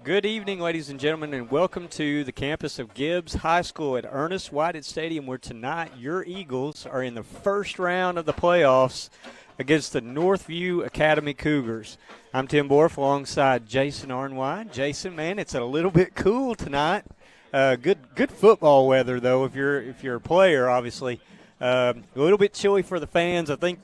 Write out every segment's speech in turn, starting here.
Good evening, ladies and gentlemen, and welcome to the campus of Gibbs High School at Ernest Whited Stadium, where tonight your Eagles are in the first round of the playoffs against the Northview Academy Cougars. I'm Tim Borff alongside Jason Arnwine. Jason, man, it's a little bit cool tonight. Good football weather, though, if you're a player, obviously. A little bit chilly for the fans. I think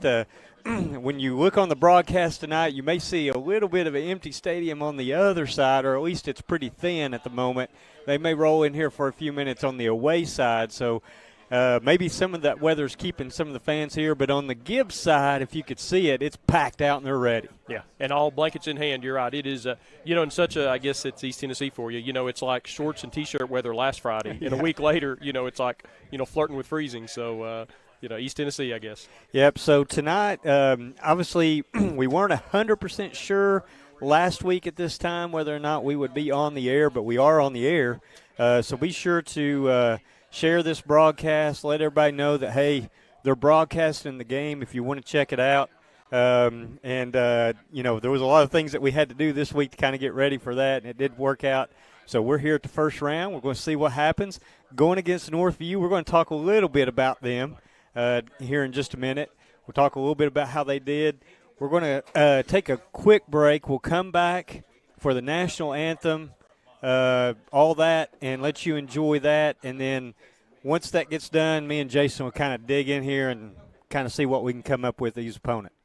when you look on the broadcast tonight, you may see a little bit of an empty stadium on the other side, or at least it's pretty thin at the moment. They may roll in here for a few minutes on the away side, so maybe some of that weather's keeping some of the fans here. But on the Gibbs side, if you could see it, it's packed out and they're ready. Yeah, and all blankets in hand. You're right. It is, in such a, I guess it's East Tennessee for you. It's like shorts and T-shirt weather last Friday. And a week later, it's like, flirting with freezing. So, East Tennessee, I guess. Yep, so tonight, obviously, we weren't 100% sure last week at this time whether or not we would be on the air, but we are on the air. So be sure to share this broadcast, let everybody know that, hey, they're broadcasting the game if you want to check it out. There was a lot of things that we had to do this week to kind of get ready for that, and it did work out. So we're here at the first round. We're going to see what happens. Going against Northview, we're going to talk a little bit about them here in just a minute. We'll talk a little bit about how they did. We're going to take a quick break. We'll come back for the national anthem, all that, and let you enjoy that. And then once that gets done, me and Jason will kind of dig in here and kind of see what we can come up with these opponents.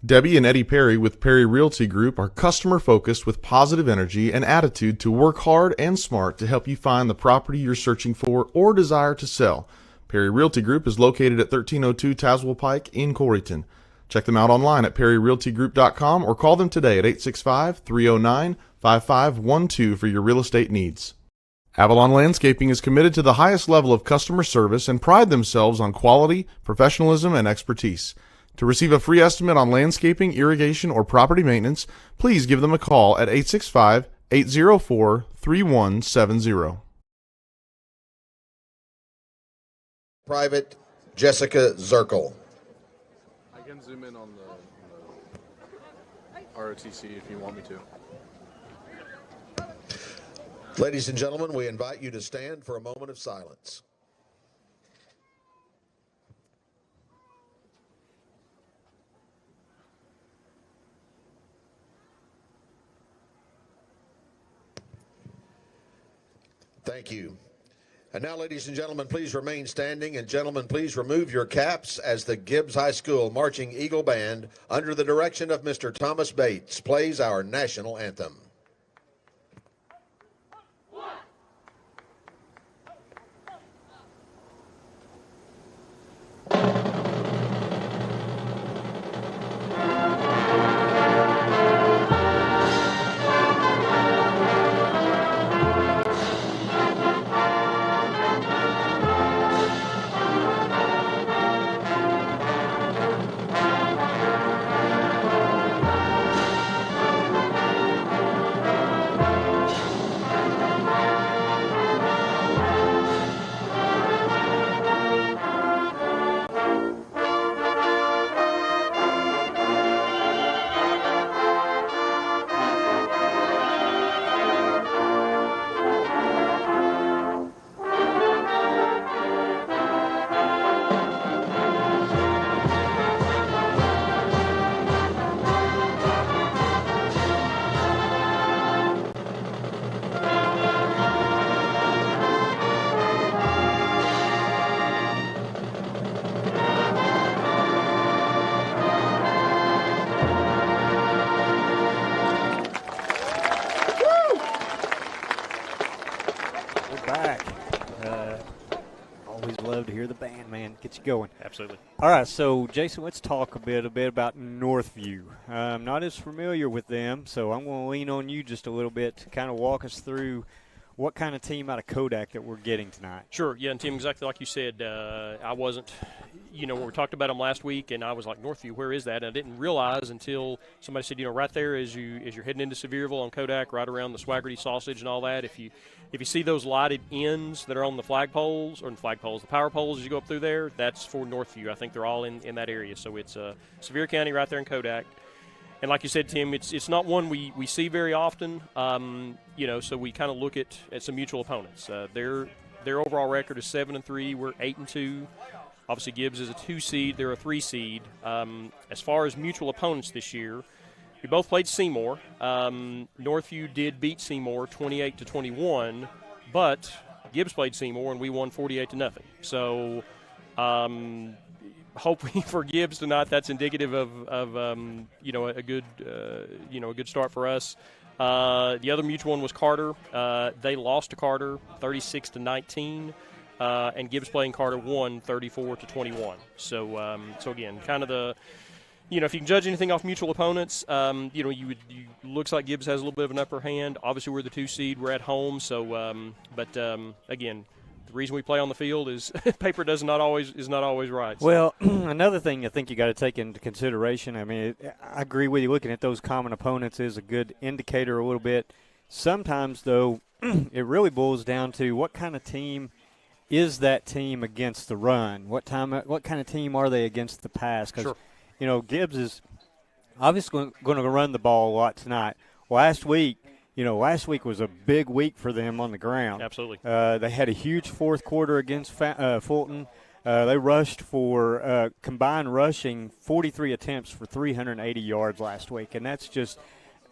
Debbie and Eddie Perry with Perry Realty Group are customer-focused with positive energy and attitude to work hard and smart to help you find the property you're searching for or desire to sell. Perry Realty Group is located at 1302 Tazewell Pike in Corryton. Check them out online at perryrealtygroup.com or call them today at 865-309-5512 for your real estate needs. Avalon Landscaping is committed to the highest level of customer service and pride themselves on quality, professionalism, and expertise. To receive a free estimate on landscaping, irrigation, or property maintenance, please give them a call at 865-804-3170. Private Jessica Zirkle. I can zoom in on the ROTC if you want me to. Ladies and gentlemen, we invite you to stand for a moment of silence. Thank you. And now, ladies and gentlemen, please remain standing, and gentlemen, please remove your caps as the Gibbs High School Marching Eagle Band, under the direction of Mr. Thomas Bates, plays our national anthem. Get you going. Absolutely. All right, so Jason, let's talk a bit about Northview. I'm not as familiar with them, so I'm going to lean on you just a little bit to kind of walk us through what kind of team out of Kodak that we're getting tonight. Sure, yeah, and Tim, exactly like you said, I wasn't, when we talked about them last week, and I was like, Northview, where is that? And I didn't realize until somebody said, right there as you're heading into Sevierville on Kodak, right around the Swaggerty Sausage and all that, if you see those lighted ends that are on the the power poles as you go up through there, that's for Northview. I think they're all in that area. So it's Sevier County right there in Kodak. And like you said, Tim, it's not one we see very often. So we kind of look at some mutual opponents. Their overall record is 7-3. We're 8-2. Obviously, Gibbs is a 2 seed. They're a 3 seed. As far as mutual opponents this year, we both played Seymour. Northview did beat Seymour 28-21, but Gibbs played Seymour and we won 48-0. So, hopefully for Gibbs tonight, that's indicative of a good start for us. The other mutual one was Carter. They lost to Carter 36-19. And Gibbs playing Carter won 34-21. So again, kind of the, if you can judge anything off mutual opponents, looks like Gibbs has a little bit of an upper hand. Obviously, we're the 2 seed. We're at home. So, again, the reason we play on the field is paper is not always right. So. Well, another thing I think you got to take into consideration. I mean, I agree with you. Looking at those common opponents is a good indicator a little bit. Sometimes, though, it really boils down to what kind of team is that team against the run? What kind of team are they against the pass? Because, Gibbs is obviously going to run the ball a lot tonight. Last week was a big week for them on the ground. Absolutely. They had a huge fourth quarter against Fulton. They rushed for combined rushing 43 attempts for 380 yards last week, and that's just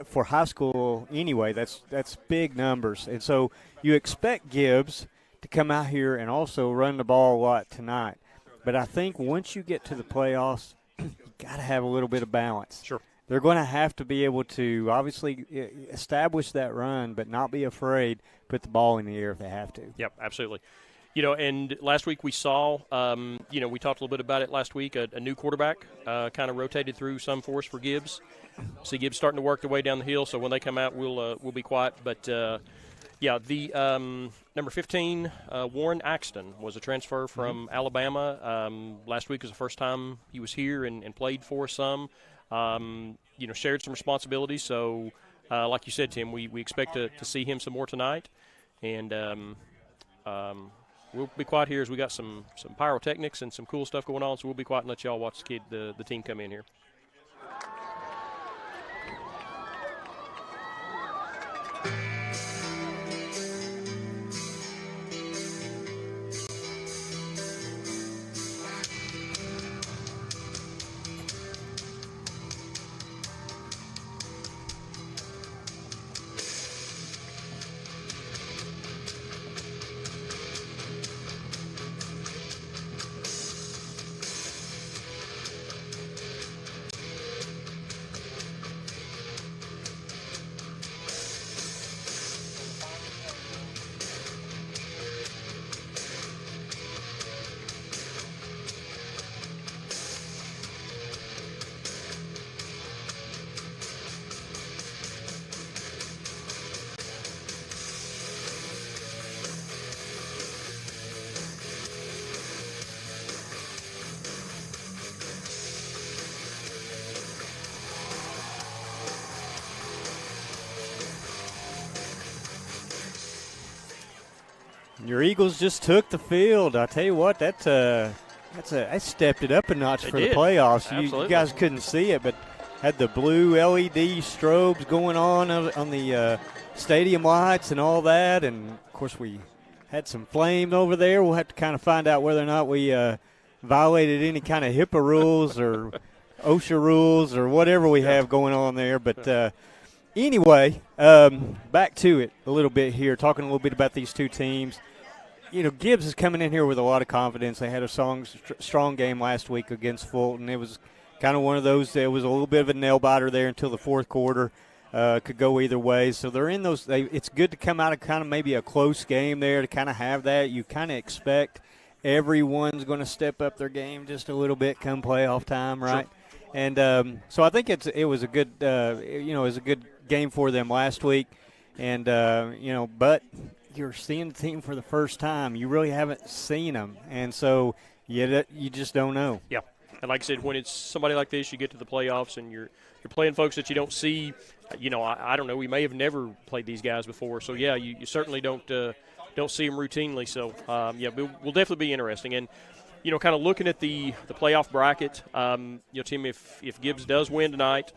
for high school anyway. That's big numbers, and so you expect Gibbs to come out here and also run the ball a lot tonight. But I think once you get to the playoffs, you got to have a little bit of balance. Sure. They're going to have to be able to obviously establish that run, but not be afraid to put the ball in the air if they have to. Yep, absolutely. And last week we saw, we talked a little bit about it last week, a new quarterback kind of rotated through some for us for Gibbs. See Gibbs starting to work their way down the hill, so when they come out, we'll be quiet. But, the number 15, Warren Axton, was a transfer from Alabama. Last week was the first time he was here and played for some. Shared some responsibilities. So, like you said, Tim, we expect to see him some more tonight. And we'll be quiet here as we got some pyrotechnics and some cool stuff going on. So we'll be quiet and let y'all watch the team come in here. Your Eagles just took the field. I tell you what, that stepped it up a notch for the playoffs. You guys couldn't see it, but had the blue LED strobes going on the stadium lights and all that. And, of course, we had some flames over there. We'll have to kind of find out whether or not we violated any kind of HIPAA rules or OSHA rules or whatever we have going on there. But anyway, back to it a little bit here, talking a little bit about these two teams. Gibbs is coming in here with a lot of confidence. They had a strong game last week against Fulton. It was kind of one of those, there was a little bit of a nail-biter there until the fourth quarter. Could go either way. So they're in those. It's good to come out of kind of maybe a close game there to kind of have that. You kind of expect everyone's going to step up their game just a little bit come playoff time, right? Sure. And so I think it was a good, it was a good game for them last week. And, but you're seeing the team for the first time. You really haven't seen them. And so you just don't know. Yeah. And like I said, when it's somebody like this, you get to the playoffs and you're playing folks that you don't see. I don't know. We may have never played these guys before. So, yeah, you certainly don't see them routinely. So, we'll definitely be interesting. And, kind of looking at the playoff bracket, Tim, if Gibbs does win tonight,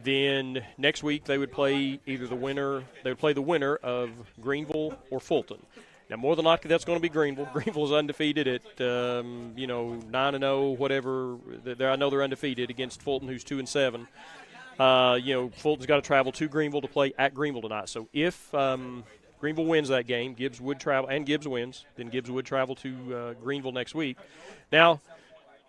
Then next week they would play either the winner. They would play the winner of Greenville or Fulton. Now, more than likely, that's going to be Greenville. Greenville is undefeated at 9-0, whatever. I know they're undefeated against Fulton, who's 2-7. Fulton's got to travel to Greenville to play at Greenville tonight. So if Greenville wins that game, Gibbs would travel, and Gibbs wins, then Gibbs would travel to Greenville next week. Now,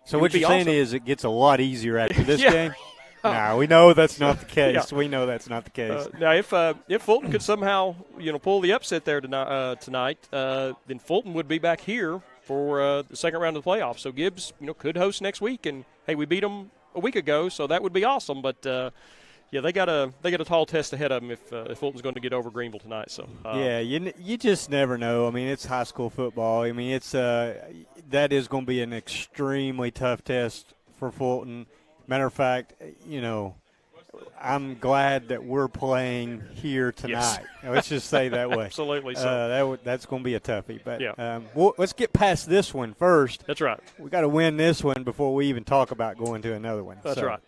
so what you're saying is it gets a lot easier after this Yeah. game? No, we know that's not the case. We know that's not the case. Now, if Fulton could somehow pull the upset there tonight, then Fulton would be back here for the second round of the playoffs. So Gibbs could host next week, and hey, we beat them a week ago, so that would be awesome. But they got a tall test ahead of them if Fulton's going to get over Greenville tonight. So you just never know. I mean, it's high school football. I mean, it's that is going to be an extremely tough test for Fulton. Matter of fact, I'm glad that we're playing here tonight. Yes. Let's just say that way. Absolutely. So that's going to be a toughie. But yeah. Let's get past this one first. That's right. We got to win this one before we even talk about going to another one. That's right.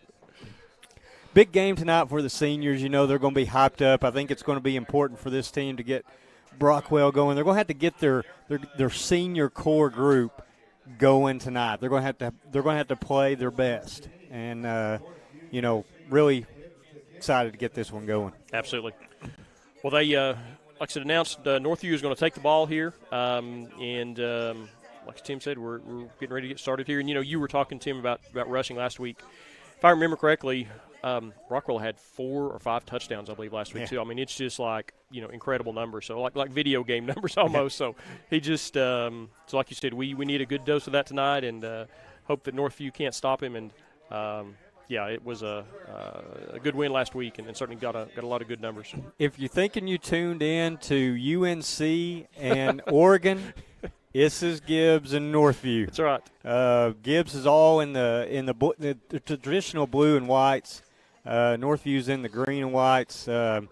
Big game tonight for the seniors. They're going to be hyped up. I think it's going to be important for this team to get Brockwell going. They're going to have to get their senior core group going tonight. They're going to have to play their best. And, really excited to get this one going. Absolutely. Well, they, like I said, announced Northview is going to take the ball here. Like Tim said, we're getting ready to get started here. And, you were talking, Tim, about rushing last week. If I remember correctly, Rockwell had 4 or 5 touchdowns, I believe, last week, too. I mean, it's just like, incredible numbers. So, like video game numbers almost. So, he just, so like you said, we need a good dose of that tonight and hope that Northview can't stop him. And, it was a good win last week and certainly got a lot of good numbers. If you're thinking you tuned in to UNC and Oregon, this is Gibbs and Northview. That's right. Gibbs is all in the traditional blue and whites. Northview's in the green and whites. Hey,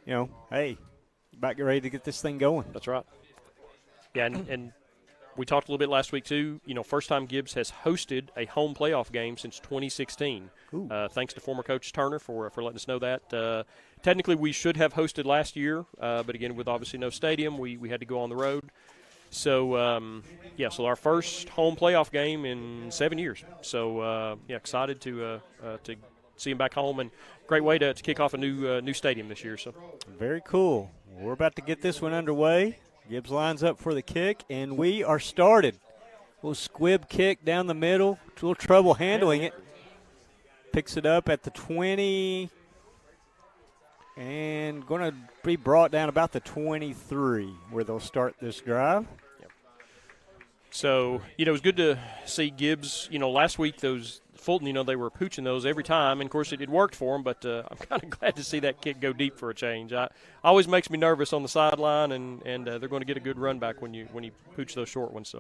about get ready to get this thing going. That's right. Yeah, and we talked a little bit last week, too. First time Gibbs has hosted a home playoff game since 2016. Thanks to former Coach Turner for letting us know that. Technically, we should have hosted last year, but, again, with obviously no stadium, we had to go on the road. So, so our first home playoff game in 7 years. So, excited to see him back home and great way to kick off a new stadium this year. So very cool. We're about to get this one underway. Gibbs lines up for the kick, and we are started. Little squib kick down the middle. A little trouble handling it. Picks it up at the 20, and going to be brought down about the 23 where they'll start this drive. Yep. So, it was good to see Gibbs. Last week those Fulton, they were pooching those every time, and of course it worked for them. But I'm kind of glad to see that kick go deep for a change. Always makes me nervous on the sideline, and they're going to get a good run back when you pooch those short ones.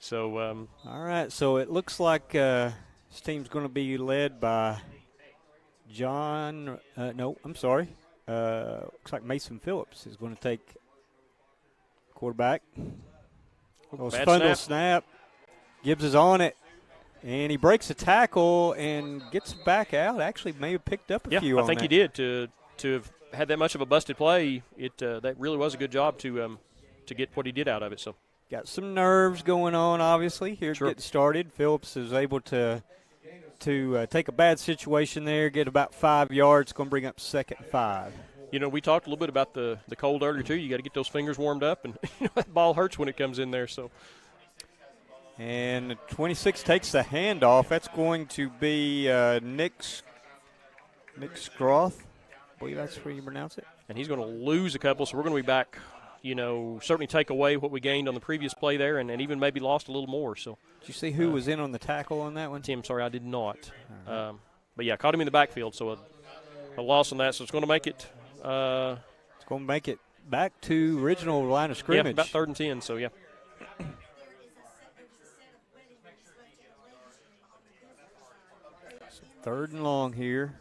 So all right. So it looks like this team's going to be led by John. Looks like Mason Phillips is going to take quarterback. Fundle snap. Gibbs is on it. And he breaks a tackle and gets back out. Actually, may have picked up a few. I think he did. To have had that much of a busted play, that really was a good job to get what he did out of it. So got some nerves going on, obviously here to get started. Phillips is able to take a bad situation there, get about 5 yards. Going to bring up 2nd and 5. We talked a little bit about the cold earlier too. You got to get those fingers warmed up, and that ball hurts when it comes in there. So. And 26 takes the handoff. That's going to be Nick Scroth. I believe that's where you pronounce it. And he's going to lose a couple, so we're going to be back, certainly take away what we gained on the previous play there and even maybe lost a little more. So, did you see who was in on the tackle on that one? Tim, sorry, I did not. But, caught him in the backfield, so a loss on that. So it's going to make it. It's going to make it back to original line of scrimmage. Yeah, about 3rd and 10, so, yeah. 3rd and long here.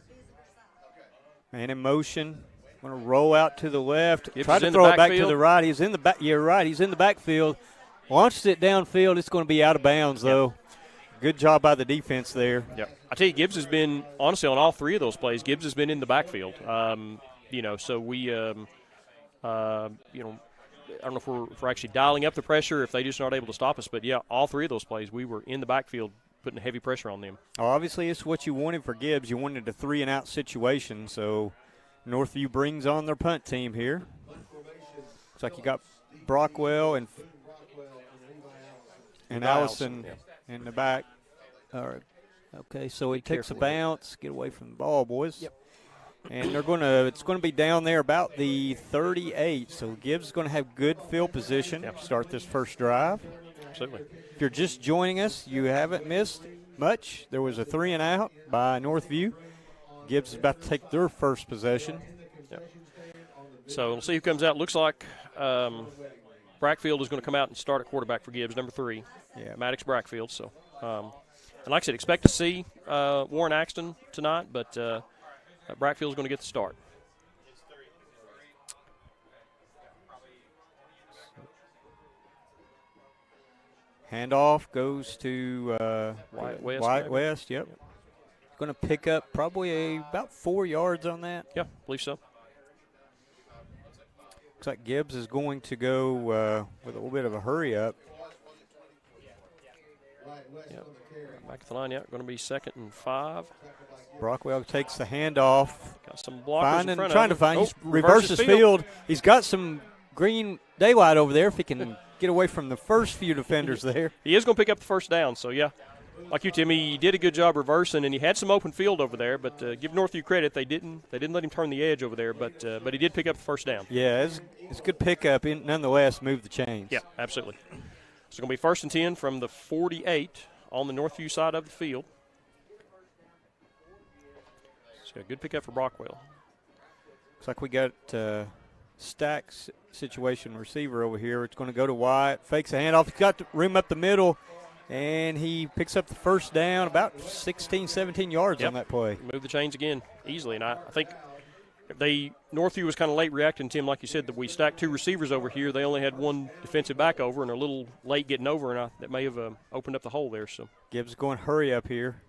Man in motion. Going to roll out to the left. Try to throw it back to the right. He's in the back. You're right. He's in the backfield. Launched it downfield. It's going to be out of bounds, though. good job by the defense there. Yeah, I tell you, Gibbs has been, honestly, on all three of those plays, Gibbs has been in the backfield. So we, I don't know if we're actually dialing up the pressure, if they just aren't able to stop us. But, yeah, all three of those plays, we were in the backfield putting heavy pressure on them. Obviously, it's what you wanted for Gibbs. You wanted a 3-and-out situation, so Northview brings on their punt team here. Looks like you got Brockwell and Allison in the back. All right. Okay, so he takes a bounce. Get away from the ball, boys. Yep. And it's going to be down there about the 38. So Gibbs is going to have good field position to start this first drive. Absolutely. If you're just joining us, you haven't missed much. There was a 3-and-out by Northview. Gibbs is about to take their first possession. Yep. So we'll see who comes out. Looks like Brackfield is going to come out and start at quarterback for Gibbs, number 3. Yeah, Maddox Brackfield. So, and like I said, expect to see Warren Axton tonight, but Brackfield is going to get the start. Handoff goes to Wyatt West. Yep. Going to pick up probably about 4 yards on that. Yeah, believe so. Looks like Gibbs is going to go with a little bit of a hurry up. Yep. Back at the line, going to be 2nd and 5. Brockwell takes the handoff. Got some blockers in front trying of to him. find. Reverses field. He's got some green daylight over there if he can get away from the first few defenders there. He is going to pick up the first down, so yeah. Like you, Timmy, he did a good job reversing, and he had some open field over there. But give Northview credit; they didn't let him turn the edge over there. But he did pick up the first down. Yeah, it's a good pickup. Nonetheless, move the chains. Yeah, absolutely. So going to be 1st and 10 from the 48 on the Northview side of the field. So a good pickup for Brockwell. Looks like we got Stack's situation receiver over here. It's going to go to Wyatt. Fakes a handoff. He's got the room up the middle. And he picks up the first down, about 16, 17 yards on that play. Move the chains again easily. And I think Northview was kind of late reacting, Tim, like you said, that we stacked 2 receivers over here. They only had 1 defensive back over and are a little late getting over, and that may have opened up the hole there. So Gibbs going hurry up here.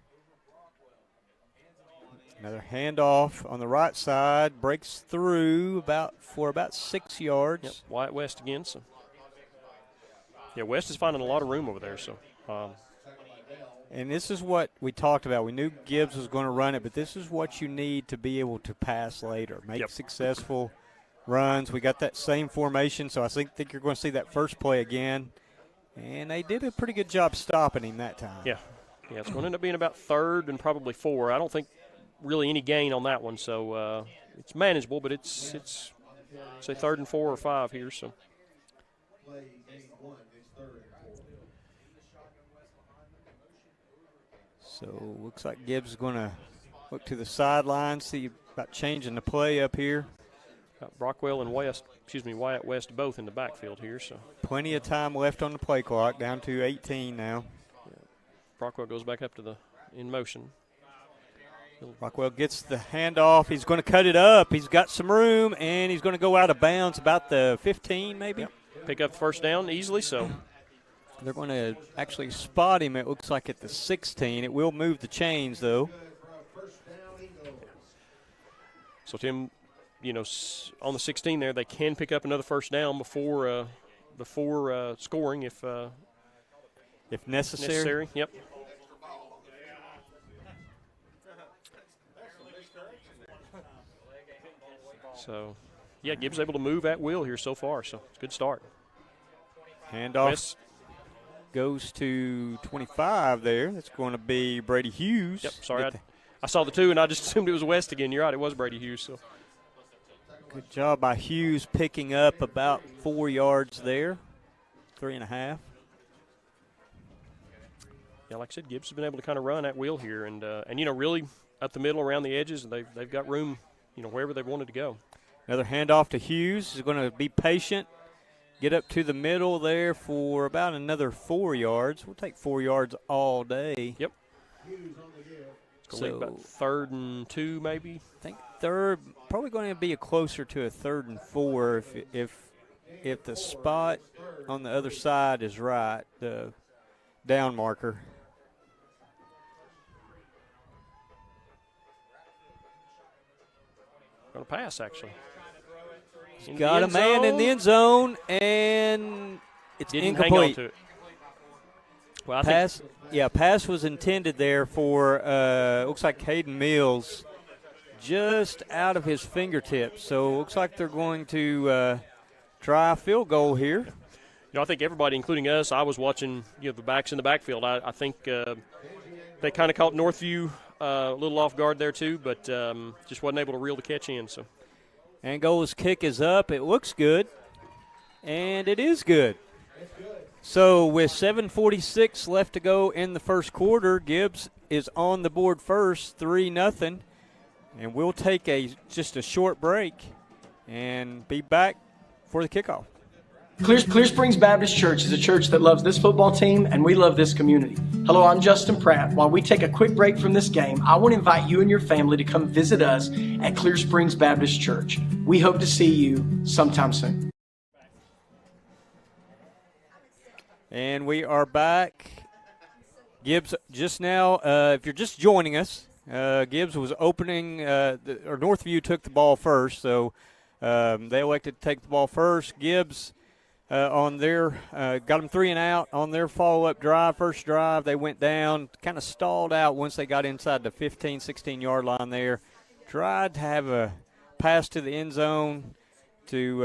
Another handoff on the right side, breaks through for about 6 yards. Yep. Wyatt West again. So yeah, West is finding a lot of room over there. So. And this is what we talked about. We knew Gibbs was going to run it, but this is what you need to be able to pass later, make successful runs. We got that same formation, so I think you're going to see that first play again. And they did a pretty good job stopping him that time. Yeah, it's going to end up being about 3rd and probably 4. I don't think really any gain on that one, so it's manageable, but it's say 3rd and 4 or 5 here. So. So looks like Gibbs is going to look to the sideline, see about changing the play up here. Got Brockwell and Wyatt West both in the backfield here. So plenty of time left on the play clock, down to 18 now. Yeah. Brockwell goes back up to in motion. Brockwell gets the handoff. He's going to cut it up. He's got some room, and he's going to go out of bounds about the 15 maybe. Yep. Pick up the first down easily, so. They're going to actually spot him, it looks like, at the 16. It will move the chains, though. So, Tim, on the 16 there, they can pick up another first down before scoring if necessary. Yep. So, yeah, Gibbs able to move at will here so far, so it's a good start. Handoff goes to 25 there. That's going to be Brady Hughes. Yep, sorry. I saw the 2, and I just assumed it was West again. You're right, it was Brady Hughes. So. Good job by Hughes picking up about 4 yards there, 3.5. Yeah, like I said, Gibbs has been able to kind of run at will here, and really up the middle around the edges, and they've got room, wherever they wanted to go. Another handoff to Hughes. He's going to be patient. Get up to the middle there for about another 4 yards. We'll take 4 yards all day. Yep. So about 3rd and 2 maybe. I think 3rd, probably going to be closer to a 3rd and 4 if the spot on the other side is right, the down marker. Going to pass, actually. Got a man in the end zone, and it's Didn't incomplete. hang on to it. Well, I Pass, pass was intended there for, looks like Caden Mills, just out of his fingertips. So it looks like they're going to try a field goal here. I think everybody, including us, I was watching the backs in the backfield. I think they kind of caught Northview a little off guard there too, but just wasn't able to reel the catch in. So, Angola's kick is up. It looks good, and it is good. So with 7:46 left to go in the first quarter, Gibbs is on the board first, 3-0, and we'll take just a short break and be back for the kickoff. Clear Springs Baptist Church is a church that loves this football team, and we love this community. Hello, I'm Justin Pratt. While we take a quick break from this game, I want to invite you and your family to come visit us at Clear Springs Baptist Church. We hope to see you sometime soon. And we are back. Gibbs just now, if you're just joining us, Gibbs was opening, Northview took the ball first, so they elected to take the ball first. Gibbs on their, got them 3 and out on their follow-up drive, first drive. They went down, kind of stalled out once they got inside the 15, 16-yard line there. Tried to have a pass to the end zone to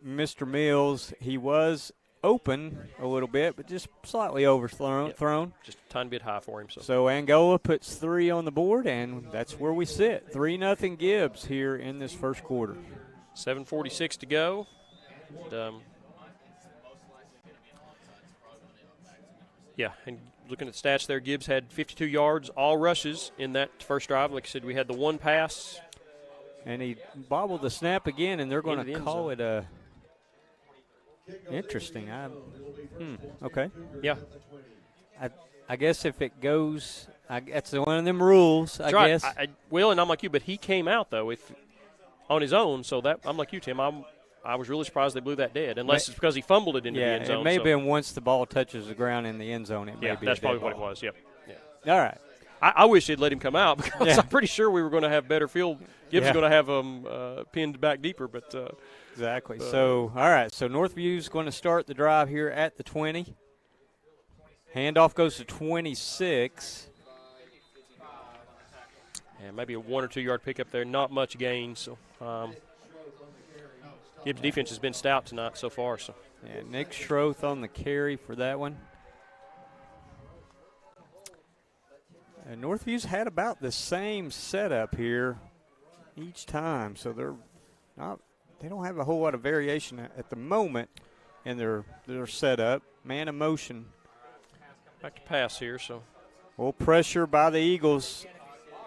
Mr. Mills. He was open a little bit, but just slightly overthrown. Just a tiny bit high for him. So Angola puts 3 on the board, and that's where we sit. 3-0 Gibbs here in this first quarter. 7:46 to go. And looking at the stats there, Gibbs had 52 yards, all rushes in that first drive. Like I said, we had the one pass. And he bobbled the snap again, and they're going to call it a – interesting. Okay. Yeah. I guess if it goes – that's one of them rules, I guess. Well, and I'm like you, but he came out, though, on his own. So that I'm like you, Tim. I was really surprised they blew that dead, unless it's because he fumbled it into the end zone. It may have been once the ball touches the ground in the end zone. It may be that's probably ball. what it was. Yep. Yeah. All right. I wish they'd let him come out because I'm pretty sure we were going to have better field. Gibbs is going to have him pinned back deeper, but exactly. So all right. So Northview's going to start the drive here at the 20. Handoff goes to 26. And maybe a 1 or 2 yard pickup there. Not much gain. So Gibbs' defense has been stout tonight so far. So Nick Schroth on the carry for that one. And Northview's had about the same setup here each time, so they don't have a whole lot of variation at the moment in their setup. Man of motion. Back to pass here, so. Well, pressure by the Eagles.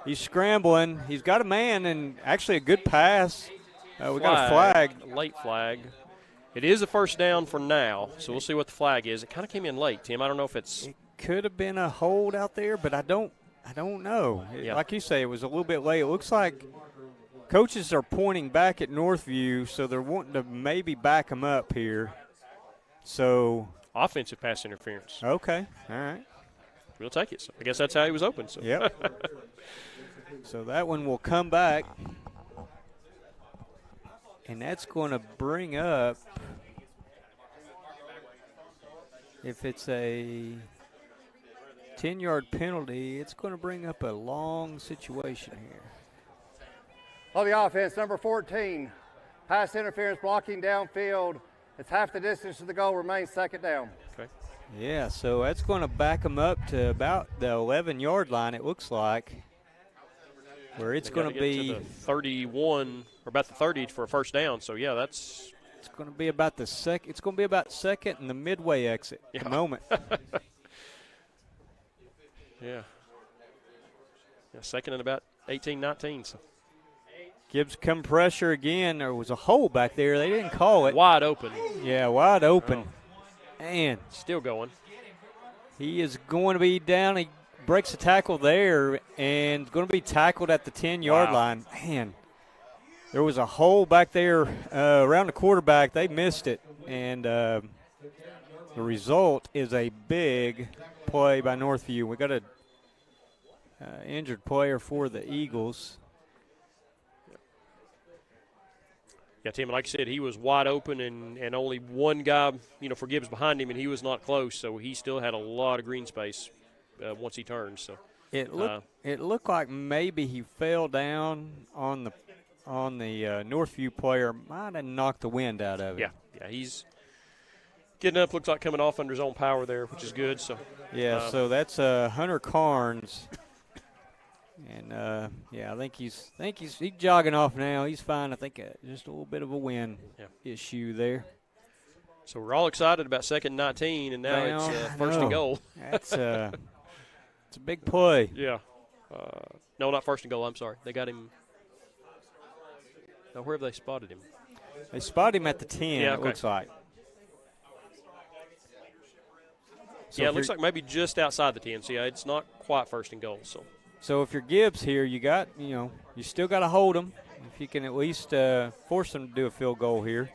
He's scrambling. He's got a man and actually a good pass. We got a flag. Late flag. It is a first down for now, so we'll see what the flag is. It kind of came in late, Tim. I don't know if it's. It could have been a hold out there, but I don't know. Like you say, it was a little bit late. It looks like coaches are pointing back at Northview, so they're wanting to maybe back them up here. So offensive pass interference. Okay, all right. We'll take it. So I guess that's how he was open. So. Yep. So that one will come back, and that's going to bring up, if it's a 10-yard penalty, it's going to bring up a long situation here. On the offense, number 14, pass interference blocking downfield. It's half the distance to the goal, remains second down. Okay. Yeah, so that's going to back them up to about the 11-yard line, it looks like, where it's going to be to the 31 or about the 30 for a first down. So yeah, it's going to be about the second. It's going to be about second and the midway exit at the moment. Yeah, second and about 18, 19. So. Gibbs come pressure again. There was a hole back there. They didn't call it. Wide open. Yeah, wide open. And still going. He is going to be down. He breaks a tackle there and going to be tackled at the 10-yard line. Man, there was a hole back there around the quarterback. They missed it. And the result is a big play by Northview. We got a injured player for the Eagles. Yeah, Tim, like I said, he was wide open and only one guy, for Gibbs behind him, and he was not close, so he still had a lot of green space once he turned. So it looked like maybe he fell down on the Northview player, might have knocked the wind out of him. Yeah, he's getting up. Looks like coming off under his own power there, which is good. So so that's Hunter Carnes. And I think he's jogging off now. He's fine. I think just a little bit of a wind issue there. So we're all excited about 2nd and 19, and now it's 1st and goal. That's it's a big play. Yeah. No, not 1st and goal. I'm sorry. They got him. Now, where have they spotted him? They spotted him at the 10. Yeah, it looks like. So it looks like maybe just outside the 10. So it's not quite 1st and goal. So if you're Gibbs here, you still got to hold them. If you can at least force them to do a field goal here.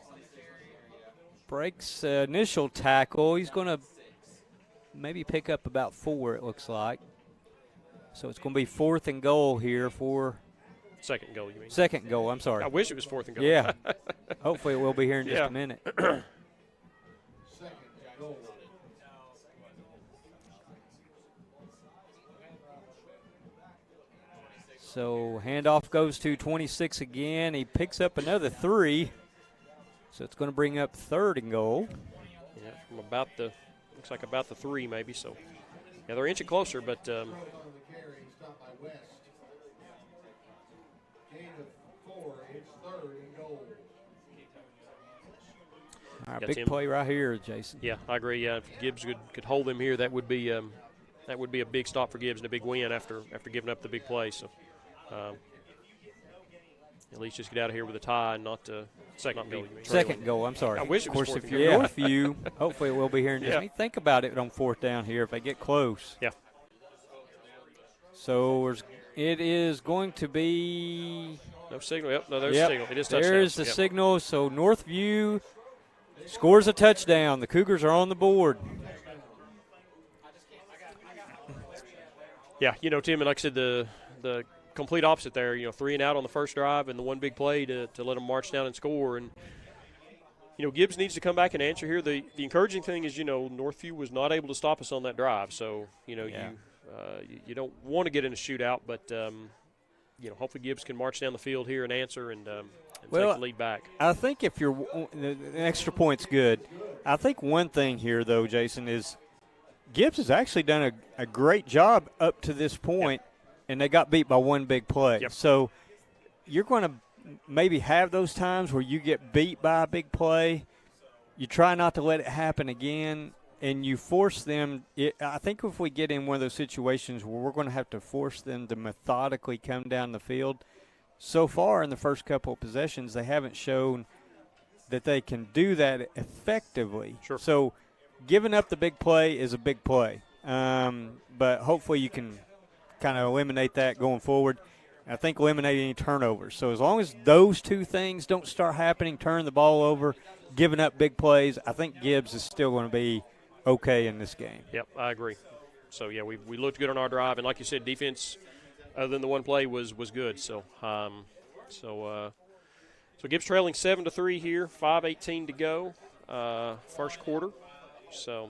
Breaks initial tackle. He's going to maybe pick up about 4, it looks like. So it's going to be 4th and goal here for 2nd goal, you mean? 2nd goal, I'm sorry. I wish it was 4th and goal. Yeah. Hopefully it will be here in just a minute. So handoff goes to 26 again. He picks up another 3. So it's going to bring up 3rd and goal. Yeah, from about looks like about the 3 maybe. So, yeah, they're inching closer, but all right, big play right here, Jason. Yeah, I agree. Yeah, if Gibbs could hold them here, that would be a big stop for Gibbs and a big win after giving up the big play. So, at least just get out of here with a tie and not 2nd goal. 2nd goal. I'm sorry. I wish it was. Of course, if you're Northview, hopefully it will be here in just a minute. Think about it on 4th down here if they get close. Yeah. So it is going to be no signal. Yep. No, there's a signal. It is touchdown. There's the signal. So Northview scores a touchdown. The Cougars are on the board. Yeah, Tim, and like I said, the complete opposite there. 3 and out on the first drive, and the one big play to let them march down and score. And Gibbs needs to come back and answer here. The encouraging thing is, Northview was not able to stop us on that drive. So you don't want to get in a shootout, but hopefully Gibbs can march down the field here and answer and take the lead back. I think if the extra point's good. I think one thing here, though, Jason, is Gibbs has actually done a great job up to this point, and they got beat by one big play. Yep. So you're going to maybe have those times where you get beat by a big play. You try not to let it happen again, and you force them. I think if we get in one of those situations where we're going to have to force them to methodically come down the field, so far in the first couple of possessions, they haven't shown that they can do that effectively. Sure. So giving up the big play is a big play, but hopefully you can kind of eliminate that going forward. I think eliminate any turnovers. So as long as those two things don't start happening, turn the ball over, giving up big plays, I think Gibbs is still going to be okay in this game. Yep, I agree. So, yeah, we looked good on our drive. And like you said, defense, other than the one play, was good. So, so Gibbs trailing 7-3 here, 5:18 to go, first quarter. So.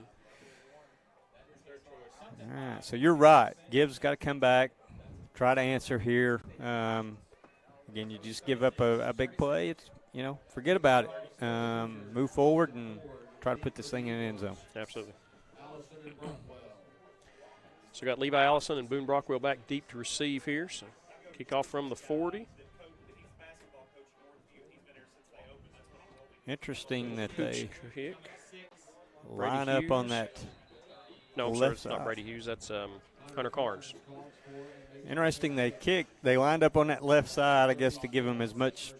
All right, so you're right. Gibbs got to come back, try to answer here. Again, you just give up a big play. It's, forget about it. Move forward and try to put this thing in the end zone. Absolutely. So got Levi Allison and Boone Brockwell back deep to receive here. So kick off from the 40. Interesting that they kick. line up on that. No, sir, it's not Brady Hughes. That's Hunter Carnes. Interesting they lined up on that left side, I guess, to give them as much,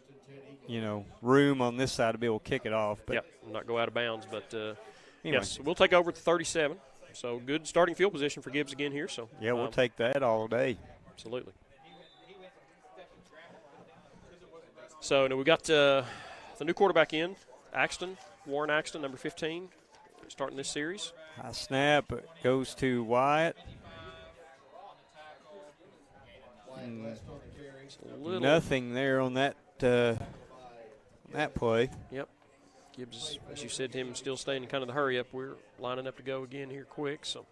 room on this side to be able to kick it off. But not go out of bounds. But, anyway. Yes, we'll take over at the 37. So good starting field position for Gibbs again here. So yeah, we'll take that all day. Absolutely. So now we got the new quarterback in, Warren Axton, number 15, starting this series. High snap goes to Wyatt. Nothing there on that that play. Yep. Gibbs, as you said to him, still staying in kind of the hurry up. We're lining up to go again here quick. So,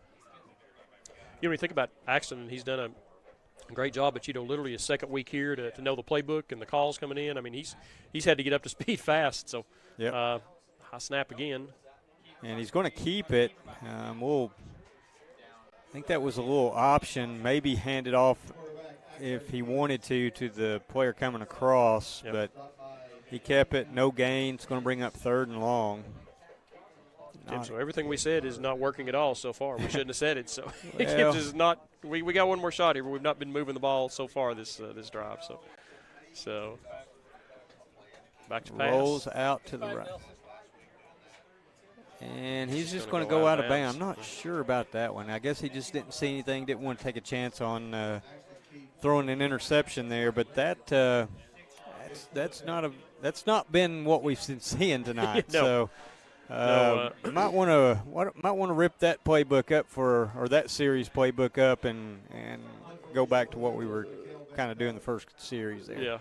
when you think about Axton, he's done a great job, but, literally a second week here to know the playbook and the calls coming in. I mean, he's had to get up to speed fast. So, yep. High snap again. And he's going to keep it. I think that was a little option, maybe hand it off if he wanted to the player coming across, yep. But he kept it, no gain. It's going to bring up 3rd and long. Tim, so everything we said is not working at all so far. We shouldn't have said it. So well, Gibbs is not. We got one more shot here, but we've not been moving the ball so far this drive. So back to pass. Rolls out to the right. And he's just going to go out of bounds. I'm not sure about that one. I guess he just didn't see anything, didn't want to take a chance on throwing an interception there. But that's not been what we've been seeing tonight. No. So might want to rip that playbook up or that series playbook up and go back to what we were kind of doing the first series there. Yeah,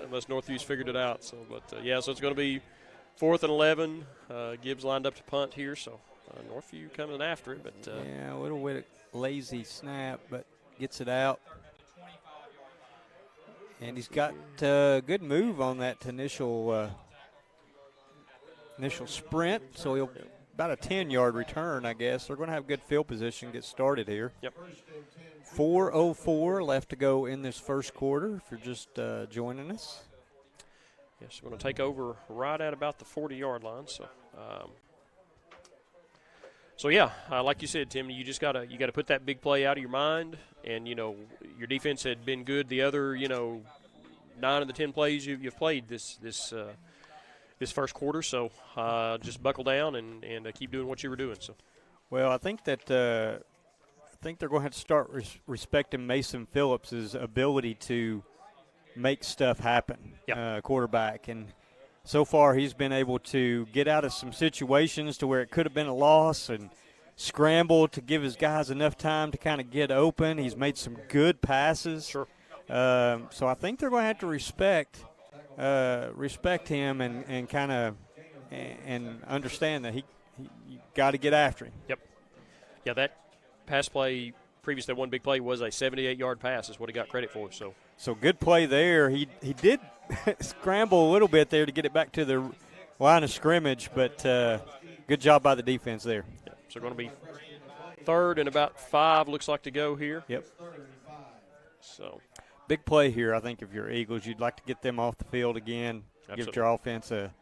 unless Northview's figured it out. So, but so it's going to be 4th and 11. Gibbs lined up to punt here, so Northview coming after it. But a little bit of lazy snap, but gets it out. And he's got a good move on that initial sprint, so he'll about a 10-yard return, I guess. They're going to have good field position, get started here. Yep. 4:04 left to go in this first quarter if you're just joining us. Yes, we're going to take over right at about the 40-yard line. So, like you said, Tim, you just got to put that big play out of your mind. And, your defense had been good the other, 9 of the 10 plays you've played this first quarter. So just buckle down and keep doing what you were doing. So, well, I think that they're going to have to start respecting Mason Phillips' ability to make stuff happen, quarterback. And so far he's been able to get out of some situations to where it could have been a loss and scramble to give his guys enough time to kind of get open. He's made some good passes. Sure. So I think they're going to have to respect him and kind of and understand that you got to get after him. Yep. Yeah, that pass play previous to that one big play was a 78-yard pass is what he got credit for. So good play there. He did scramble a little bit there to get it back to the line of scrimmage, but good job by the defense there. Yeah, so going to be 3rd and about 5 looks like to go here. Yep. So big play here, I think, if you're Eagles. You'd like to get them off the field again, absolutely. Give your offense a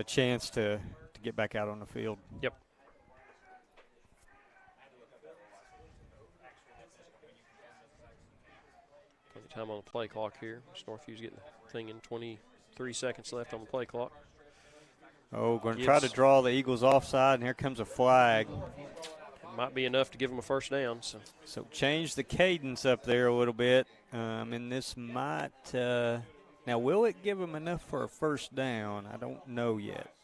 chance to get back out on the field. Yep. Plenty of time on the play clock here. Northview's getting the thing in 23 seconds left on the play clock. Oh, going to try to draw the Eagles offside, and here comes a flag. Might be enough to give them a first down. So change the cadence up there a little bit. And this might now, will it give them enough for a first down? I don't know yet.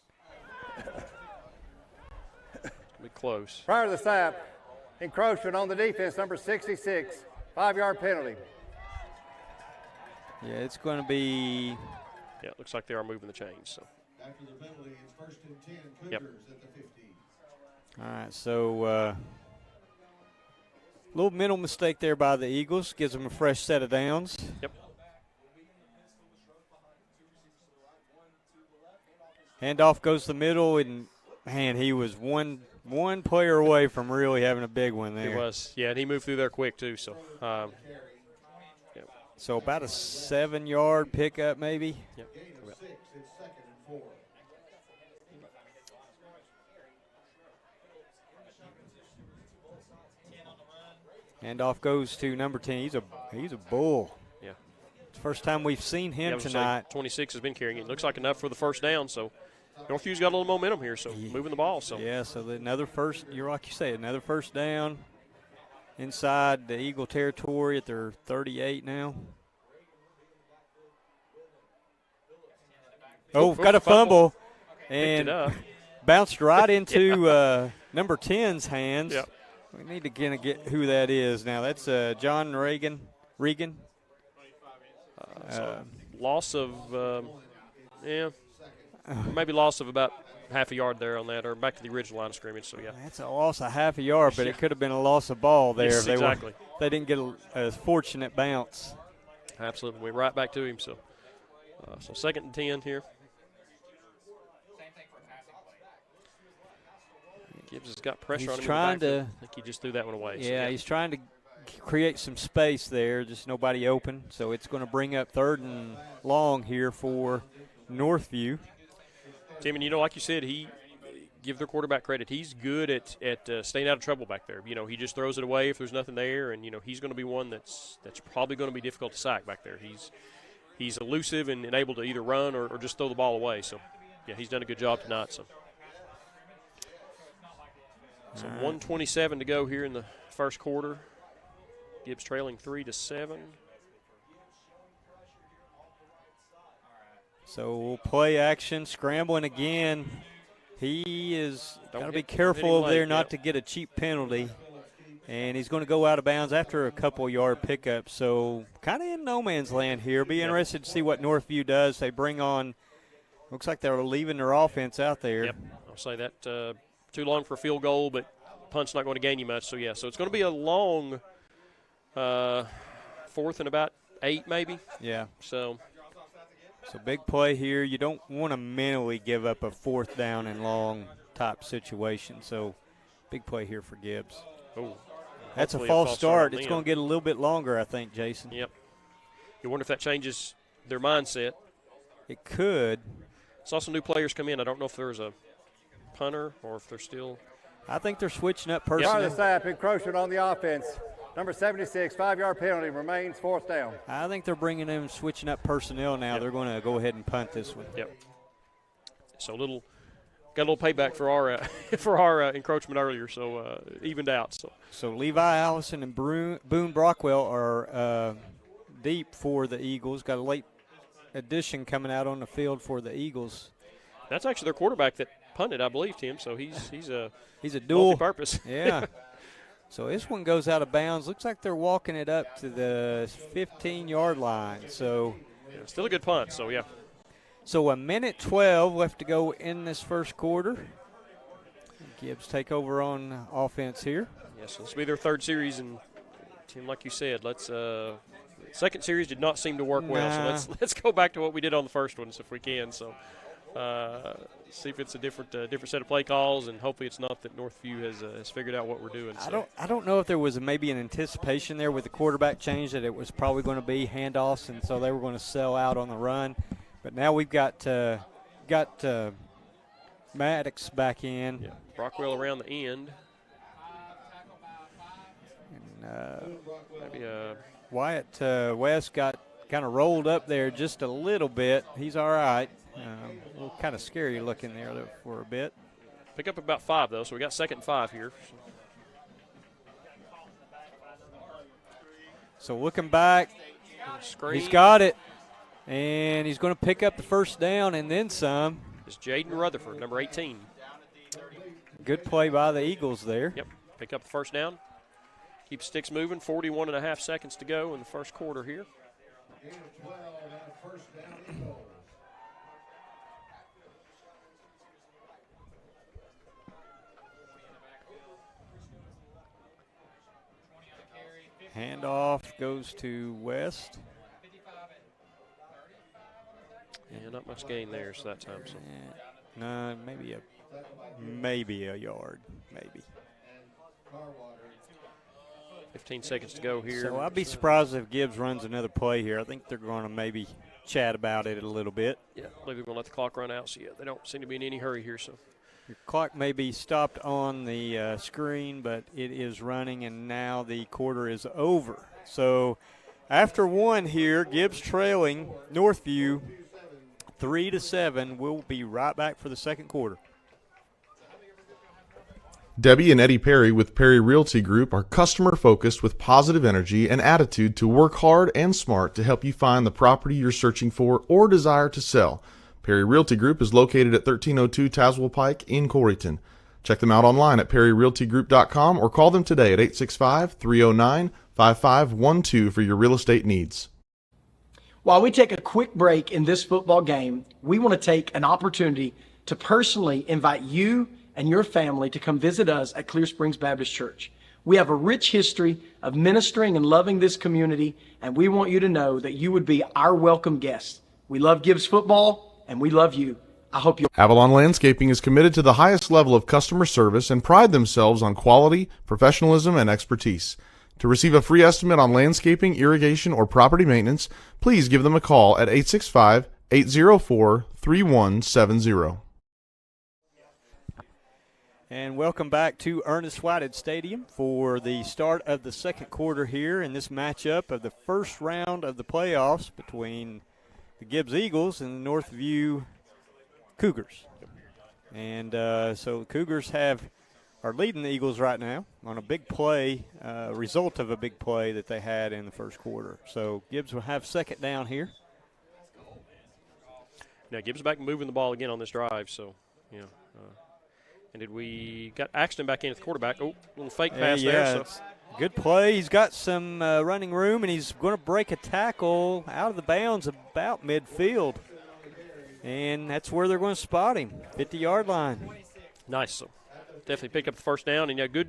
Be close. Prior to the snap, encroachment on the defense, number 66, 5-yard penalty. Yeah, it's going to be. Yeah, it looks like they are moving the chains. So. After the penalty, it's 1st and 10, Cougars Yep. at the 50. All right, so little mental mistake there by the Eagles. Gives them a fresh set of downs. Yep. Handoff goes to the middle, and, man, he was one player away from really having a big one there. He was. Yeah, and he moved through there quick, too. So, So about a 7-yard pickup maybe. Yep. Handoff goes to number 10. He's a bull. Yeah. It's the first time we've seen him tonight. 26 has been carrying it. Looks like enough for the first down. So Northview's got a little momentum here, so moving the ball. So yeah, so another first, you're like you say, another first down inside the Eagle territory at their 38 now. Got a fumble and bounced right into number 10's hands. Yep. We need to kind of get who that is now. That's John Regan. Loss of Yeah. Maybe loss of about half a yard there on that, or back to the original line of scrimmage. So, yeah. That's a loss of half a yard, but it could have been a loss of ball there. Yes, exactly. They didn't get a fortunate bounce. Absolutely. We're right back to him. So, so 2nd and 10 here. Gibbs has got pressure on him. He's trying to. I think he just threw that one away. Yeah, so, he's trying to create some space there, just nobody open. So it's going to bring up 3rd and long here for Northview. Tim, and like you said, give their quarterback credit. He's good at staying out of trouble back there. He just throws it away if there's nothing there, and he's going to be one that's probably going to be difficult to sack back there. He's elusive and able to either run or just throw the ball away. So, yeah, he's done a good job tonight. So 1:27 to go here in the first quarter. Gibbs trailing 3-7. So play action, scrambling again. He is got to be careful over there not to get a cheap penalty. And he's going to go out of bounds after a couple-yard pickup. So kind of in no man's land here. Be interested to see what Northview does. They bring on, looks like they're leaving their offense out there. Yep, I'll say that too long for a field goal, but punt's not going to gain you much. So, yeah, so it's going to be a long 4th and about 8 maybe. Yeah. So big play here. You don't want to mentally give up a 4th down and long type situation. So big play here for Gibbs. Oh, that's a false start. It's going to get a little bit longer, I think, Jason. Yep. You wonder if that changes their mindset. It could. Saw some new players come in. I don't know if there's a punter or if they're still. I think they're switching up personnel. Part of the snap, encroachment on the offense. Number 76, 5-yard penalty, remains 4th down. I think they're bringing in, switching up personnel now. Yep. They're going to go ahead and punt this one. Yep. So got a little payback for our encroachment earlier, so evened out. So Levi Allison and Boone Brockwell are deep for the Eagles. Got a late addition coming out on the field for the Eagles. That's actually their quarterback that punted, I believe, Tim. So he's a dual multi-purpose. Yeah. So this one goes out of bounds. Looks like they're walking it up to the 15-yard line. So yeah, still a good punt. So yeah. So 1:12 left to go in this first quarter. Gibbs take over on offense here. Yes, this will be their 3rd series, and Tim, like you said, second series did not seem to work well. So let's go back to what we did on the first one, if we can. So see if it's a different set of play calls, and hopefully it's not that Northview has figured out what we're doing. So. I don't know if there was maybe an anticipation there with the quarterback change that it was probably going to be handoffs, and so they were going to sell out on the run. But now we've got Maddox back in. Yeah, Brockwell around the end. And maybe Wyatt West got kind of rolled up there just a little bit. He's all right. A little kind of scary looking there for a bit. Pick up about 5, though, so we got 2nd and 5 here. So looking back, screen. He's got it, and he's going to pick up the 1st down and then some. It's Jaden Rutherford, number 18. Good play by the Eagles there. Yep, pick up the 1st down. Keep sticks moving, 41.5 seconds to go in the first quarter here. Handoff goes to West. Yeah, not much gain there so that time. So. No, maybe a yard, maybe. 15 seconds to go here. So I'd be surprised if Gibbs runs another play here. I think they're going to maybe chat about it a little bit. Yeah, I believe they're going to let the clock run out. So, yeah, they don't seem to be in any hurry here. So your clock may be stopped on the screen, but it is running, and now the quarter is over. So after 1 here, Gibbs trailing Northview 3-7. We'll be right back for the second quarter. Debbie and Eddie Perry with Perry Realty Group are customer-focused with positive energy and attitude to work hard and smart to help you find the property you're searching for or desire to sell. Perry Realty Group is located at 1302 Tazewell Pike in Corryton. Check them out online at perryrealtygroup.com or call them today at 865-309-5512 for your real estate needs. While we take a quick break in this football game, we want to take an opportunity to personally invite you and your family to come visit us at Clear Springs Baptist Church. We have a rich history of ministering and loving this community, and we want you to know that you would be our welcome guest. We love Gibbs football, and we love you. I hope you. Avalon Landscaping is committed to the highest level of customer service and pride themselves on quality, professionalism, and expertise. To receive a free estimate on landscaping, irrigation, or property maintenance, please give them a call at 865-804-3170. And welcome back to Ernest Whitehead Stadium for the start of the second quarter here in this matchup of the first round of the playoffs between the Gibbs Eagles and the Northview Cougars. And so the Cougars are leading the Eagles right now on a big play, result of a big play that they had in the first quarter. So Gibbs will have second down here. Now Gibbs back moving the ball again on this drive. So, and did we got Axton back in at the quarterback? Oh, little fake pass there. So. Good play. He's got some running room, and he's going to break a tackle out of the bounds about midfield. And that's where they're going to spot him, 50-yard line. Nice. So definitely picked up the first down, and good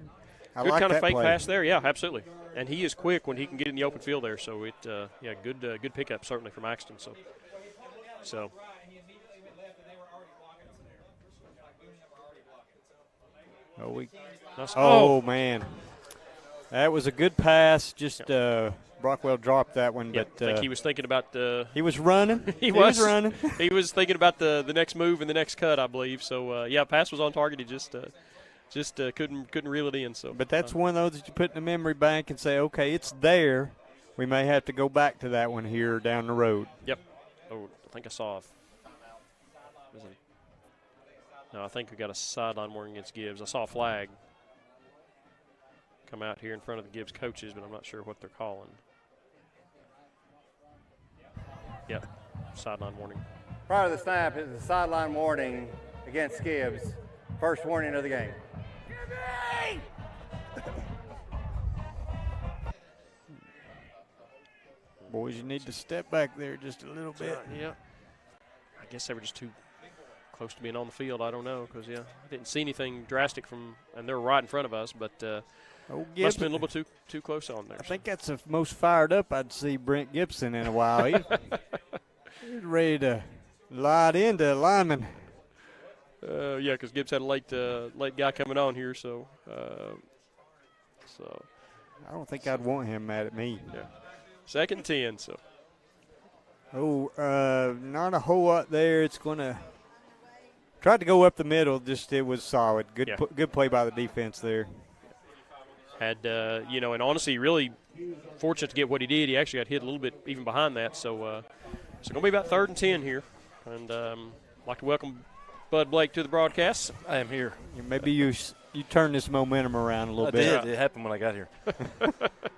like kind of fake play. pass there. Yeah, absolutely. And he is quick when he can get in the open field there. So good pickup certainly from Axton. So. Man. That was a good pass. Just Brockwell dropped that one. Yeah, but I think he was thinking about the. He was running. he was running. He was thinking about the next move and the next cut, I believe. So pass was on target. He just couldn't reel it in. So, but that's one of those that you put in the memory bank and say, okay, it's there. We may have to go back to that one here down the road. Yep. Oh, I think I saw. No, I think we got a sideline warning against Gibbs. I saw a flag come out here in front of the Gibbs coaches, but I'm not sure what they're calling. Yep, sideline warning. Prior to the snap, it was a sideline warning against Gibbs. First warning of the game. Boys, you need to step back there just a little bit. Yeah. I guess they were just too close to being on the field. I don't know because, I didn't see anything drastic and they were right in front of us, but must have been a little bit too close on there. I think that's the most fired up I'd see Brent Gibson in a while. He's ready to light into lineman. Because Gibbs had a late guy coming on here, so. I don't think I'd want him mad at me. Yeah. 2nd and 10, so. Not a whole lot there. It's going to try to go up the middle. Just it was solid. Good play by the defense there. Had, and honestly, really fortunate to get what he did. He actually got hit a little bit even behind that. So it's going to be about 3rd and 10 here. And I'd like to welcome Bud Blake to the broadcast. I am here. Maybe you turn this momentum around a little bit. I did. It happened when I got here.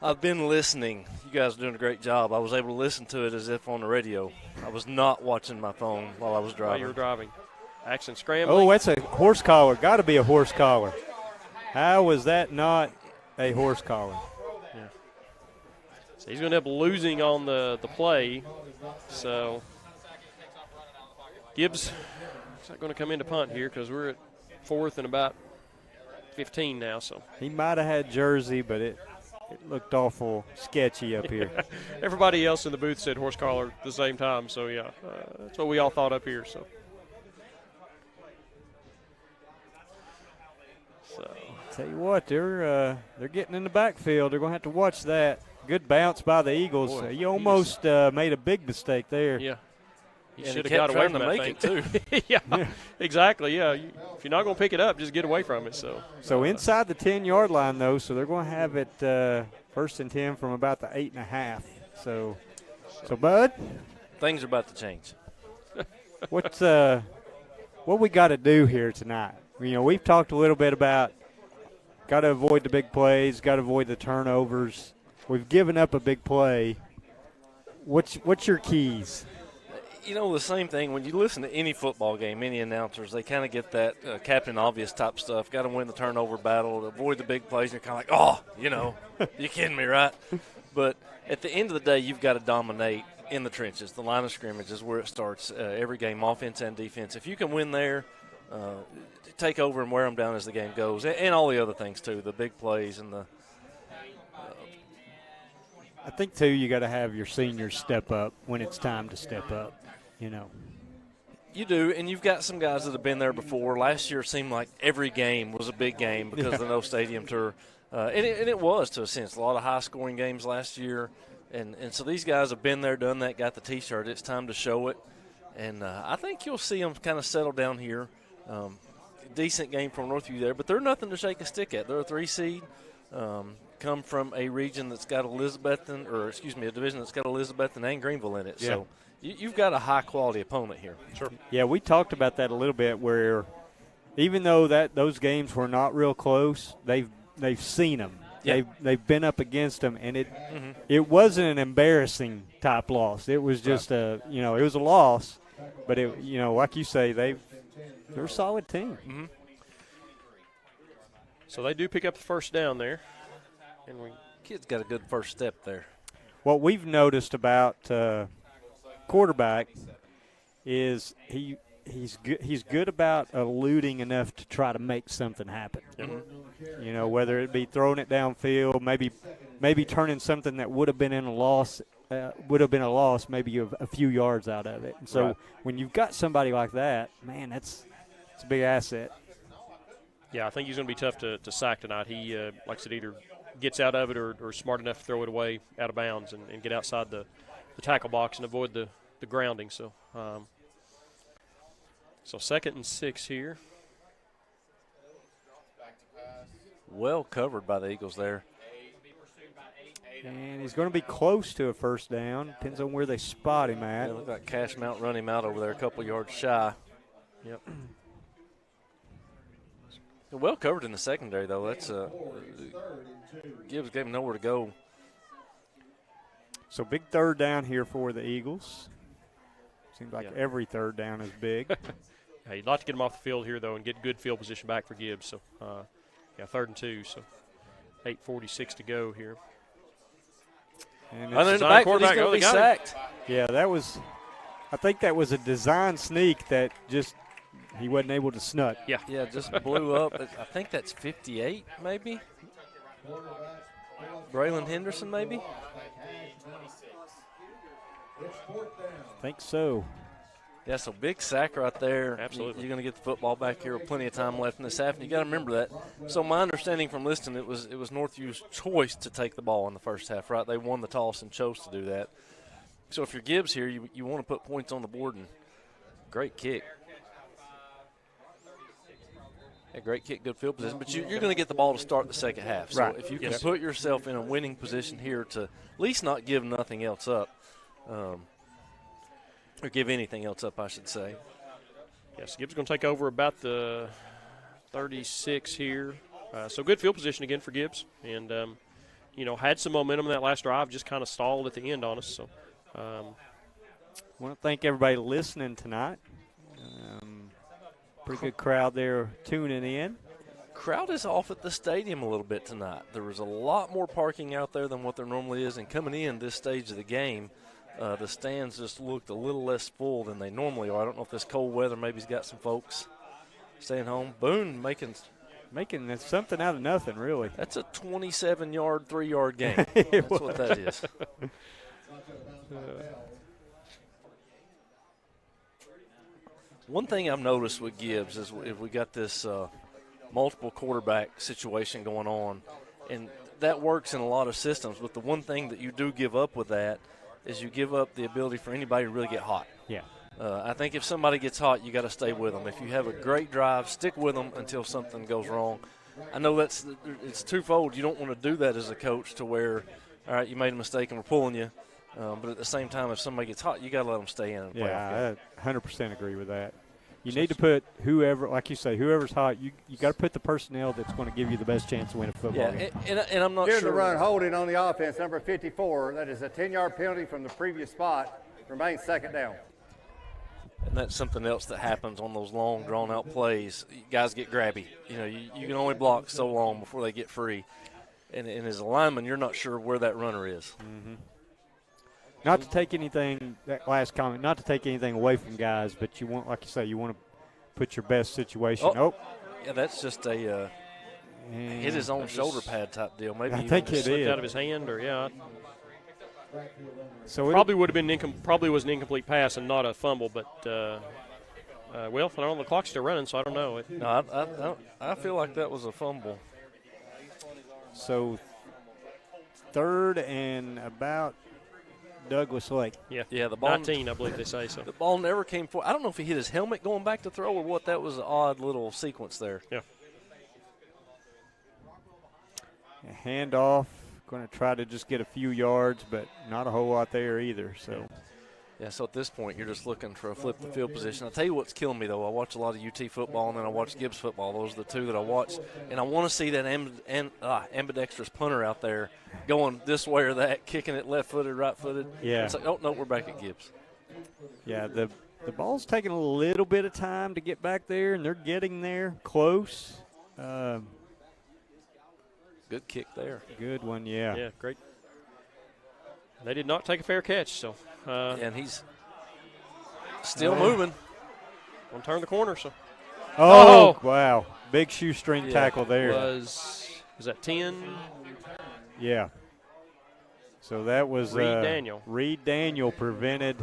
I've been listening. You guys are doing a great job. I was able to listen to it as if on the radio. I was not watching my phone while I was driving. While you were driving. Action scrambling. Oh, that's a horse collar. Got to be a horse collar. How was that not a horse collar? Yeah. So he's going to end up losing on the play. So Gibbs is not going to come in to punt here because we're at 4th and about 15 now. So he might have had jersey, but it looked awful sketchy up here. Everybody else in the booth said horse collar at the same time. So, that's what we all thought up here. So tell you what, they're getting in the backfield. They're going to have to watch that. Good bounce by the Eagles. Boy, you almost made a big mistake there. Yeah. He should have got away from that thing, too. Yeah, exactly. Yeah, if you're not going to pick it up, just get away from it. So inside the 10-yard line, though, so they're going to have it 1st and 10 from about the 8.5. So Bud? Things are about to change. What we got to do here tonight? We've talked a little bit about got to avoid the big plays, got to avoid the turnovers. We've given up a big play. What's your keys? The same thing. When you listen to any football game, any announcers, they kind of get that Captain Obvious type stuff. Got to win the turnover battle, avoid the big plays. You're kind of like, you kidding me, right? But at the end of the day, you've got to dominate in the trenches. The line of scrimmage is where it starts every game, offense and defense. If you can win there, take over and wear them down as the game goes, and all the other things too, the big plays and the. I think too, you got to have your seniors step up when it's time to step up. You know. You do, and you've got some guys that have been there before. Last year it seemed like every game was a big game because of the no stadium tour, and it was to a sense. A lot of high-scoring games last year, and so these guys have been there, done that, got the T-shirt. It's time to show it, and I think you'll see them kind of settle down here. Decent game from Northview there, but they're nothing to shake a stick at. They're a 3 seed, come from a region that's got a division that's got Elizabethton and Greenville in it. Yeah. So you've got a high-quality opponent here. Sure. Yeah, we talked about that a little bit where even though those games were not real close, they've seen them. Yeah. They've been up against them, and it wasn't an embarrassing type loss. It was just it was a loss, but like you say, they're a solid team. Mm-hmm. So they do pick up the first down there, and kid's got a good first step there. What we've noticed about quarterback is he's good about eluding enough to try to make something happen. Mm-hmm. Whether it be throwing it downfield, maybe turning something that would have been a loss, maybe a few yards out of it. And so when you've got somebody like that, man, it's a big asset. Yeah, I think he's going to be tough to sack tonight. He, like I said, either gets out of it or smart enough to throw it away out of bounds and get outside the tackle box and avoid the grounding. So, so 2nd and 6 here. Well covered by the Eagles there. And he's going to be close to a first down. Depends on where they spot him at. Yeah, look like Cash Mount run him out over there a couple yards shy. Yep. Well covered in the secondary, though. That's Gibbs gave him nowhere to go. So big third down here for the Eagles. Seems like every third down is big. Yeah, you'd like to get them off the field here, though, and get good field position back for Gibbs. So, 3rd and 2, so 8:46 to go here. And in the back, he's going to be sacked. Yeah, I think that was a design sneak that just he wasn't able to snuck. Yeah, just blew up. I think that's 58, maybe. Braylon Henderson, maybe. I think so. Yeah, so big sack right there. Absolutely. You're going to get the football back here with plenty of time left in this half, and you got to remember that. So my understanding from listening, it was Northview's choice to take the ball in the first half, right? They won the toss and chose to do that. So if you're Gibbs here, you want to put points on the board, and great kick. Yeah, great kick, good field position. But you're going to get the ball to start the second half. So if you can put yourself in a winning position here to at least not give nothing else up, or give anything else up, I should say. Yes, Gibbs is going to take over about the 36 here. So good field position again for Gibbs. And, had some momentum in that last drive, just kind of stalled at the end on us. So, I want to thank everybody listening tonight. Pretty good crowd there tuning in. Crowd is off at the stadium a little bit tonight. There was a lot more parking out there than what there normally is. And coming in this stage of the game, the stands just looked a little less full than they normally are. I don't know if this cold weather maybe has got some folks staying home. Boone making something out of nothing, really. That's a 27-yard, 3-yard game. That's what that is. One thing I've noticed with Gibbs is if we got this multiple quarterback situation going on, and that works in a lot of systems, but the one thing that you do give up with that is you give up the ability for anybody to really get hot. Yeah. I think if somebody gets hot, you got to stay with them. If you have a great drive, stick with them until something goes wrong. I know it's twofold. You don't want to do that as a coach to where, all right, you made a mistake and we're pulling you. But at the same time, if somebody gets hot, you got to let them stay in and play. Yeah, I 100% agree with that. You need to put whoever, like you say, whoever's hot, you got to put the personnel that's going to give you the best chance to win a football game. And I'm not Here's sure. the run holding on the offense, number 54. That is a 10-yard penalty from the previous spot. Remains 2nd down. And that's something else that happens on those long, drawn-out plays. Guys get grabby. You can only block so long before they get free. And as a lineman, you're not sure where that runner is. Mm-hmm. Not to take anything, that last comment, not to take anything away from guys, but you want, like you say, you want to put your best situation. Yeah, that's just a hit his own shoulder pad type deal. Maybe I think it slipped is out of his hand, or So probably would have been probably was an incomplete pass and not a fumble. But well, I don't know, the clock's still running, so I don't know. No, I feel like that was a fumble. So 3rd and about Douglas Lake. Yeah, the ball 19, I believe they say so. The ball never came forward. I don't know if he hit his helmet going back to throw or what. That was an odd little sequence there. Yeah. A handoff, going to try to just get a few yards, but not a whole lot there either. So. Yeah, so at this point, you're just looking for a flip the field position. I'll tell you what's killing me, though. I watch a lot of UT football, and then I watch Gibbs football. Those are the two that I watch. And I want to see that ambidextrous punter out there going this way or that, kicking it left-footed, right-footed. Yeah. It's like, oh, no, we're back at Gibbs. Yeah, the ball's taking a little bit of time to get back there, and they're getting there close. Good kick there. Good one, yeah. Yeah, great. They did not take a fair catch, so. And he's still moving. Won't turn the corner, so. Oh, wow. Big shoestring tackle there. Was that 10? Yeah. So that was Reed Daniel. Reed Daniel prevented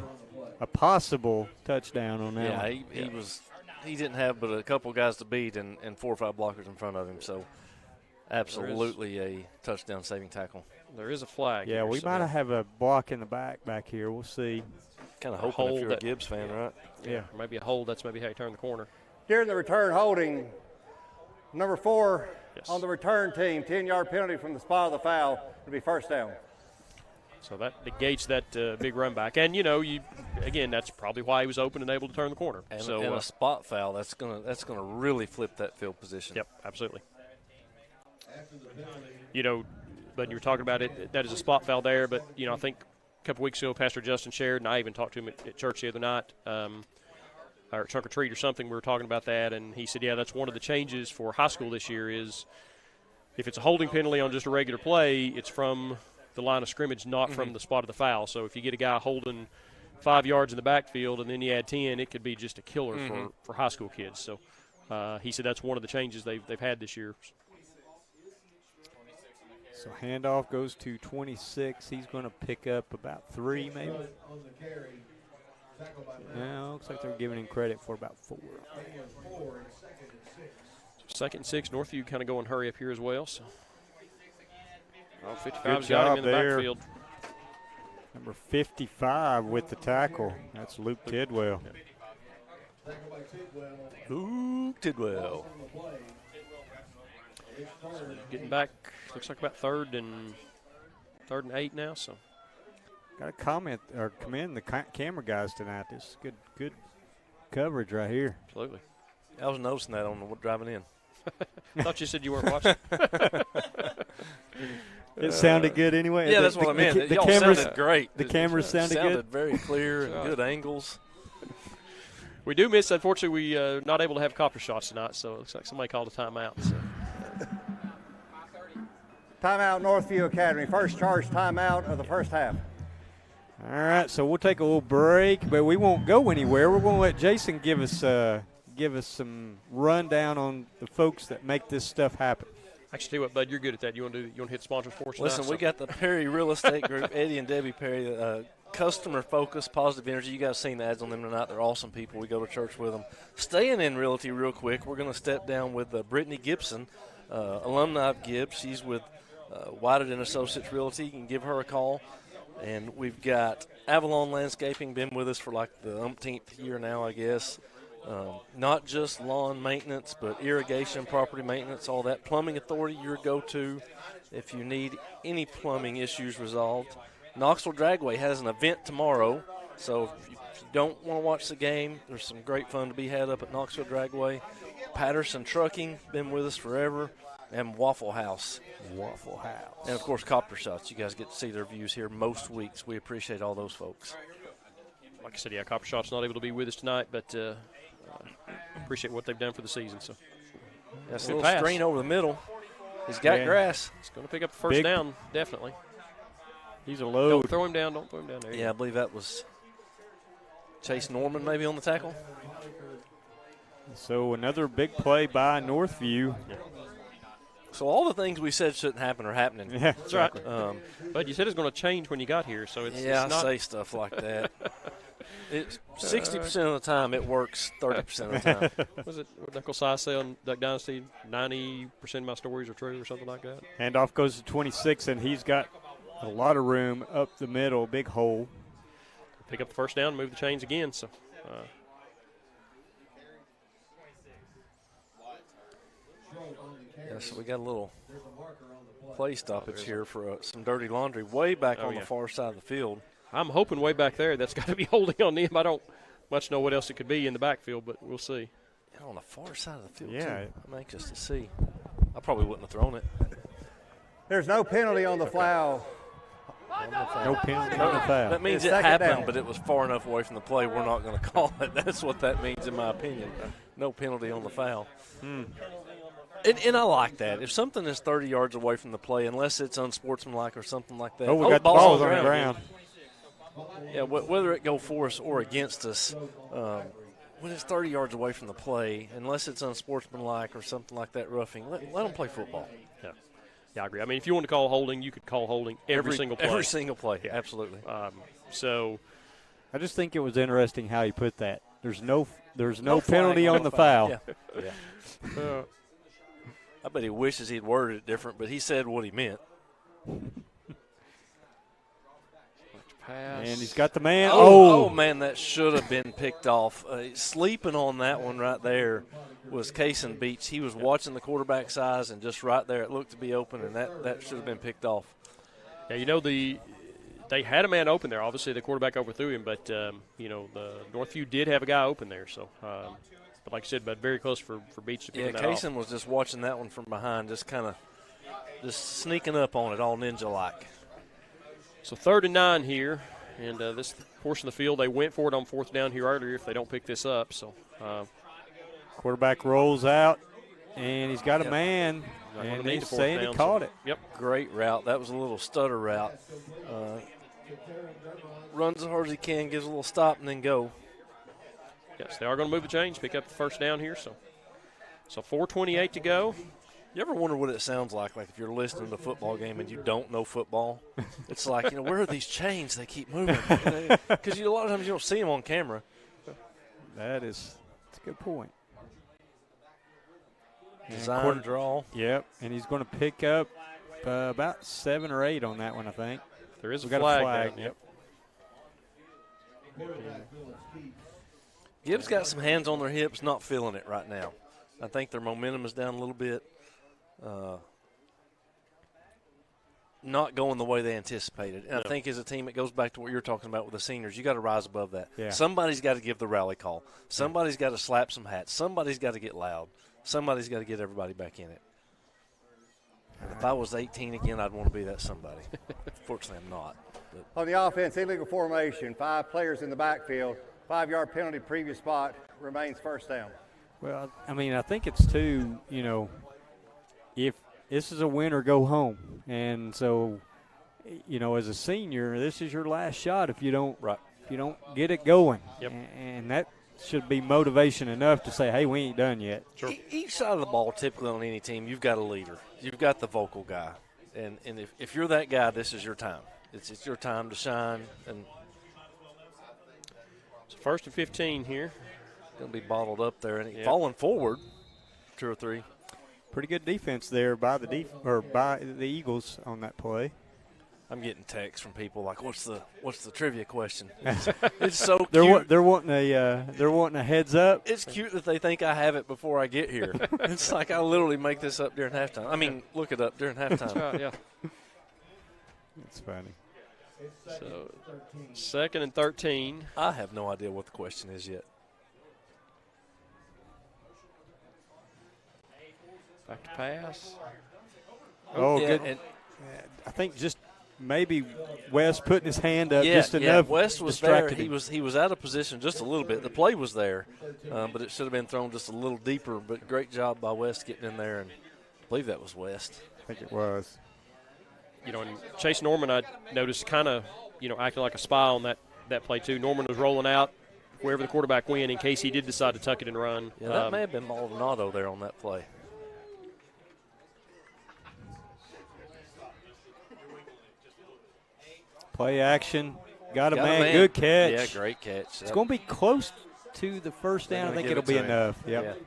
a possible touchdown on that one. He didn't have but a couple guys to beat and 4 or 5 blockers in front of him, so absolutely a touchdown-saving tackle. There is a flag. Yeah, here, we so might have a block in the back here. We'll see. Kind of hoping if you're a Gibbs fan, right? Yeah. Maybe a hold. That's maybe how you turn the corner. During the return holding, number 4 on the return team, 10-yard penalty from the spot of the foul. It'll be first down. So that negates that big run back. And, again, that's probably why he was open and able to turn the corner. And, so, and a spot foul, that's gonna really flip that field position. Yep, absolutely. But you were talking about it, that is a spot foul there. But, I think a couple weeks ago, Pastor Justin shared, and I even talked to him at church the other night, or trunk or treat or something. We were talking about that, and he said, yeah, that's one of the changes for high school this year is if it's a holding penalty on just a regular play, it's from the line of scrimmage, not from the spot of the foul. So if you get a guy holding 5 yards in the backfield and then you add 10, it could be just a killer for high school kids. So he said that's one of the changes they've had this year. So handoff goes to 26. He's going to pick up about 3 maybe. Yeah, looks like they're giving him credit for about 4. 2nd and 6, Northview kind of going hurry up here as well. So 55's Good got job him in the there. backfield. Number 55 with the tackle. That's Luke Tidwell. Luke Tidwell. Getting back, looks like about 3rd and 8 now. So got to commend the camera guys tonight. This is good coverage right here. Absolutely. I was noticing that on the driving in. I thought you said you weren't watching. It sounded good anyway. Yeah, that's what I meant. The Y'all cameras sounded great. The cameras sounded good. Sounded very clear and good angles. We do miss, unfortunately, we not able to have copper shots tonight, so it looks like somebody called a timeout. So. Timeout, Northview Academy. First charge timeout of the first half. All right, so we'll take a little break, but we won't go anywhere. We're going to let Jason give us some rundown on the folks that make this stuff happen. Actually, tell you what, Bud, you're good at that. You want to hit sponsors for us? Listen, we got the Perry Real Estate Group, Eddie and Debbie Perry, customer-focused, positive energy. You guys seen the ads on them tonight. They're awesome people. We go to church with them. Staying in realty real quick, we're going to step down with Brittany Gibson, alumni of Gibbs. She's with Whited and Associates Realty. You can give her a call. And we've got Avalon Landscaping, been with us for like the umpteenth year now, I guess. Not just lawn maintenance, but irrigation, property maintenance, all that. Plumbing Authority, your go-to if you need any plumbing issues resolved. Knoxville Dragway has an event tomorrow, so if you don't want to watch the game, there's some great fun to be had up at Knoxville Dragway. Patterson Trucking, been with us forever, and Waffle House. Waffle House. And, of course, Copter Shots. You guys get to see their views here most weeks. We appreciate all those folks. Like I said, yeah, Copper Shot's not able to be with us tonight, but appreciate what they've done for the season. So that's a little screen over the middle. He's got grass. He's going to pick up the first down, definitely. He's a load. Don't throw him down. Don't throw him down there. Yeah, I believe that was Chase Norman maybe on the tackle. So another big play by Northview. Yeah. So all the things we said shouldn't happen are happening. Yeah, That's right. But you said it's going to change when you got here, so it's yeah, it's not. I say stuff like that. 60% of the time it works. 30% of the time. Was it what Uncle Si said on Duck Dynasty? 90% of my stories are true, or something like that. Handoff goes to 26, and he's got a lot of room up the middle, big hole. Pick up the first down, move the chains again. So. Yeah, so we got a little play stoppage here for some dirty laundry way back on the far side of the field. I'm hoping way back there that's got to be holding on them. I don't much know what else it could be in the backfield, but we'll see. Yeah, on the far side of the field, yeah. too. I'm anxious to see. I probably wouldn't have thrown it. There's no penalty on the foul. No penalty on the foul. That means It's it second happened, down. but it was far enough away from the play. We're not going to call it. That's what that means, in my opinion. No penalty on the foul. And I like that. If something is 30 yards away from the play, unless it's unsportsmanlike or something like that. Oh, we got the balls on the ground. Yeah, whether it go for us or against us, when it's 30 yards away from the play, unless it's unsportsmanlike or something like that, roughing, let them play football. Yeah, I agree. I mean, if you want to call holding, you could call holding every single play. Every single play, absolutely. So I just think it was interesting how he put that. There's no No penalty flag on the foul. Yeah. I bet he wishes he'd worded it different, but he said what he meant. pass. And he's got the man. Oh man, that should have been picked off. Sleeping on that one right there was Kaysen Beach. He was watching the quarterback's eyes, and just right there it looked to be open, and that should have been picked off. Yeah, you know, they had a man open there. Obviously, the quarterback overthrew him, but, you know, the Northview did have a guy open there. So, but like I said, but very close for Beach to pick that off. Kaysen was just watching that one from behind, just kind of just sneaking up on it, all ninja-like. So 3rd and 9 here, and this portion of the field, they went for it on 4th down here earlier if they don't pick this up. So quarterback rolls out, and he's got a man, and he's saying he caught it. Yep. Great route. That was a little stutter route. Runs as hard as he can, gives a little stop, and then go. Yes, they are going to move the chains, pick up the 1st down here. So 4:28 to go. You ever wonder what it sounds like if you're listening to a football game and you don't know football? It's like, where are these chains? They keep moving. Because a lot of times you don't see them on camera. That's a good point. Design draw. Yep, and he's going to pick up about 7 or 8 on that one, I think. There is a got flag. a flag. Down, yep. Gibbs got some hands on their hips, not feeling it right now. I think their momentum is down a little bit. Not going the way they anticipated. And I think as a team, it goes back to what you're talking about with the seniors. You got to rise above that. Yeah. Somebody's got to give the rally call. Somebody's got to slap some hats. Somebody's got to get loud. Somebody's got to get everybody back in it. And if I was 18 again, I'd want to be that somebody. Fortunately, I'm not. But. On the offense, illegal formation, 5 players in the backfield, 5-yard penalty, previous spot, remains 1st down. Well, I mean, I think it's too, if this is a win or go home. And so, as a senior, this is your last shot if you don't get it going. Yep. And that should be motivation enough to say, hey, we ain't done yet. Sure. Each side of the ball, typically on any team, you've got a leader. You've got the vocal guy. And if you're that guy, this is your time. It's your time to shine. And So 1st and 15 here. Going to be bottled up there. And falling forward 2 or 3. Pretty good defense there by the Eagles on that play. I'm getting texts from people like, "What's the trivia question?" It's so cute. They're wanting a heads up. It's cute that they think I have it before I get here. It's like I literally make this up during halftime. I mean, look it up during halftime. That's right, yeah. That's funny. So 2nd and 13. I have no idea what the question is yet. Back to pass. Oh, yeah, good. And I think just maybe Wes putting his hand up just enough. West was there. Him. He was out of position just a little bit. The play was there, but it should have been thrown just a little deeper. But great job by West getting in there, and I believe that was West. I think it was. and Chase Norman, I noticed kind of, acting like a spy on that play too. Norman was rolling out wherever the quarterback went in case he did decide to tuck it and run. Yeah, that may have been Maldonado there on that play. Play action. Got a man. Good catch. Yeah, great catch. It's going to be close to the first down. I think it'll be enough. Yep.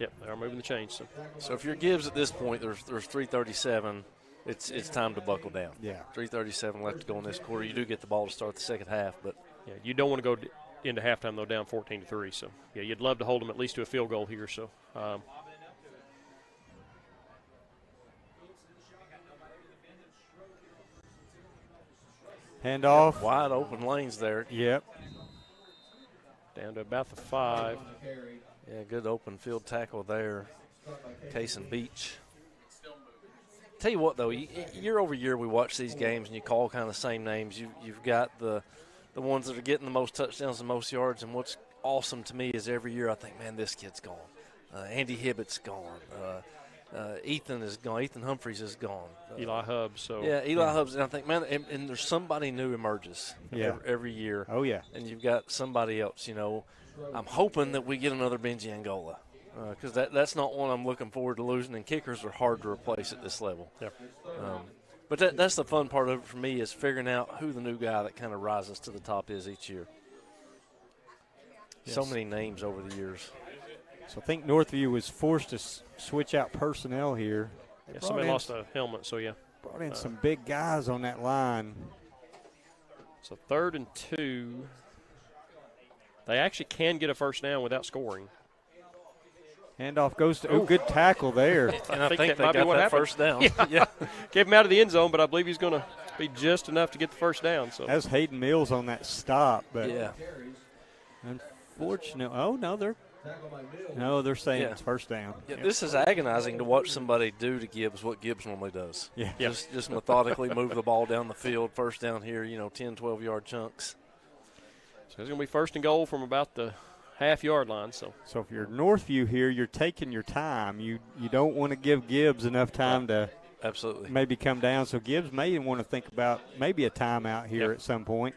Yep, they're moving the chains. So if you're Gibbs at this point, there's 3:37. It's time to buckle down. Yeah. 3:37 left to go in this quarter. You do get the ball to start the second half, but yeah, you don't want to go into halftime though down 14-3. So yeah, you'd love to hold them at least to a field goal here. So. Handoff. Wide open lanes there. Yep. Down to about the 5. Yeah, good open field tackle there. Case and Beach. Tell you what, though, year over year we watch these games and you call kind of the same names. You've got the ones that are getting the most touchdowns and most yards, and what's awesome to me is every year I think, man, this kid's gone. Andy Hibbett's gone. Ethan is gone. Ethan Humphreys is gone. Eli Hubbs. So Eli Hubbs. And I think, man, and there's somebody new emerges every year. Oh, yeah. And you've got somebody else, I'm hoping that we get another Benji Angola because that's not one I'm looking forward to losing, and kickers are hard to replace at this level. Yeah. But that's the fun part of it for me is figuring out who the new guy that kind of rises to the top is each year. Yes. So many names over the years. So I think Northview was forced to switch out personnel here. Yeah, somebody lost a helmet, so yeah. Brought in some big guys on that line. So 3rd and 2. They actually can get a first down without scoring. Handoff goes to good tackle there. And I think that might they got be what that happened. first down. Yeah. Gave him out of the end zone, but I believe he's going to be just enough to get the first down. So that's Hayden Mills on that stop, but yeah. Unfortunately, they're saying it's first down. Yeah, this is agonizing to watch somebody do to Gibbs what Gibbs normally does. Yeah. Just methodically move the ball down the field, first down here, 10, 12-yard chunks. So it's going to be first and goal from about the half-yard line. So if you're Northview here, you're taking your time. You don't want to give Gibbs enough time to absolutely maybe come down. So Gibbs may want to think about maybe a timeout here at some point.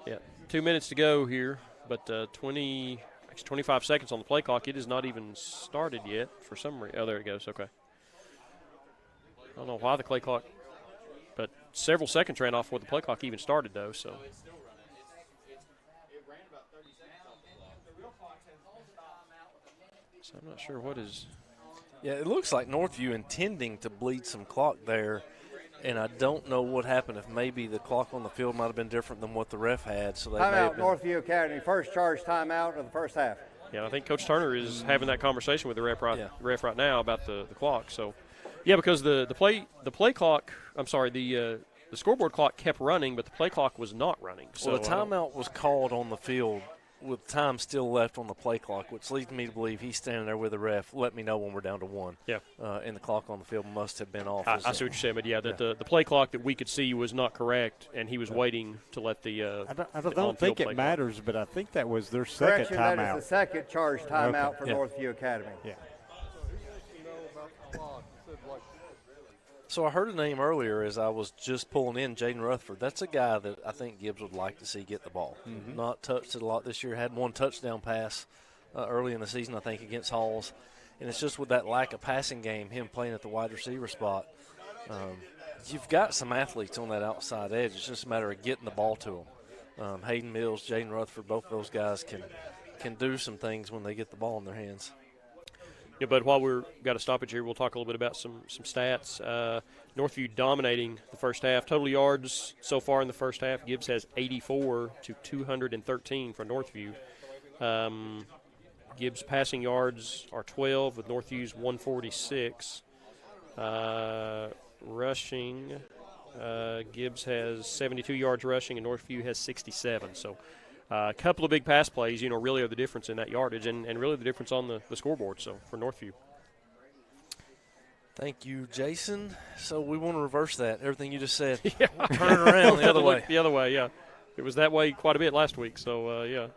Yeah, 2 minutes to go here, but 25 seconds on the play clock. It is not even started yet for some reason. Oh, there it goes. Okay. I don't know why the play clock, but several seconds ran off before the play clock even started, though. So I'm not sure what is. Yeah, it looks like Northview intending to bleed some clock there, and I don't know what happened. If maybe the clock on the field might have been different than what the ref had. So they timeout, Northview Academy. First charge timeout of the first half. Yeah, I think Coach Turner is having that conversation with the ref right now about the clock. So, yeah, because the play clock. I'm sorry, the scoreboard clock kept running, but the play clock was not running. So the timeout was called on the field with time still left on the play clock, which leads me to believe he's standing there with the ref. Let me know when we're down to 1. Yeah. And the clock on the field must have been off. I see what you're saying, but yeah, the play clock that we could see was not correct, and he was waiting to let the. I don't think it matters, but I think that was their second timeout. That is the second charge timeout for Northview Academy. Yeah. So I heard a name earlier as I was just pulling in, Jaden Rutherford. That's a guy that I think Gibbs would like to see get the ball. Mm-hmm. Not touched it a lot this year. Had one touchdown pass early in the season, I think, against Halls. And it's just with that lack of passing game, him playing at the wide receiver spot. You've got some athletes on that outside edge. It's just a matter of getting the ball to them. Hayden Mills, Jaden Rutherford, both of those guys can do some things when they get the ball in their hands. Yeah, but while we've got a stoppage here, we'll talk a little bit about some stats. Northview dominating the first half. Total yards so far in the first half, Gibbs has 84 to 213 for Northview. Gibbs' passing yards are 12 with Northview's 146. Rushing, Gibbs has 72 yards rushing and Northview has 67. So a couple of big pass plays, really are the difference in that yardage and really the difference on the scoreboard, so for Northview. Thank you, Jason. So we want to reverse that, everything you just said. Yeah. Turn it around the other way. The other way, yeah. It was that way quite a bit last week, so, yeah.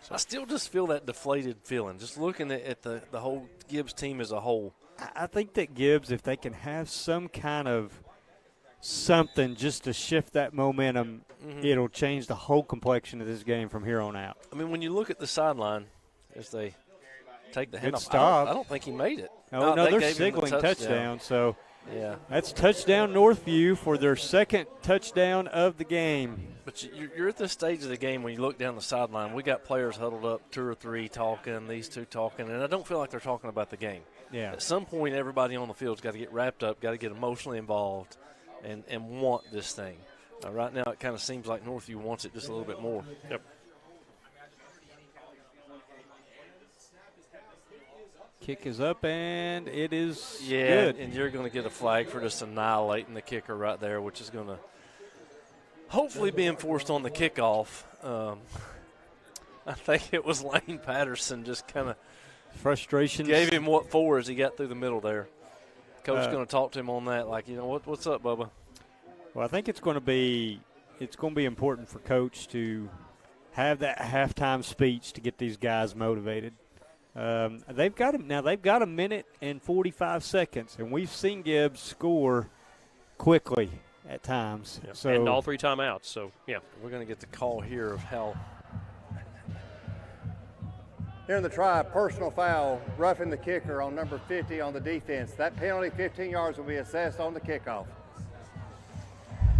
I still just feel that deflated feeling, just looking at the whole Gibbs team as a whole. I think that Gibbs, if they can have some kind of something just to shift that momentum, it'll change the whole complexion of this game from here on out. I mean, when you look at the sideline as they take the handoff, stop. I don't think he made it. No, they're signaling touchdown. So yeah, that's touchdown Northview for their second touchdown of the game. But you're at this stage of the game when you look down the sideline. We got players huddled up, 2 or 3 talking, these 2 talking, and I don't feel like they're talking about the game. Yeah. At some point, everybody on the field's got to get wrapped up, got to get emotionally involved, and want this thing. Right now, it kind of seems like Northview wants it just a little bit more. Yep. Kick is up, and it is good. good. And you're going to get a flag for just annihilating the kicker right there, which is going to hopefully be enforced on the kickoff. I think it was Lane Patterson just kind of frustration gave him what for as he got through the middle there. Coach going to talk to him on that, like, what's up, Bubba? Well, I think it's going to be important for Coach to have that halftime speech to get these guys motivated. They've got a minute and 45 seconds, and we've seen Gibbs score quickly at times. Yeah. So, and all 3 timeouts. So yeah, we're going to get the call here of how. Here in the try, personal foul, roughing the kicker on number 50 on the defense. That penalty, 15 yards, will be assessed on the kickoff.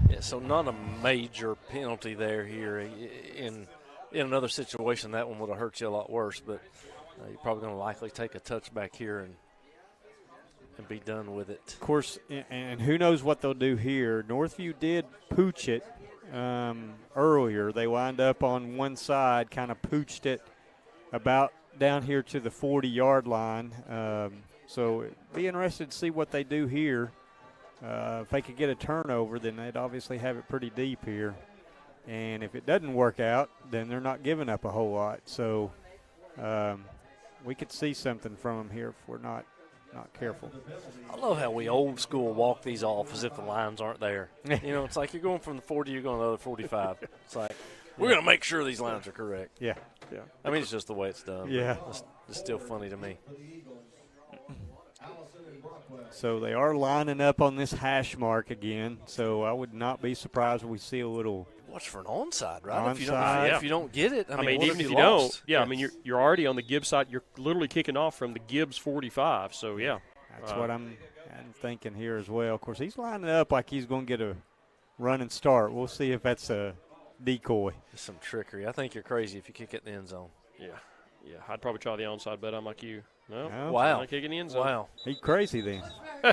Yeah, so not a major penalty there here. In another situation, that one would have hurt you a lot worse, but you're probably going to likely take a touchback here and be done with it. Of course, and who knows what they'll do here. Northview did pooch it earlier. They wind up on one side, kind of pooched it about down here to the 40-yard line. So it'd be interested to see what they do here. If they could get a turnover, then they'd obviously have it pretty deep here. And if it doesn't work out, then they're not giving up a whole lot. So we could see something from them here if we're not careful. I love how we old school walk these off as if the lines aren't there. It's like you're going from the 40, you're going to the other 45. It's like, we're going to make sure these lines are correct. Yeah. I mean, it's just the way it's done. Yeah. It's still funny to me. So they are lining up on this hash mark again. So I would not be surprised if we see a little. Watch for an onside, right? Onside. If you don't get it, I mean even if you don't, I mean, you're already on the Gibbs side. You're literally kicking off from the Gibbs 45. So, yeah. That's what I'm thinking here as well. Of course, he's lining up like he's going to get a running start. We'll see if that's a decoy. There's some trickery. I think you're crazy if you kick it in the end zone. Yeah, I'd probably try the onside, but I'm like you. No, wow. I'm kicking the end zone. Wow. He's crazy then.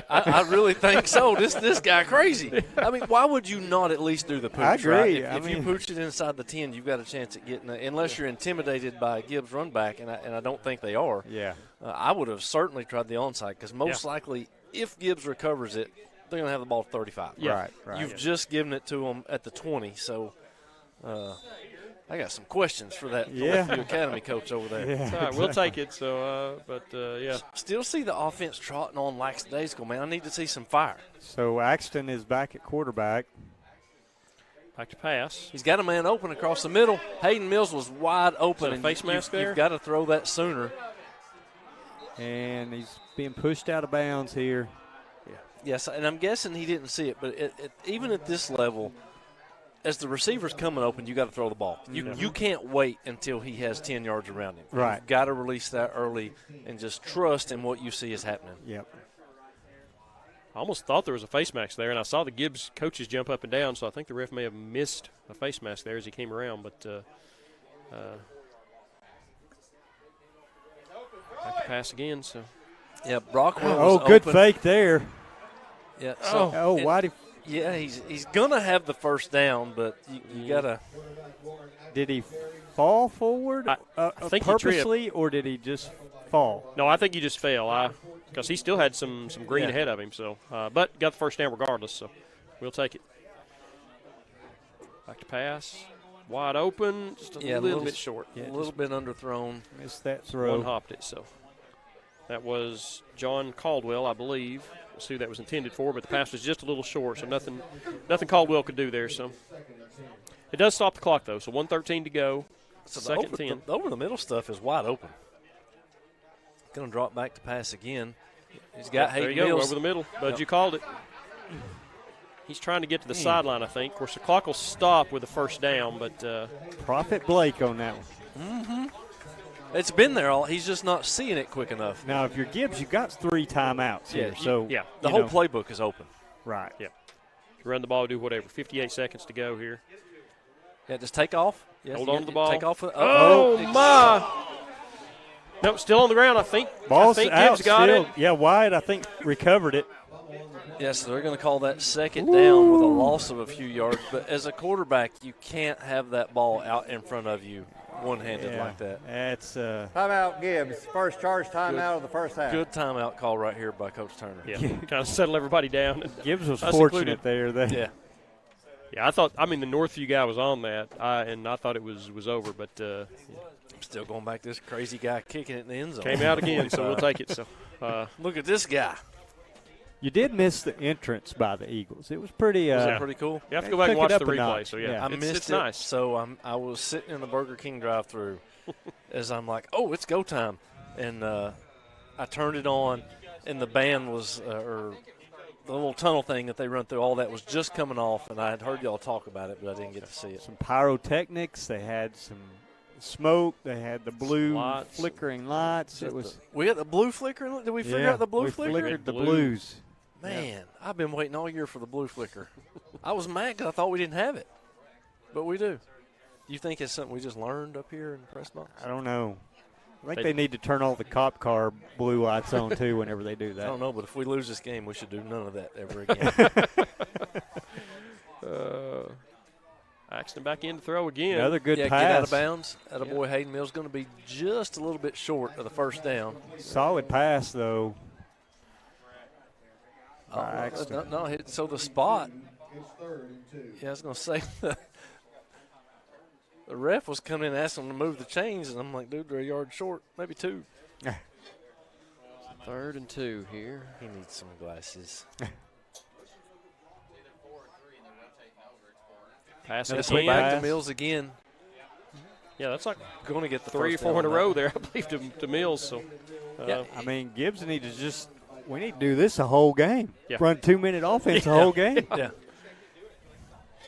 I really think so. This guy crazy. I mean, why would you not at least do the pooch? I agree. Right? If you pooch it inside the 10, you've got a chance at getting it, unless you're intimidated by a Gibbs run back, and I don't think they are. Yeah. I would have certainly tried the onside because most likely if Gibbs recovers it, they're going to have the ball at 35. Yeah. Right. You've just given it to them at the 20, so I got some questions for that Northview Academy coach over there. Yeah, all right, we'll take it. So, yeah. Still see the offense trotting on lackadaisical, man. I need to see some fire. So Axton is back at quarterback. Back to pass. He's got a man open across the middle. Hayden Mills was wide open. And face mask there? You've got to throw that sooner. And he's being pushed out of bounds here. Yeah. Yes, and I'm guessing he didn't see it, but even at this level, as the receiver's coming open, you got to throw the ball. You can't wait until he has 10 yards around him. Right. You've got to release that early and just trust in what you see is happening. Yep. I almost thought there was a face mask there, and I saw the Gibbs coaches jump up and down, so I think the ref may have missed a face mask there as he came around. But back to pass again. So yeah, Brockwell was good open. fake there. Yeah. So, why did? Yeah, he's gonna have the first down, but you gotta. Did he fall forward I think purposely, or did he just fall? No, I think he just fell. Because he still had some green ahead of him. So, but got the first down regardless. So, we'll take it. Back to pass, wide open, just a little bit short. Yeah, a little bit underthrown. Missed that throw. One hopped it. So, that was John Caldwell, I believe. We'll see who that was intended for, but the pass was just a little short, so nothing Caldwell could do there. So it does stop the clock, though. So 1:13 to go. So second and 10. The over the middle stuff is wide open. Going to drop back to pass again. He's got there Hayden you go, Mills. over the middle. Bud, you called it. He's trying to get to the sideline, I think. Of course, the clock will stop with the first down, but Prophet Blake on that one. Mm-hmm. It's been there all. He's just not seeing it quick enough. Now, if you're Gibbs, you've got 3 timeouts here. So the whole playbook is open. Right. Yeah. Run the ball, do whatever. 58 seconds to go here. Yeah, just take off. Yes, Hold on to the ball. Take off. Oh, my. Nope, still on the ground, I think. Ball's I think out Gibbs got still. it. Yeah, Wyatt, I think, recovered it. Yes, they're going to call that second down with a loss of a few yards. But as a quarterback, you can't have that ball out in front of you one-handed like that. That's timeout, Gibbs. First charge timeout of the first half. Good timeout call right here by Coach Turner. Yeah, kind of settle everybody down. Gibbs was fortunate there. Yeah. Yeah, the Northview guy was on that, and I thought it was over, but I'm still going back to this crazy guy kicking it in the end zone. Came out again, so we'll take it. So look at this guy. You did miss the entrance by the Eagles. It was pretty. Was that pretty cool? You have to go back and watch the replay. Notch. So yeah, I missed it's it. Nice. So I was sitting in the Burger King drive-thru, as I'm like, oh, it's go time, and I turned it on, and the band was or the little tunnel thing that they run through, all that was just coming off, and I had heard y'all talk about it, but I didn't get to see it. Some pyrotechnics. They had some smoke. They had the blue flickering lights. It was. We got the blue flickering. Did we figure out the blue flicker? We flickered the blues. Man, I've been waiting all year for the blue flicker. I was mad because I thought we didn't have it, but we do. You think it's something we just learned up here in the press box? I don't know. I think they need to turn all the cop car blue lights on, too, whenever they do that. I don't know, but if we lose this game, we should do none of that ever again. Axton back in to throw again. Another good pass. Get out of bounds. Attaboy Hayden Mills going to be just a little bit short of the first down. Solid pass, though. No, so the spot. Yeah, I was going to say the ref was coming in and asking him to move the chains, and I'm like, dude, they're a yard short, maybe 2. 3rd and 2 here. He needs some glasses. Pass back to Mills again. Yeah, that's like going to get the 3 or 4 in a row there, I believe, to Mills. So, yeah, I mean, Gibbs needs to just. We need to do this a whole game. Yeah. Run 2-minute offense a whole game. Yeah.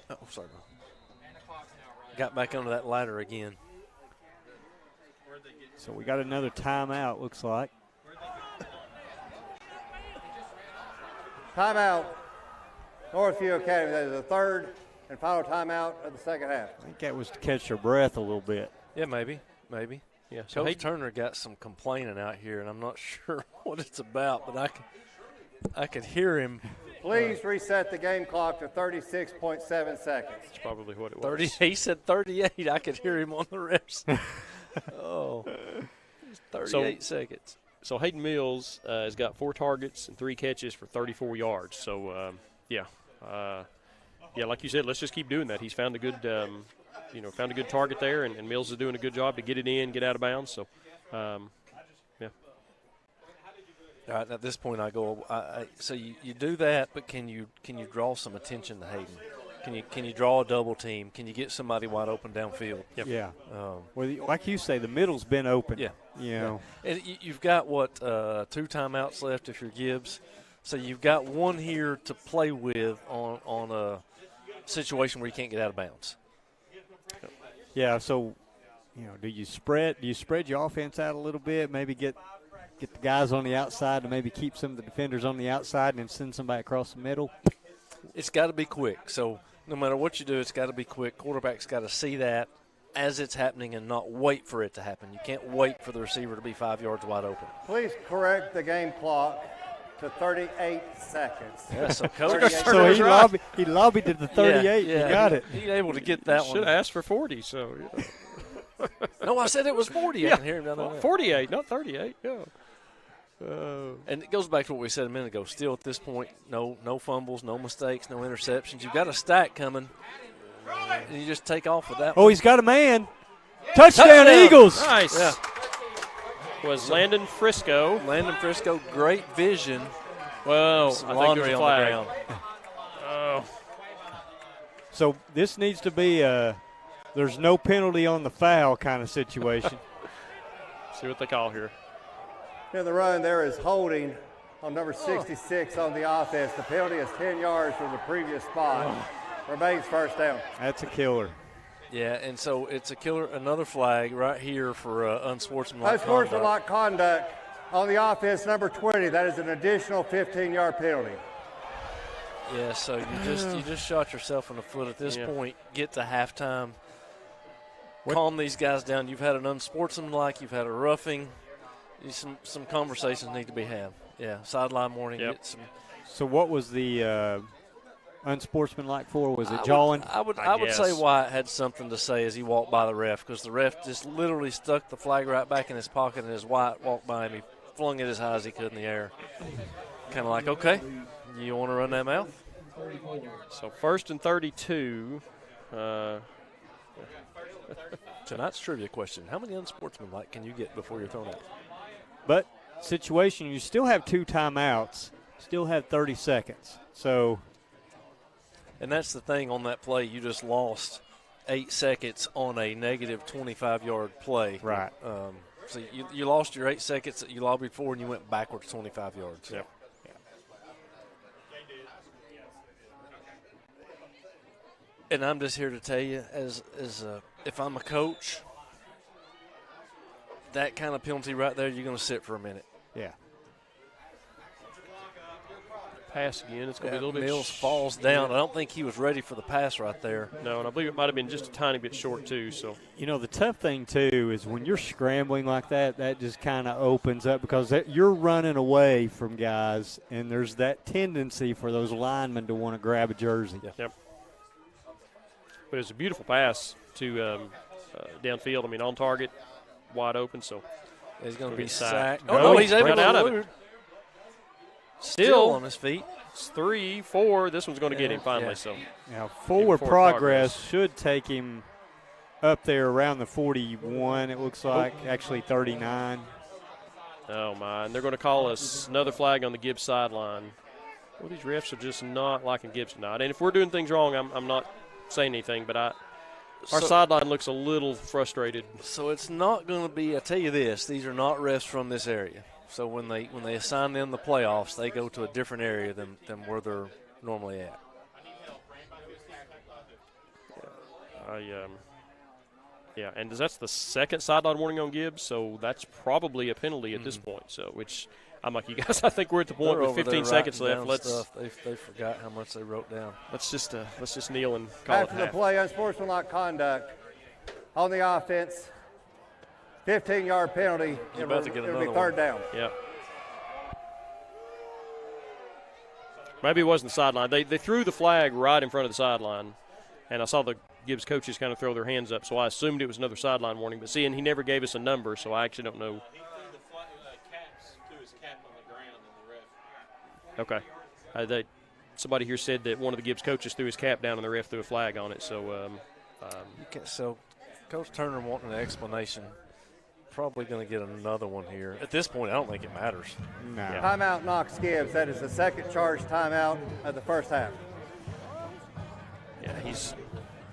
Oh, sorry. Got back under that ladder again. So we got another timeout, looks like. Timeout, Northview Academy. That is the 3rd and final timeout of the second half. I think that was to catch their breath a little bit. Yeah, maybe. Yeah, so Coach Turner got some complaining out here, and I'm not sure what it's about, but I could hear him. Please reset the game clock to 36.7 seconds. That's probably what it was. 30. He said 38. I could hear him on the reps. 38 seconds. So Hayden Mills has got 4 targets and 3 catches for 34 yards. So, like you said, let's just keep doing that. He's found a good found a good target there, and Mills is doing a good job to get it in, get out of bounds. So, All right, at this point I go. So you do that, but can you draw some attention to Hayden? Can you draw a double team? Can you get somebody wide open downfield? Yep. Yeah. Well, like you say, the middle's been open. Yeah. You know. And you've got 2 timeouts left if you're Gibbs, so you've got one here to play with on a situation where you can't get out of bounds. Yeah. So, do you spread your offense out a little bit? Maybe get the guys on the outside to maybe keep some of the defenders on the outside and then send somebody across the middle. It's got to be quick. So no matter what you do, it's got to be quick. Quarterback's got to see that as it's happening and not wait for it to happen. You can't wait for the receiver to be 5 yards wide open. Please correct the game clock to 38 seconds. Yeah, so Coach, he lobbied to the 38. Yeah, you got it. He's able to get that one. Should have asked for 40. So. No, I said it was 40. I can hear him down there. 48, not 38. Yeah. And it goes back to what we said a minute ago. Still at this point, no fumbles, no mistakes, no interceptions. You've got a stack coming, and you just take off with that. Oh, he's got a man. Touchdown, Eagles. Nice. Yeah. Was Landon Frisco. Great vision. Well, I think there's a flag. On the ground. Oh. So this needs to be there's no penalty on the foul kind of situation. See what they call here. In the run, there is holding on number 66 on the offense. The penalty is 10 yards from the previous spot. Remains first down. That's a killer. Yeah, and so it's a killer. Another flag right here for unsportsmanlike conduct. Unsportsmanlike conduct on the offense, number 20. That is an additional 15-yard penalty. Yeah, so you just shot yourself in the foot at this point. Get to halftime. Calm these guys down. You've had an unsportsmanlike. You've had a roughing. Some conversations need to be had. Yeah, sideline warning. Yep. So what was the unsportsmanlike for? Was it jawing? I would say Wyatt had something to say as he walked by the ref, because the ref just literally stuck the flag right back in his pocket, and as Wyatt walked by him, he flung it as high as he could in the air. Kind of like, okay, you want to run that mouth? So 1st and 32. Tonight's trivia question: how many unsportsmanlike can you get before you're thrown out? But situation, you still have 2 timeouts, still have 30 seconds. So, and that's the thing on that play. You just lost 8 seconds on a negative 25-yard play. Right. So you lost your 8 seconds that you lobbied for, and you went backwards 25 yards. Yep. And I'm just here to tell you, as if I'm a coach, that kind of penalty right there, you're going to sit for a minute. Yeah. Pass again. It's going to be a little bit. Mills falls down. I don't think he was ready for the pass right there. No, and I believe it might have been just a tiny bit short too. So the tough thing too is when you're scrambling like that, that just kind of opens up, because you're running away from guys, and there's that tendency for those linemen to want to grab a jersey. Yeah. Yep. But it's a beautiful pass to downfield. I mean, on target, wide open. So he's going to be sacked. Oh, no, he's able right to out of it. Still on his feet. It's 3, 4. This one's going to get him finally. Yeah. So now forward progress should take him up there around the 41. It looks like actually 39. Oh my! And they're going to call us another flag on the Gibbs sideline. Well, these refs are just not liking Gibbs tonight. And if we're doing things wrong, I'm not saying anything, but our sideline looks a little frustrated. So it's not going to be. I tell you this: these are not refs from this area. So when they assign them the playoffs, they go to a different area than where they're normally at. Yeah, and that's the second sideline warning on Gibbs, so that's probably a penalty at this point. So, which I'm like, you guys, I think we're at the point with 15 seconds left. They forgot how much they wrote down. Let's just kneel and call After it the half. play, unsportsmanlike conduct on the offense. 15-yard penalty. You're about to get it'll another be third one. down. Yeah. Maybe it wasn't the sideline. They threw the flag right in front of the sideline, and I saw the Gibbs coaches kind of throw their hands up, so I assumed it was another sideline warning. But seeing he never gave us a number, so I actually don't know. Okay. Somebody here said that one of the Gibbs coaches threw his cap down and the ref threw a flag on it. So, So Coach Turner wanting an explanation. Probably going to get another one here. At this point, I don't think it matters. No. Timeout knocks Gibbs. That is the second charge timeout of the first half. yeah, he's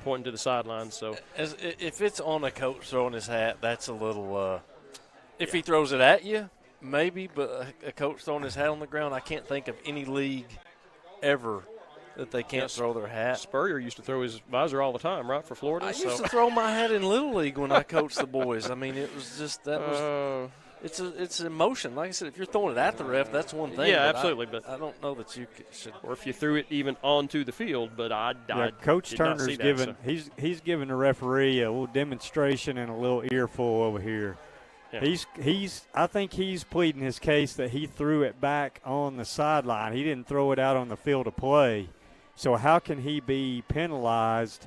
pointing to the sideline. So, If it's on a coach throwing his hat, that's a little if he throws it at you, maybe, but a coach throwing his hat on the ground, I can't think of any league ever that they can't throw their hat. Spurrier used to throw his visor all the time, right, for Florida? I used to throw my hat in Little League when I coached the boys. I mean, it was just it's emotion. Like I said, if you're throwing it at the ref, that's one thing. Yeah, but absolutely. But I don't know that you should. Or if you threw it even onto the field, but I Coach did not Turner's see that, giving so. he's giving the referee a little demonstration and a little earful over here. Yeah. I think he's pleading his case that he threw it back on the sideline. He didn't throw it out on the field of play. So how can he be penalized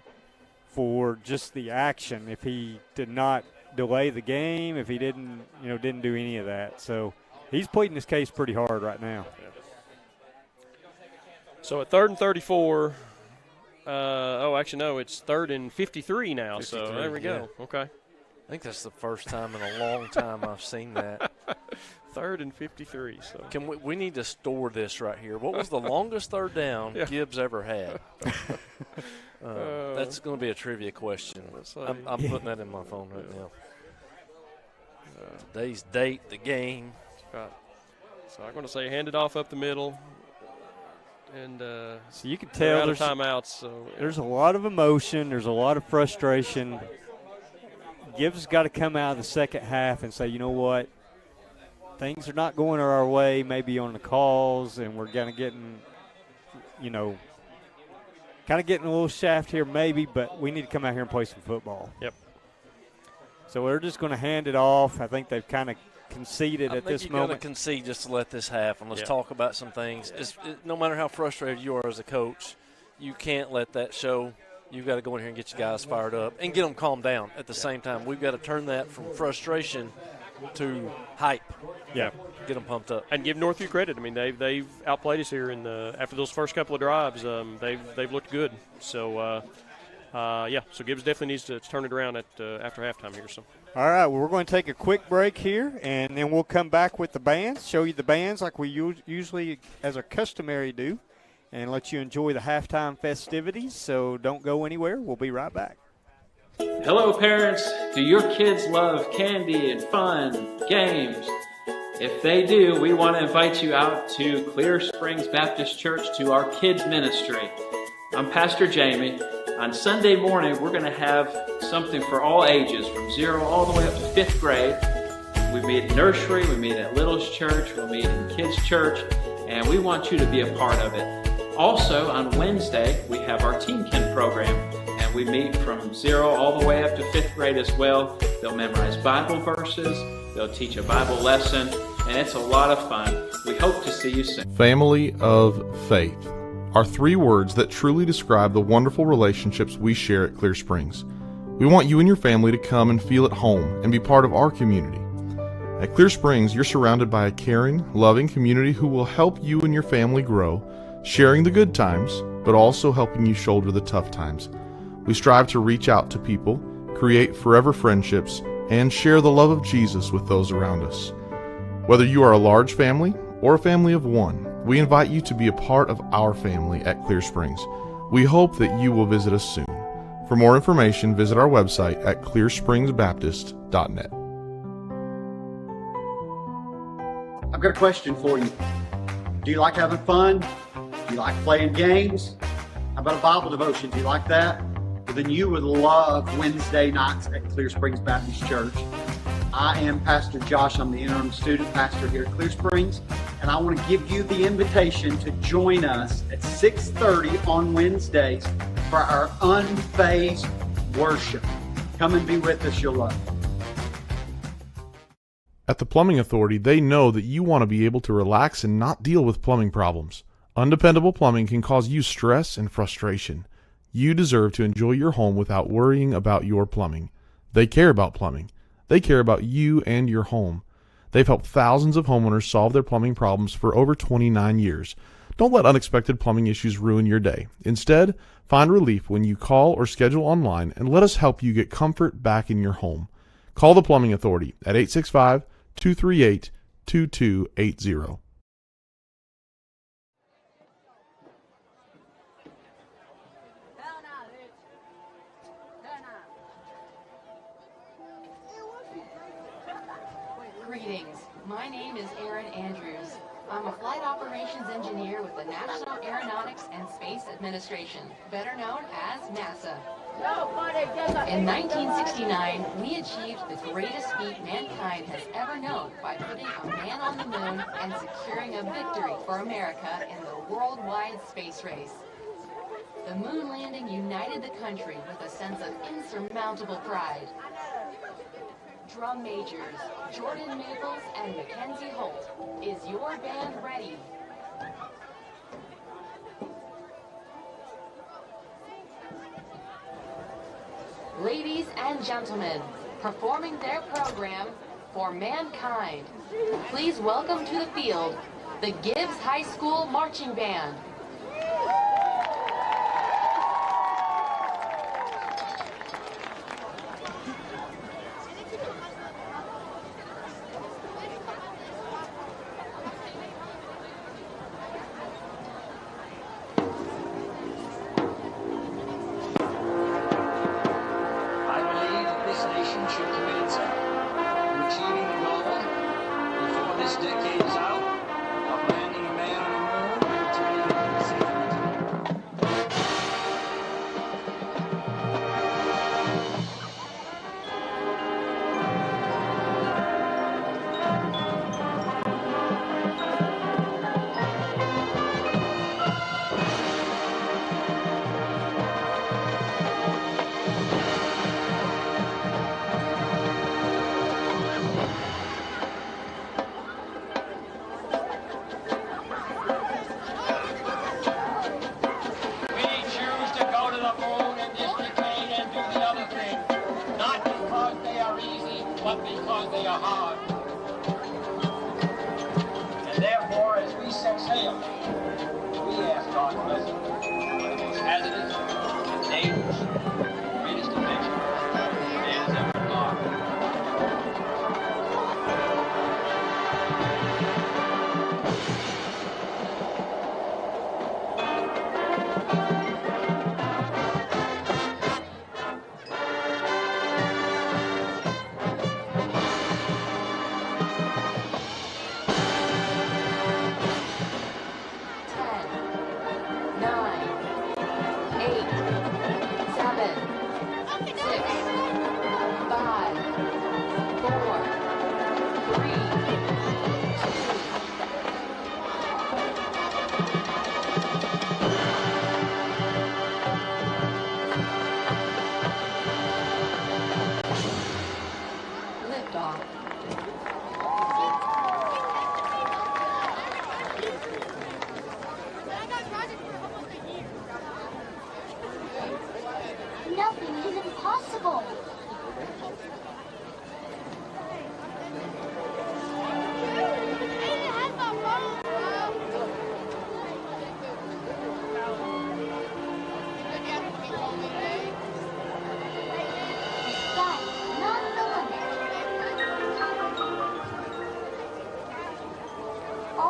for just the action if he did not delay the game, if he didn't do any of that? So he's pleading his case pretty hard right now. Yeah. So at 3rd and 34, actually no, it's 3rd and 53 now. 53, so there we go. Okay. I think that's the first time in a long time I've seen that. 3rd and 53. So Can we need to store this right here? What was the longest third down Gibbs ever had? That's going to be a trivia question. I'm putting that in my phone right now. Today's date, the game. So I'm going to say hand it off up the middle. And so you can tell there's timeouts. So there's a lot of emotion. There's a lot of frustration. Gibbs has got to come out of the second half and say, you know what, things are not going our way, maybe on the calls, and we're kind of getting, getting a little shaft here maybe, but we need to come out here and play some football. Yep. So we're just going to hand it off. I think they've kind of conceded at this moment. I think you've got to concede just to let this happen. Let's talk about some things. No matter how frustrated you are as a coach, you can't let that show. You've got to go in here and get your guys fired up and get them calmed down at the same time. We've got to turn that from frustration to hype. Yeah. Get them pumped up. And give Northview credit. I mean, they've outplayed us here after those first couple of drives. They've looked good. So, so Gibbs definitely needs to turn it around after halftime here. So. All right, well, we're going to take a quick break here, and then we'll come back with the bands, show you the bands like we usually, as our customary, do, and let you enjoy the halftime festivities. So don't go anywhere. We'll be right back. Hello, parents. Do your kids love candy and fun, games? If they do, we want to invite you out to Clear Springs Baptist Church to our kids ministry. I'm Pastor Jamie. On Sunday morning, we're going to have something for all ages, from 0 all the way up to 5th grade. We meet at nursery, we meet at Little's Church, we'll meet in kids' church, and we want you to be a part of it. Also, on Wednesday, we have our Teamkin program, and we meet from 0 all the way up to 5th grade as well. They'll memorize Bible verses, they'll teach a Bible lesson, and it's a lot of fun. We hope to see you soon. Family of faith are 3 words that truly describe the wonderful relationships we share at Clear Springs. We want you and your family to come and feel at home and be part of our community. At Clear Springs, you're surrounded by a caring, loving community who will help you and your family grow, sharing the good times, but also helping you shoulder the tough times. We strive to reach out to people, create forever friendships, and share the love of Jesus with those around us. Whether you are a large family or a family of one, we invite you to be a part of our family at Clear Springs. We hope that you will visit us soon. For more information, visit our website at clearspringsbaptist.net. I've got a question for you. Do you like having fun? Do you like playing games? How about a Bible devotion? Do you like that? Well, then you would love Wednesday nights at Clear Springs Baptist Church. I am Pastor Josh. I'm the interim student pastor here at Clear Springs, and I want to give you the invitation to join us at 6:30 on Wednesdays for our unfazed worship. Come and be with us. You'll love it. At the Plumbing Authority, they know that you want to be able to relax and not deal with plumbing problems. Undependable plumbing can cause you stress and frustration. You deserve to enjoy your home without worrying about your plumbing. They care about plumbing. They care about you and your home. They've helped thousands of homeowners solve their plumbing problems for over 29 years. Don't let unexpected plumbing issues ruin your day. Instead, find relief when you call or schedule online, and let us help you get comfort back in your home. Call the Plumbing Authority at 865-238-2280. Greetings. My name is Erin Andrews. I'm a flight operations engineer with the National Aeronautics and Space Administration, better known as NASA. In 1969, we achieved the greatest feat mankind has ever known by putting a man on the moon and securing a victory for America in the worldwide space race. The moon landing united the country with a sense of insurmountable pride. Drum majors, Jordan Maples and Mackenzie Holt. Is your band ready? Ladies and gentlemen, performing their program for mankind, please welcome to the field the Gibbs High School Marching Band. Achieving the goal before this decade is out.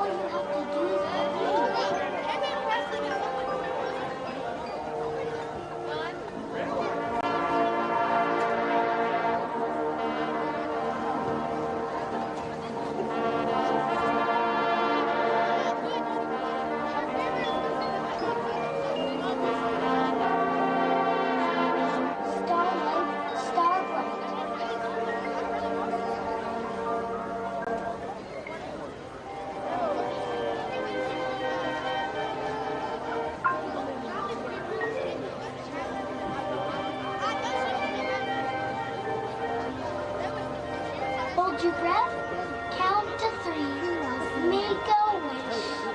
all you have to do is hold your breath, count to 3, make a wish.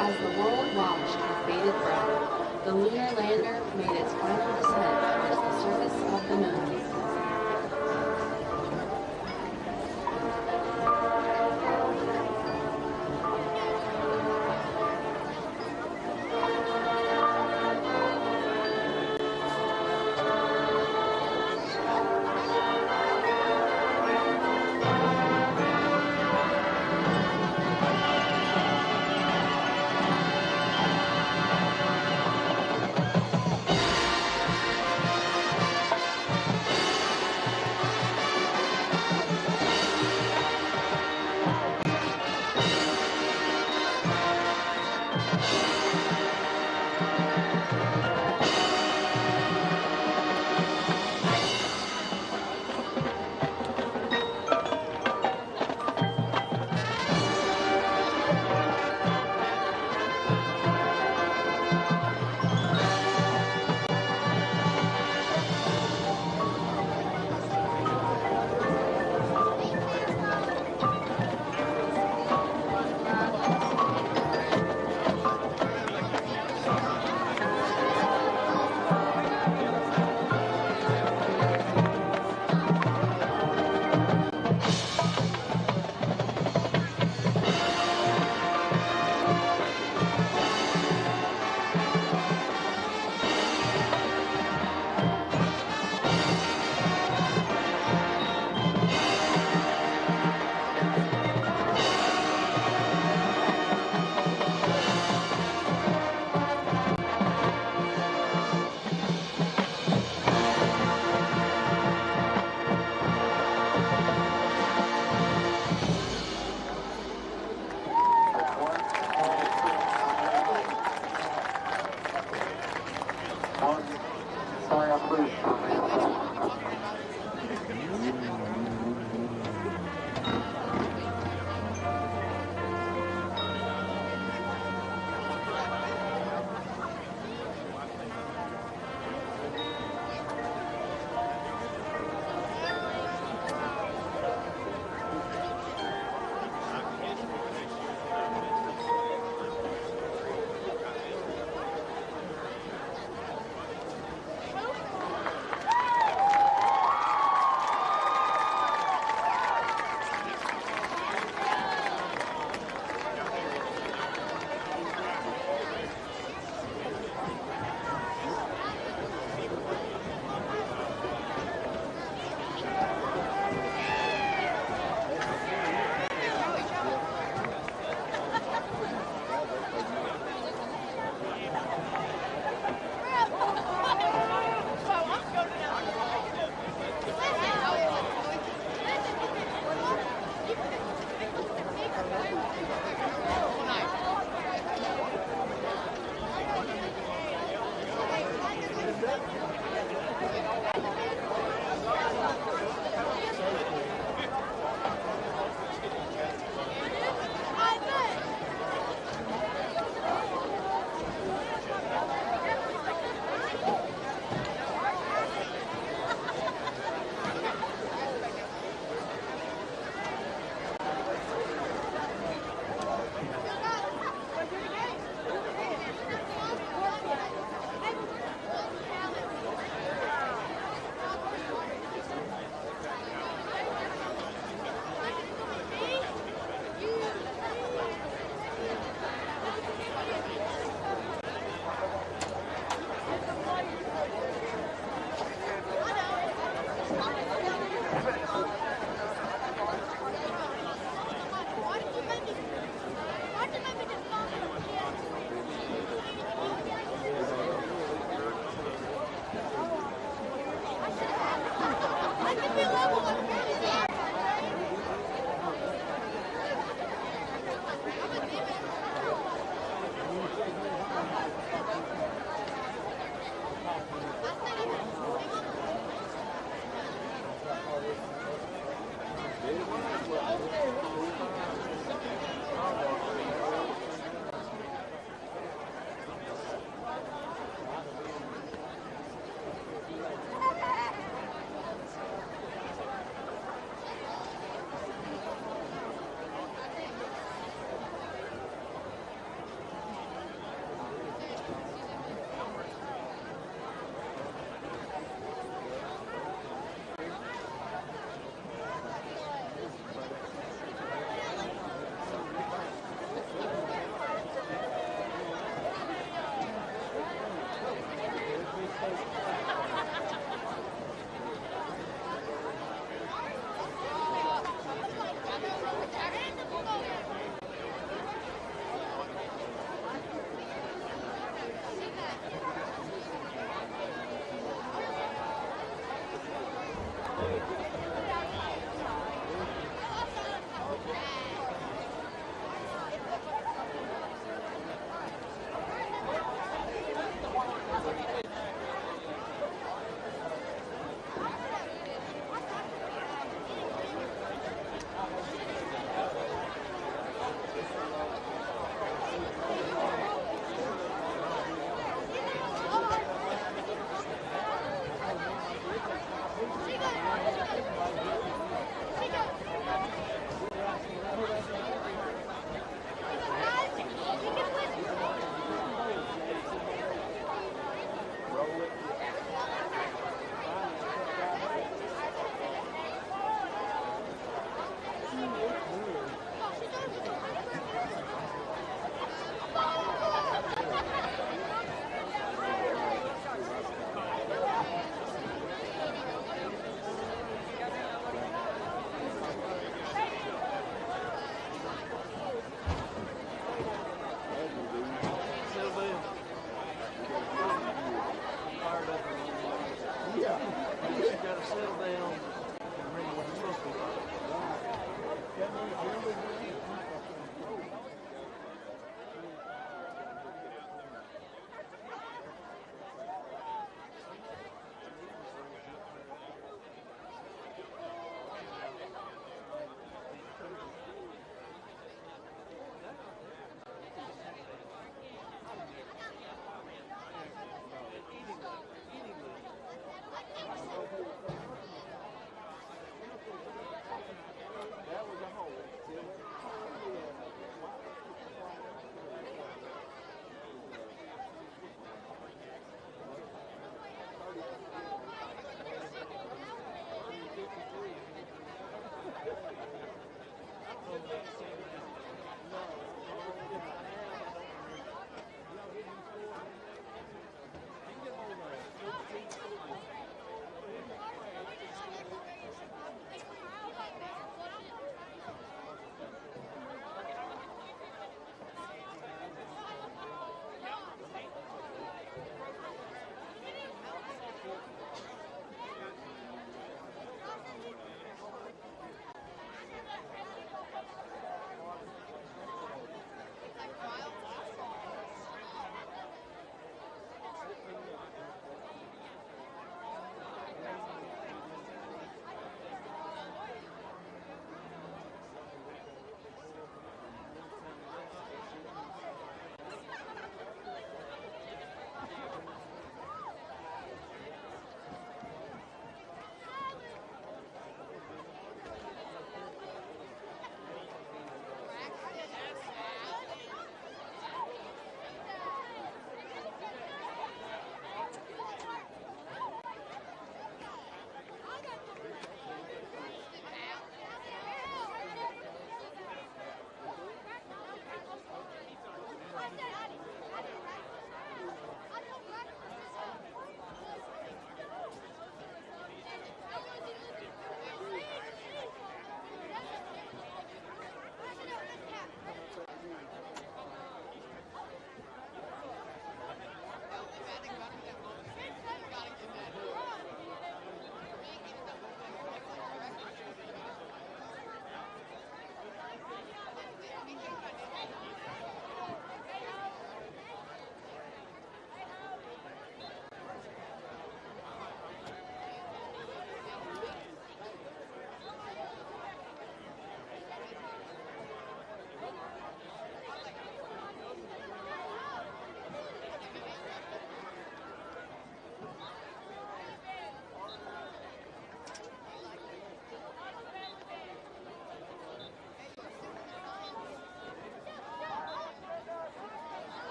As the world watched with bated breath, the lunar lander made its final descent towards the surface of the moon.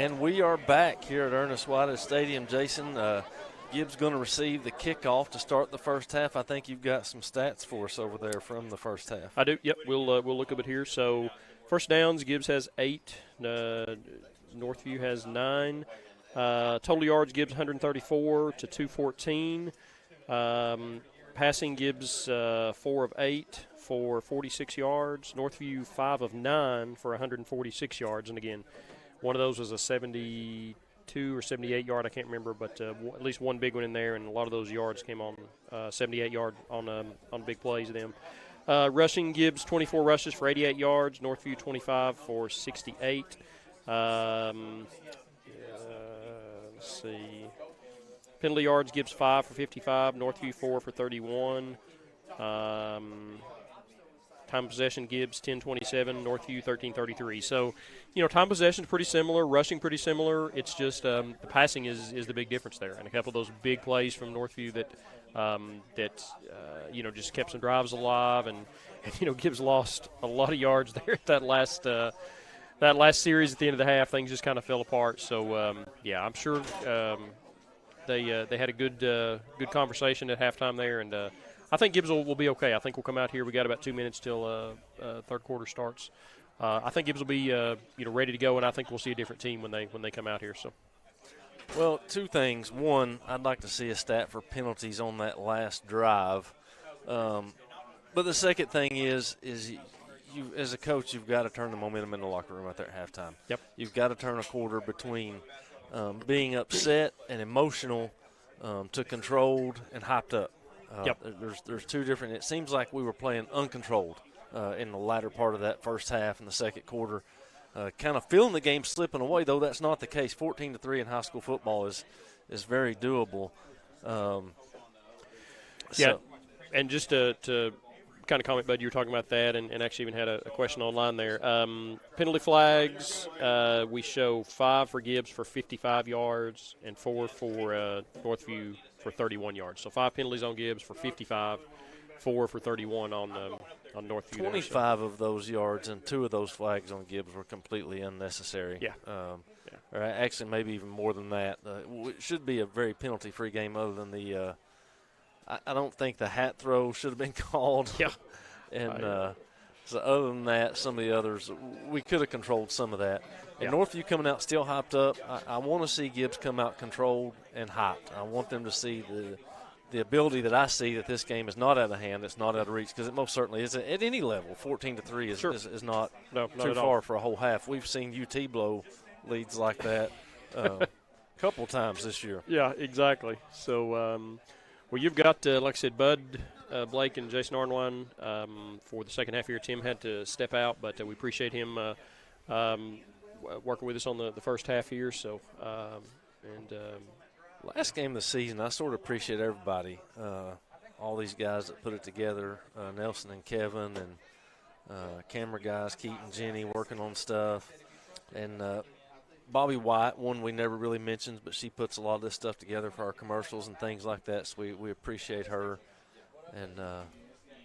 And we are back here at Ernest Whitehead Stadium. Jason, Gibbs going to receive the kickoff to start the first half. I think you've got some stats for us over there from the first half. I do. Yep. We'll look up it here. So first downs, Gibbs has 8. Northview has 9. Total yards, Gibbs 134 to 214. Passing, Gibbs 4 of 8 for 46 yards. Northview 5 of 9 for 146 yards. And again, one of those was a 72 or 78 yard, I can't remember, but at least one big one in there, and a lot of those yards came on 78 yard on big plays of them. Rushing, Gibbs 24 rushes for 88 yards. Northview 25 for 68. Let's see. Penalty yards, Gibbs 5 for 55. Northview 4 for 31. Time possession, Gibbs 10-27, Northview 13-33. So, time possession is pretty similar, rushing pretty similar. It's just the passing is the big difference there. And a couple of those big plays from Northview that just kept some drives alive. And Gibbs lost a lot of yards there at that last series at the end of the half. Things just kind of fell apart. So, I'm sure they had a good conversation at halftime there, and I think Gibbs will be okay. I think we'll come out here. We got about 2 minutes till third quarter starts. I think Gibbs will be ready to go, and I think we'll see a different team when they come out here. So, well, 2 things. One, I'd like to see a stat for penalties on that last drive. But the second thing is you as a coach, you've got to turn the momentum in the locker room out there at halftime. Yep. You've got to turn a quarter between being upset and emotional to controlled and hyped up. There's 2 different. It seems like we were playing uncontrolled in the latter part of that first half in the second quarter, kind of feeling the game slipping away. Though that's not the case. 14-3 in high school football is very doable. And just to kind of comment, Bud, you were talking about that, and actually even had a question online there. Penalty flags, we show 5 for Gibbs for 55 yards and 4 for Northview for 31 yards. So 5 penalties on Gibbs for 55, 4 for 31 on Northview. 25 of those yards and 2 of those flags on Gibbs were completely unnecessary. Yeah. Or actually maybe even more than that. It should be a very penalty-free game other than the I don't think the hat throw should have been called. Yeah. And so other than that, some of the others, we could have controlled some of that. And Northview coming out still hyped up. I want to see Gibbs come out controlled and hyped. I want them to see the ability that I see that this game is not out of hand, it's not out of reach, because it most certainly is at any level. 14-3 is not too far for a whole half. We've seen UT blow leads like that a couple times this year. Yeah, exactly. So, well, you've got, like I said, Bud, Blake, and Jason Arnwine for the second half here. Tim had to step out, but we appreciate him working with us on the first half here. So, last game of the season, I sort of appreciate everybody, all these guys that put it together, Nelson and Kevin and camera guys, Keaton, Jenny working on stuff, and Bobby White, one we never really mentioned, but she puts a lot of this stuff together for our commercials and things like that, so we appreciate her. And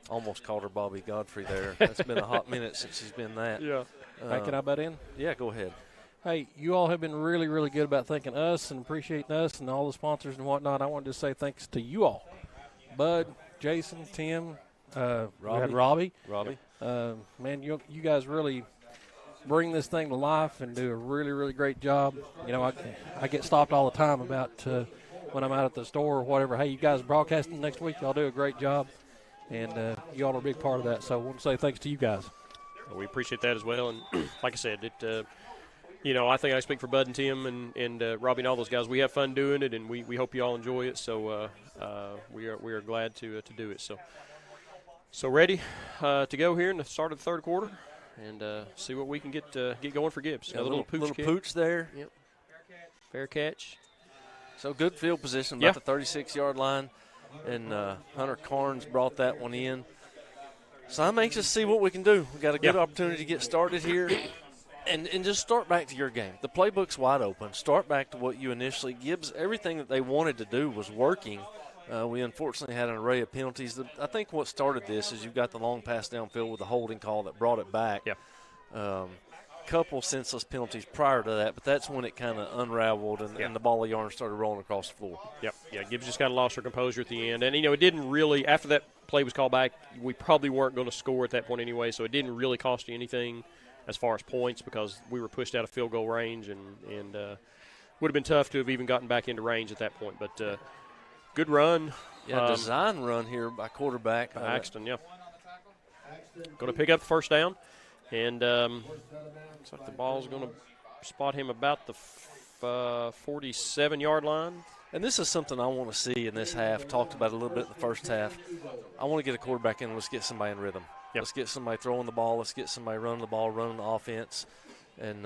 almost called her Bobby Godfrey there. It's been a hot minute since she's been that. Yeah. Hey, can I butt in? Yeah, go ahead. Hey, you all have been really, really good about thanking us and appreciating us and all the sponsors and whatnot. I wanted to say thanks to you all. Bud, Jason, Tim, Robbie. Man, you guys really bring this thing to life and do a really, really great job. I get stopped all the time about when I'm out at the store or whatever. Hey, you guys broadcasting next week, y'all do a great job. And you all are a big part of that. So I want to say thanks to you guys. Well, we appreciate that as well. And like I said, I think I speak for Bud and Tim and Robbie and all those guys. We have fun doing it, and we hope you all enjoy it. So we are glad to do it. So ready to go here in the start of the third quarter and see what we can get going for Gibbs. A little pooch there. Yep. Fair catch. So good field position about the 36-yard line, and Hunter Carnes brought that one in. So I'm anxious to see what we can do. We got a good opportunity to get started here, and just start back to your game. The playbook's wide open. Start back to what you initially Gibbs. Everything that they wanted to do was working. We unfortunately had an array of penalties. I think what started this is you've got the long pass downfield with the holding call that brought it back. Yeah. couple senseless penalties prior to that, but that's when it kind of unraveled and the ball of yarn started rolling across the floor. Yep. Yeah, Gibbs just kind of lost her composure at the end. And, it didn't really – after that play was called back, we probably weren't going to score at that point anyway, so it didn't really cost you anything as far as points because we were pushed out of field goal range and would have been tough to have even gotten back into range at that point. But good run. Yeah, design run here by quarterback. Axton, yeah. Going to pick up the first down. And looks like the ball's going to spot him about the 47-yard line. And this is something I want to see in this half. Talked about it a little bit in the first half. I want to get a quarterback in. Let's get somebody in rhythm. Yep. Let's get somebody throwing the ball. Let's get somebody running the ball, running the offense. And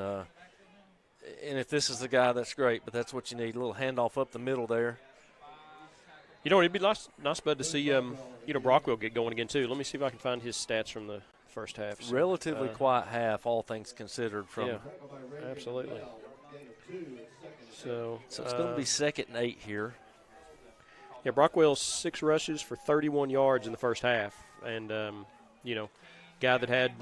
if this is the guy, that's great. But that's what you need, a little handoff up the middle there. It'd be nice, Bud, to see Brockwell get going again, too. Let me see if I can find his stats from the first half. So, relatively quiet half, all things considered. Yeah, absolutely. So it's going to be 2nd and 8 here. Yeah, Brockwell's 6 rushes for 31 yards in the first half. And, guy that had,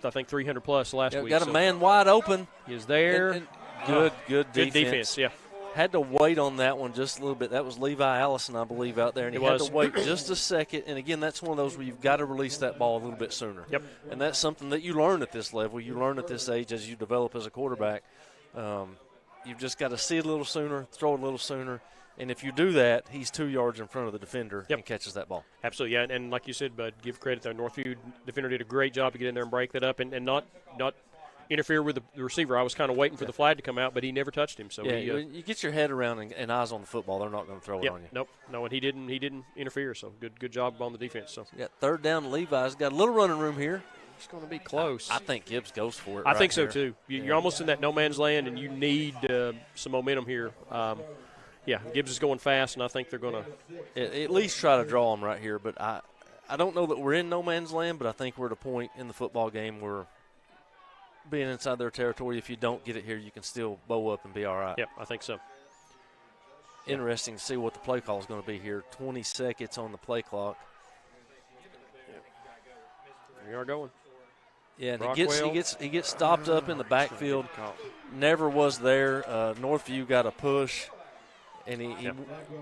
I think, 300-plus last week. Got a man wide open. He is there. And good defense. Good defense, yeah. Had to wait on that one just a little bit. That was Levi Allison, I believe, out there. And he had to wait just a second. And, again, that's one of those where you've got to release that ball a little bit sooner. Yep. And that's something that you learn at this level. You learn at this age as you develop as a quarterback. You've just got to see it a little sooner, throw it a little sooner. And if you do that, he's 2 yards in front of the defender and catches that ball. Absolutely, yeah. And like you said, Bud, give credit there. Northview defender did a great job to get in there and break that up and not interfere with the receiver. I was kind of waiting for the flag to come out, but he never touched him. So you get your head around and eyes on the football. They're not going to throw it on you. Nope. No, and he didn't interfere. So good job on the defense. So yeah, 3rd down. Levi's got a little running room here. It's going to be close. I think Gibbs goes for it. I think so too. You're almost in that no man's land, and you need some momentum here. Gibbs is going fast, and I think they're going to at least try to draw him right here. But I don't know that we're in no man's land, but I think we're at a point in the football game where being inside their territory, if you don't get it here, you can still bow up and be all right. Yep, I think so. Interesting to see what the play call is going to be here. 20 seconds on the play clock. We are going. Yeah, and he gets stopped up in the backfield. Never was there. Northview got a push, and he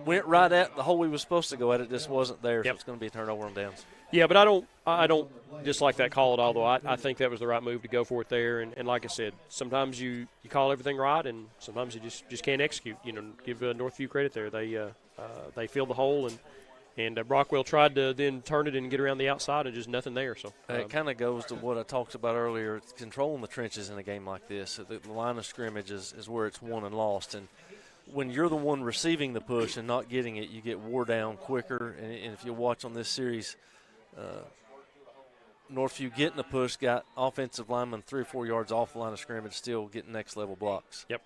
went right at the hole he was supposed to go at. It just wasn't there, so it's going to be a turnover on downs. Yeah, but I don't dislike that call at all, though. I think that was the right move to go for it there. And like I said, sometimes you call everything right, and sometimes you just can't execute. Give Northview credit there. They filled the hole, and Brockwell tried to then turn it and get around the outside, and just nothing there. So it kind of goes to what I talked about earlier. It's controlling the trenches in a game like this. The line of scrimmage is where it's won and lost. And when you're the one receiving the push and not getting it, you get wore down quicker. And if you watch on this series, Northview getting the push got offensive linemen 3 or 4 yards off the line of scrimmage, still getting next-level blocks. Yep.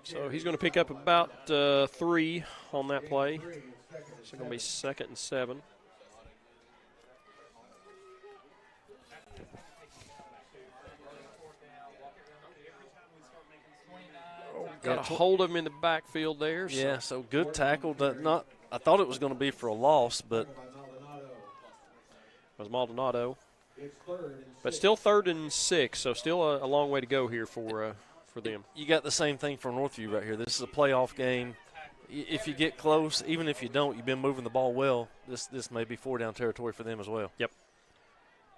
So he's going to pick up about 3 on that play. So it's going to be 2nd and 7. Got a hold of him in the backfield there. Yeah, so good tackle. I thought it was going to be for a loss, but it was Maldonado. But still 3rd and 6, so still a long way to go here for them. You got the same thing for Northview right here. This is a playoff game. If you get close, even if you don't, you've been moving the ball well, this may be 4-down territory for them as well. Yep.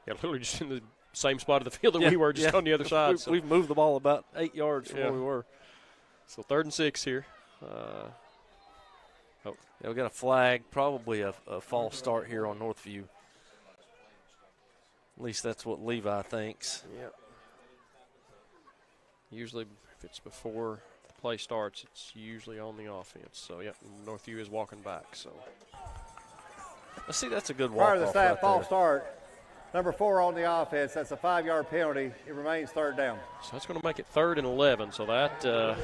Yeah, literally just in the same spot of the field that we were, just on the other side. We've moved the ball about 8 yards from where we were. So 3rd and 6 here. We got a flag, probably a false start here on Northview. At least that's what Levi thinks. Yep. Usually if it's before the play starts, it's usually on the offense. So, Northview is walking back. So, let's see, that's a good walk-off. Prior to that false start, number 4 on the offense, that's a 5-yard penalty. It remains 3rd down. So that's going to make it 3rd and 11. So that's a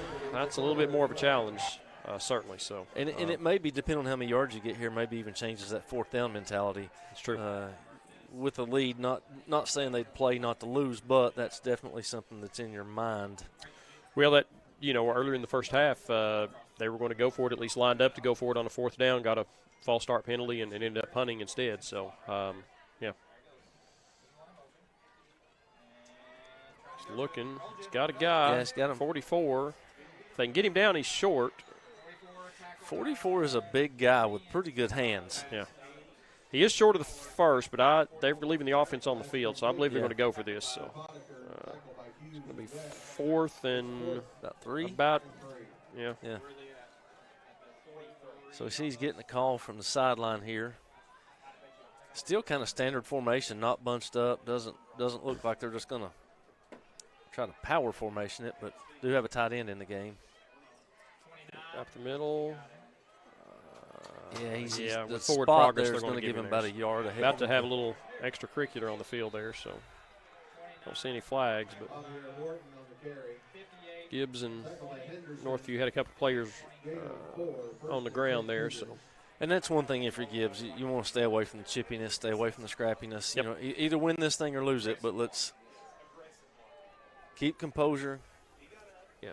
little bit more of a challenge, certainly. So and it may be, depending on how many yards you get here, maybe even changes that 4th down mentality. It's true. With a lead, not saying they'd play not to lose, but that's definitely something that's in your mind. Well, earlier in the first half, they were going to go for it, at least lined up to go for it on a 4th down, got a false start penalty, and ended up punting instead. So, Looking. He's got a guy. Yeah, he's got him. 44. If they can get him down, he's short. 44 is a big guy with pretty good hands. Yeah. He is short of the first, but they're leaving the offense on the field, so I believe they're going to go for this. So it's going to be 4th and about 3. Yeah. So he's getting a call from the sideline here. Still kind of standard formation, not bunched up. Doesn't look like they're just going to try to power formation it, but do have a tight end in the game. Up the middle. He's with the forward spot progress, there is they're going to give him about a yard ahead. About to have a little extracurricular on the field there, so don't see any flags. But Gibbs and Northview had a couple players on the ground there, so. And that's one thing if you're Gibbs, you want to stay away from the chippiness, stay away from the scrappiness. Yep. You know, either win this thing or lose it, but let's keep composure. Yeah.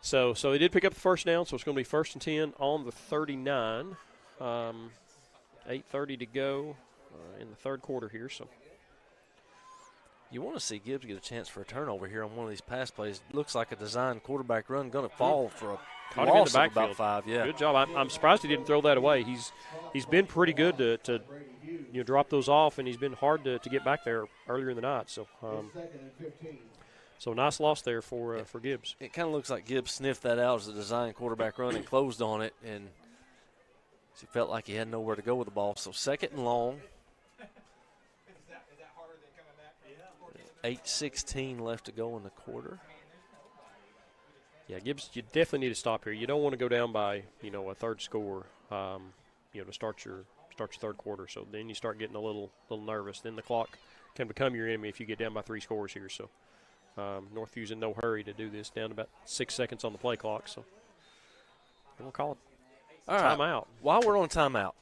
So they did pick up the first down, so it's going to be 1st and 10 on the 39. 8:30 to go in the third quarter here. So you want to see Gibbs get a chance for a turnover here on one of these pass plays. Looks like a design quarterback run, going to fall for a caught him in the loss of backfield. about 5. Yeah, good job. I'm surprised he didn't throw that away. He's been pretty good to drop those off, and he's been hard to get back there earlier in the night. So. So nice loss there for Gibbs. It kind of looks like Gibbs sniffed that out as a design quarterback run and closed on it, and he felt like he had nowhere to go with the ball. So 2nd and long. 8:16 left to go in the quarter. Yeah, Gibbs, you definitely need to stop here. You don't want to go down by a third score, to start your third quarter. So then you start getting a little nervous. Then the clock can become your enemy if you get down by 3 scores here. So. Northview's in no hurry to do this, down about 6 seconds on the play clock. So we'll call it timeout. While we're on timeout,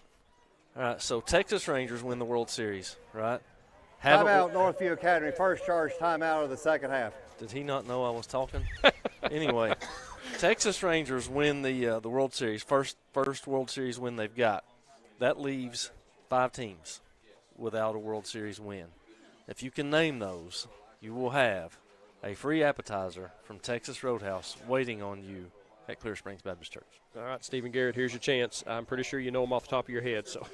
all right, so Texas Rangers win the World Series, right? Timeout, Northview Academy. First charge timeout of the second half. Did he not know I was talking? Anyway, Texas Rangers win the World Series, first World Series win they've got. That leaves 5 teams without a World Series win. If you can name those, you will have a free appetizer from Texas Roadhouse waiting on you at Clear Springs Baptist Church. All right, Stephen Garrett, here's your chance. I'm pretty sure you know him off the top of your head. So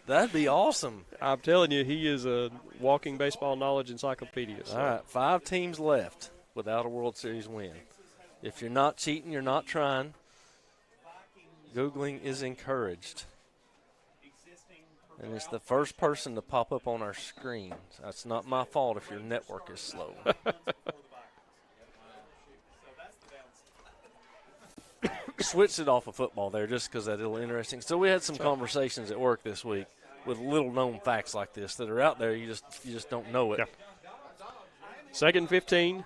that'd be awesome. I'm telling you, he is a walking baseball knowledge encyclopedia. So. All right, 5 teams left without a World Series win. If you're not cheating, you're not trying. Googling is encouraged. And it's the first person to pop up on our screen. That's not my fault if your network is slow. Switched it off of football there just because that's a little interesting. So we had some conversations at work this week with little-known facts like this that are out there. You just don't know it. Yeah. 2nd and 15.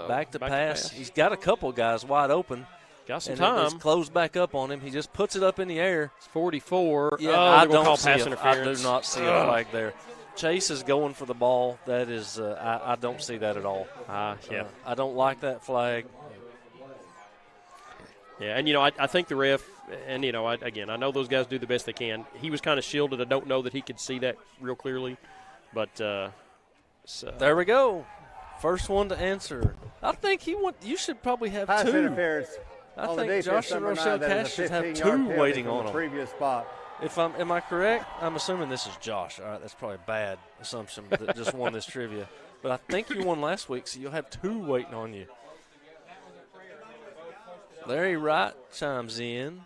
Back to pass. He's got a couple guys wide open. Got some and time. It's closed back up on him. He just puts it up in the air. It's 44. Yeah, I don't call see pass I interference. do not see a flag there. Chase is going for the ball. That is, I don't see that at all. Yeah. I don't like that flag. Yeah, and, I think the ref, and, I know those guys do the best they can. He was kind of shielded. I don't know that he could see that real clearly. But there we go. First one to answer. I think you should probably have pass 2. Interference. I think Josh and Rochelle Cash should have 2 waiting on them. Previous spot. Am I correct? I'm assuming this is Josh. All right, that's probably a bad assumption that just won this trivia. But I think you won last week, so you'll have 2 waiting on you. Larry Wright chimes in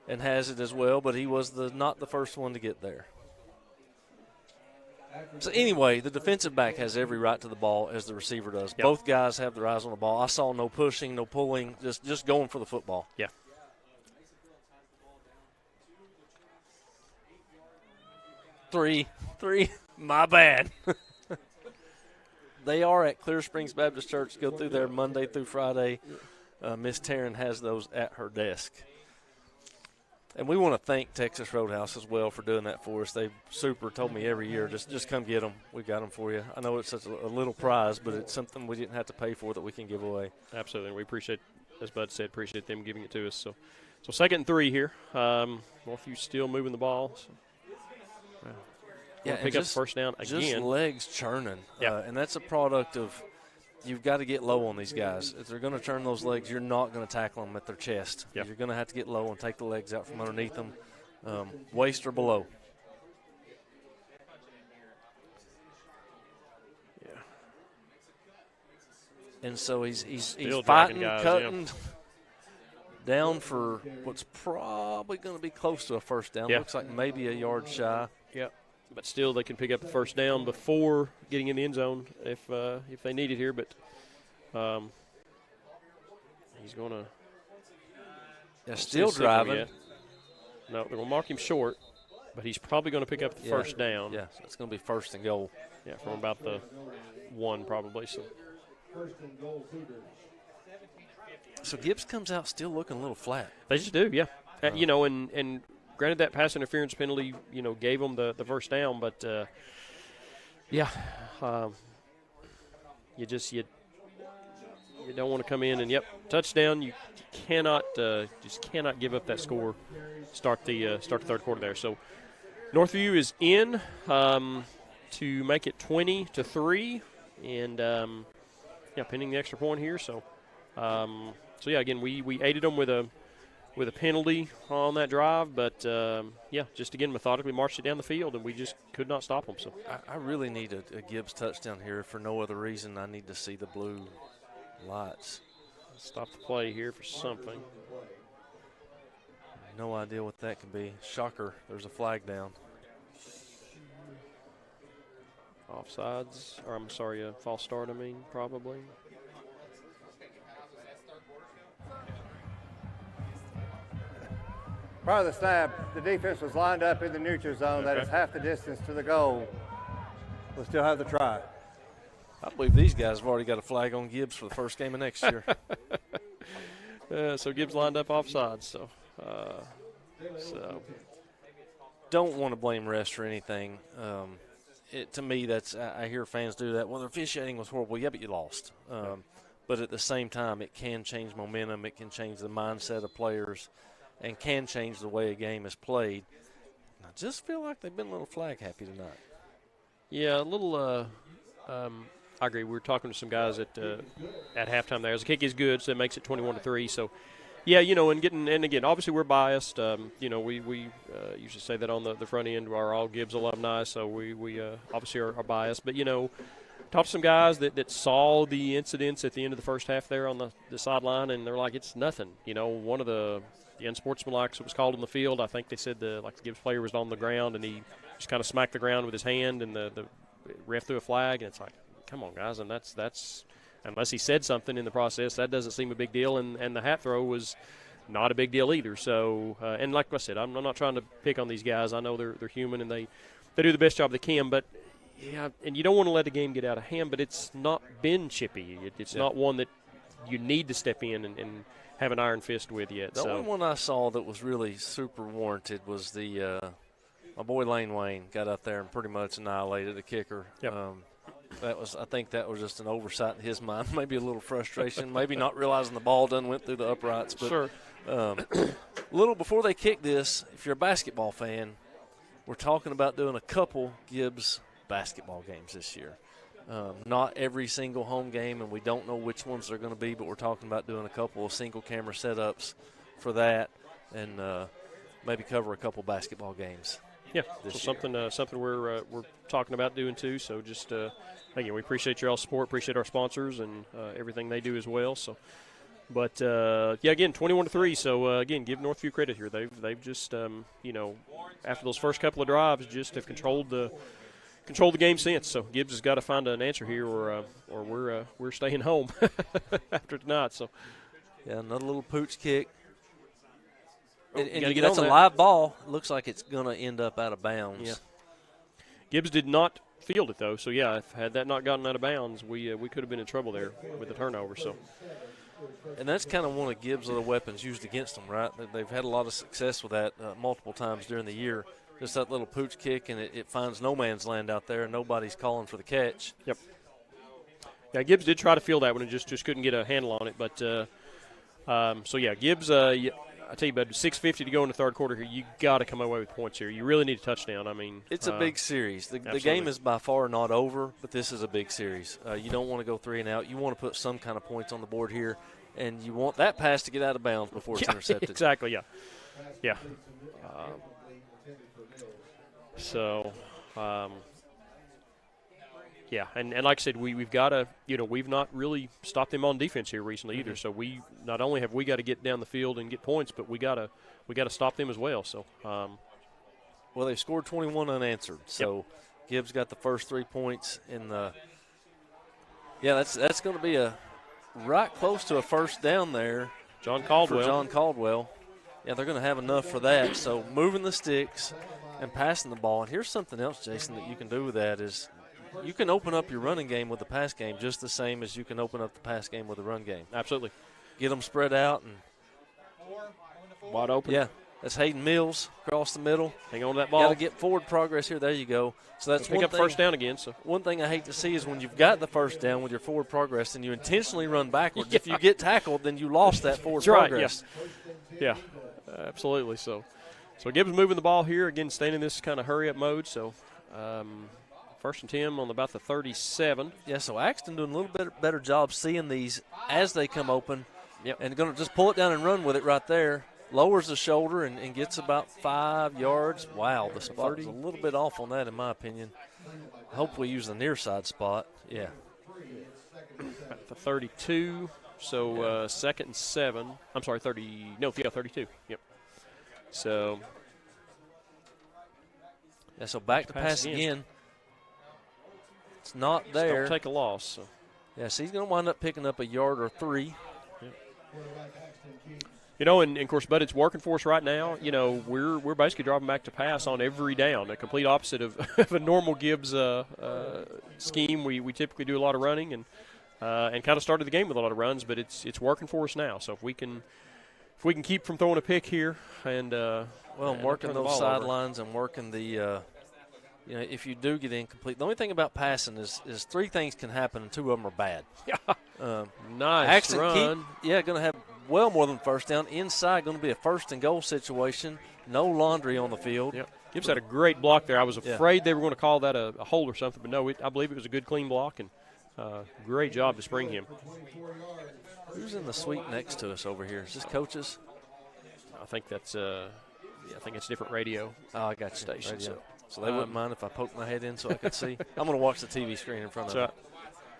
and has it as well, but he was not the first one to get there. So anyway, the defensive back has every right to the ball as the receiver does. Yep. Both guys have their eyes on the ball. I saw no pushing, no pulling, just going for the football. Yeah. Three. My bad. They are at Clear Springs Baptist Church. Go through there Monday through Friday. Miss Taryn has those at her desk. And we want to thank Texas Roadhouse as well for doing that for us. They told me every year, just come get them. We got them for you. I know it's such a little prize, but it's something we didn't have to pay for that we can give away. Absolutely. We appreciate, as Bud said, appreciate them giving it to us. So 2nd and 3 here. Northview still moving the ball. So. pick up the first down again. Just legs churning. Yeah. And that's a product of you've got to get low on these guys. If they're going to turn those legs, you're not going to tackle them at their chest. Yep. You're going to have to get low and take the legs out from underneath them, waist or below. Yeah. And so he's Still fighting, guys, cutting down for what's probably going to be close to a first down. Yeah. Looks like maybe a yard shy. Yeah. But still, they can pick up the first down before getting in the end zone if they need it here. But he's going to. Yeah, still driving. No, they're going to mark him short, but he's probably going to pick up the first down. Yeah, so it's going to be first and goal. Yeah, from about the 1 probably. So Gibbs comes out still looking a little flat. They just do, yeah. And granted that pass interference penalty, gave them the first down, but you don't want to come in and touchdown. You cannot give up that score. Start the third quarter there. So Northview is in to make it 20-3, and pending the extra point here. So again we aided them with a penalty on that drive, but just again methodically marched it down the field, and we just could not stop them. So I really need a Gibbs touchdown here. For no other reason, I need to see the blue lights. Stop the play here for something. No idea what that could be. Shocker, there's a flag down. Offsides, or I'm sorry, a false start, probably. Prior to the snap, the defense was lined up in the neutral zone. That is half the distance to the goal. We'll still have the try. I believe these guys have already got a flag on Gibbs for the first game of next year. So Gibbs lined up offsides. So don't want to blame refs or anything. To me, I hear fans do that. Well, the officiating was horrible. Yeah, but you lost. But at the same time, it can change momentum. It can change the mindset of players, and can change the way a game is played. And I just feel like they've been a little flag happy tonight. Yeah, a little. I agree. We were talking to some guys at halftime there. The kick is good, so it makes it 21-3. So, and again, obviously we're biased. We used to say that on the front end. We're all Gibbs alumni, so we obviously are biased. But talked to some guys that saw the incidents at the end of the first half there on the sideline, and they're like, it's nothing. One of the unsportsmanlike was called on the field. I think they said the Gibbs player was on the ground, and he just kind of smacked the ground with his hand, and the ref threw a flag, and it's like, come on, guys, and that's unless he said something in the process, that doesn't seem a big deal, and the hat throw was not a big deal either. So, and like I said, I'm not trying to pick on these guys. I know they're human, and they do the best job they can, but yeah, and you don't want to let the game get out of hand, but it's not been chippy. It's not one that you need to step in and have an iron fist with yet. The only one I saw that was really super warranted was my boy Lane Wayne got out there and pretty much annihilated the kicker. Yep. I think that was just an oversight in his mind, maybe a little frustration, maybe not realizing the ball done went through the uprights. But sure. A little before they kick this, if you're a basketball fan, we're talking about doing a couple Gibbs basketball games this year. Not every single home game, and we don't know which ones they're going to be, but we're talking about doing a couple of single camera setups for that, and maybe cover a couple basketball games. Yeah, so something we're talking about doing too. So just again, we appreciate your all support, appreciate our sponsors and everything they do as well. So, but again, 21-3. So again, give Northview credit here. They've just after those first couple of drives, just have controlled the game since. So Gibbs has got to find an answer here, or we're staying home after tonight. So yeah, another little pooch kick. And that's a live ball. It looks like it's going to end up out of bounds. Yeah. Gibbs did not field it, though. So, yeah, if had that not gotten out of bounds, we could have been in trouble there with the turnover. So, and that's kind of one of Gibbs' other weapons used against them, right? They've had a lot of success with that multiple times during the year. Just that little pooch kick, and it finds no man's land out there, and nobody's calling for the catch. Yep. Yeah, Gibbs did try to field that one and just couldn't get a handle on it. But, Gibbs I tell you, but 6:50 to go in the third quarter here. You got to come away with points here. You really need a touchdown. I mean, it's a big series. The game is by far not over, but this is a big series. You don't want to go 3 and out. You want to put some kind of points on the board here, and you want that pass to get out of bounds before it's intercepted. Exactly. Yeah. Yeah, and like I said, we've got to, we've not really stopped them on defense here recently either. So we not only have we got to get down the field and get points, but we got to stop them as well. So, well, they scored 21 unanswered. So Gibbs got the first 3 points in the. Yeah, that's going to be a right close to a first down there. John Caldwell. Yeah, they're going to have enough for that. So moving the sticks and passing the ball. And here's something else, Jason, that you can do with that is. You can open up your running game with the pass game just the same as you can open up the pass game with the run game. Absolutely. Get them spread out and wide open. Yeah, that's Hayden Mills across the middle. Hang on to that ball. Got to get forward progress here. There you go. So that's pick up first down again. So one thing I hate to see is when you've got the first down with your forward progress and you intentionally run backwards. Yeah. If you get tackled, then you lost that forward progress. Right, yeah, absolutely. So Gibbs moving the ball here again, staying in this kind of hurry up mode. So. First and 10 on about the 37. Yeah, so Axton doing a little bit better job seeing these as they come open. Yep. And going to just pull it down and run with it right there. Lowers the shoulder and gets about 5 yards. Wow, the spot is a little bit off on that in my opinion. I hope we use the near side spot. Yeah. At the 32, so second and 7. I'm sorry, 32. Yep. So. Yeah, so back to pass again. It's not there. Don't take a loss. So. Yeah, so he's going to wind up picking up a yard or 3. And of course, but it's working for us right now. We're basically dropping back to pass on every down, a complete opposite of a normal Gibbs scheme. We typically do a lot of running and kind of started the game with a lot of runs, but it's working for us now. So if we can keep from throwing a pick here and working those sidelines and working the. If you do get incomplete, the only thing about passing is 3 things can happen and 2 of them are bad. Nice run. Going to have well more than first down. Inside, going to be a first and goal situation. No laundry on the field. Yep. Gibbs had a great block there. I was afraid they were going to call that a hold or something, but no, I believe it was a good, clean block, and great job to spring him. Who's in the suite next to us over here? Is this coaches? I think that's it's different radio. Oh, I got you. Station. So they wouldn't mind if I poked my head in so I could see. I'm going to watch the TV screen in front of me.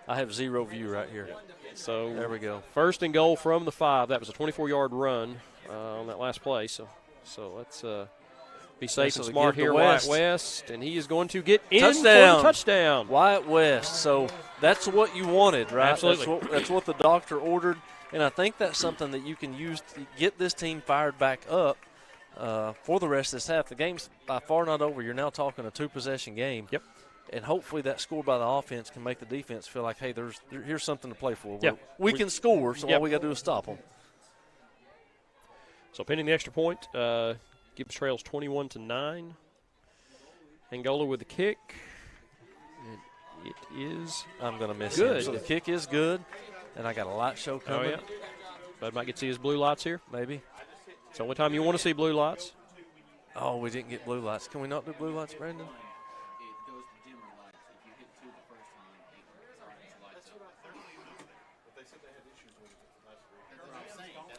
I have 0 view right here. So there we go. First and goal from the 5. That was a 24-yard run on that last play. So let's be safe and smart here. Wyatt West, and he is going to get in for the touchdown. Wyatt West. So that's what you wanted, right? Absolutely. That's what the doctor ordered, and I think that's something that you can use to get this team fired back up. For the rest of this half. The game's by far not over. You're now talking a 2-possession game. Yep. And hopefully that score by the offense can make the defense feel like, hey, here's something to play for. Yep. We can score, so all we got to do is stop them. So pending the extra point, Gibbs trails 21-9. Angola with the kick. It is I'm going to miss good. him. So the kick is good, and I got a light show coming. Oh, yeah. Bud might get to see his blue lights here. Maybe. It's the only time you want to see blue lights. Oh, we didn't get blue lights. Can we not do blue lights, Brandon?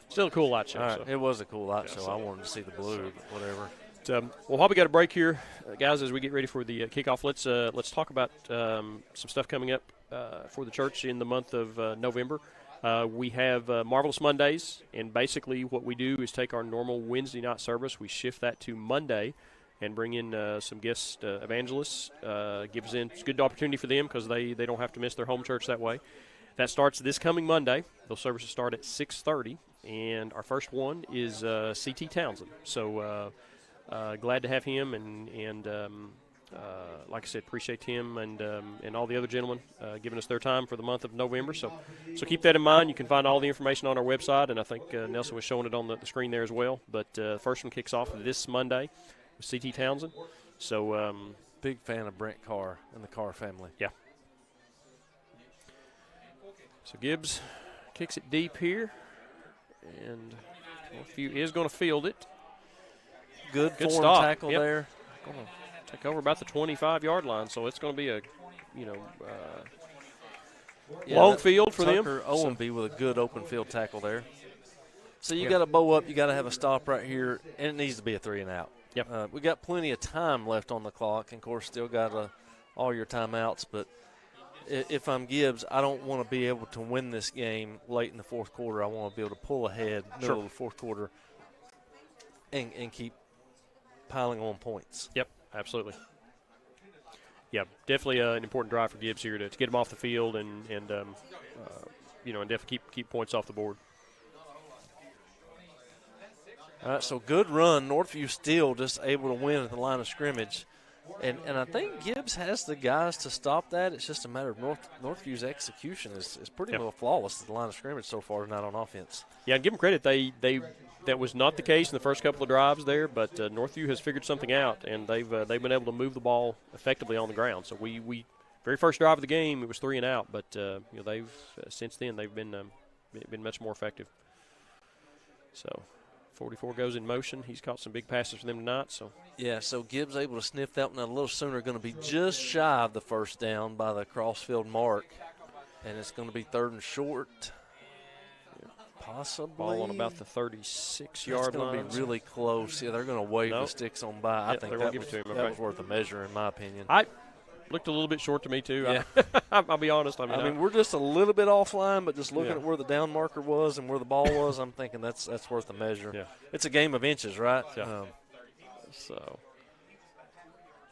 Still a cool light show. All right. So. It was a cool light show. I wanted to see the blue, whatever. Well, while we got a break here, guys, as we get ready for the kickoff, let's talk about some stuff coming up for the church in the month of November. We have Marvelous Mondays, and basically what we do is take our normal Wednesday night service, we shift that to Monday and bring in some guest evangelists. Gives in a good opportunity for them because they don't have to miss their home church that way. That starts this coming Monday. Those services start at 6:30, and our first one is C.T. Townsend. So glad to have him, and like I said, appreciate him and all the other gentlemen giving us their time for the month of November. So keep that in mind. You can find all the information on our website, and I think Nelson was showing it on the screen there as well. But the first one kicks off this Monday with C.T. Townsend. So big fan of Brent Carr and the Carr family. Yeah. So Gibbs kicks it deep here, and Northview is going to field it. Good form stop. tackle there. Going to take over about the 25-yard line, so it's going to be a, long field for them. Tucker Owenby with a good open field tackle there. So you got to bow up. You got to have a stop right here, and it needs to be a 3 and out. Yep. We got plenty of time left on the clock, and of course, still got all your timeouts. But if I'm Gibbs, I don't want to be able to win this game late in the fourth quarter. I want to be able to pull ahead middle of the fourth quarter and keep piling on points. Yep, absolutely. Yeah, definitely an important drive for Gibbs here to get him off the field and definitely keep points off the board. All right, so good run. Northview still just able to win at the line of scrimmage. And I think Gibbs has the guys to stop that. It's just a matter of Northview's execution is pretty well flawless at the line of scrimmage so far tonight on offense. Yeah, and give them credit. That was not the case in the first couple of drives there, but Northview has figured something out, and they've been able to move the ball effectively on the ground. So we very first drive of the game, it was 3 and out, but they've since then they've been much more effective. So 44 goes in motion. He's caught some big passes for them tonight. So Gibbs able to sniff that one out a little sooner. Going to be just shy of the first down by the crossfield mark, and it's going to be 3rd and short. Possibly. Ball on about the 36-yard line. It's going to be really close. Yeah, they're going to wave the sticks on by. I think that was worth a measure, in my opinion. I looked a little bit short to me, too. Yeah. I'll be honest. I mean, we're just a little bit offline, but just looking at where the down marker was and where the ball was, I'm thinking that's worth a measure. Yeah. It's a game of inches, right? Yeah.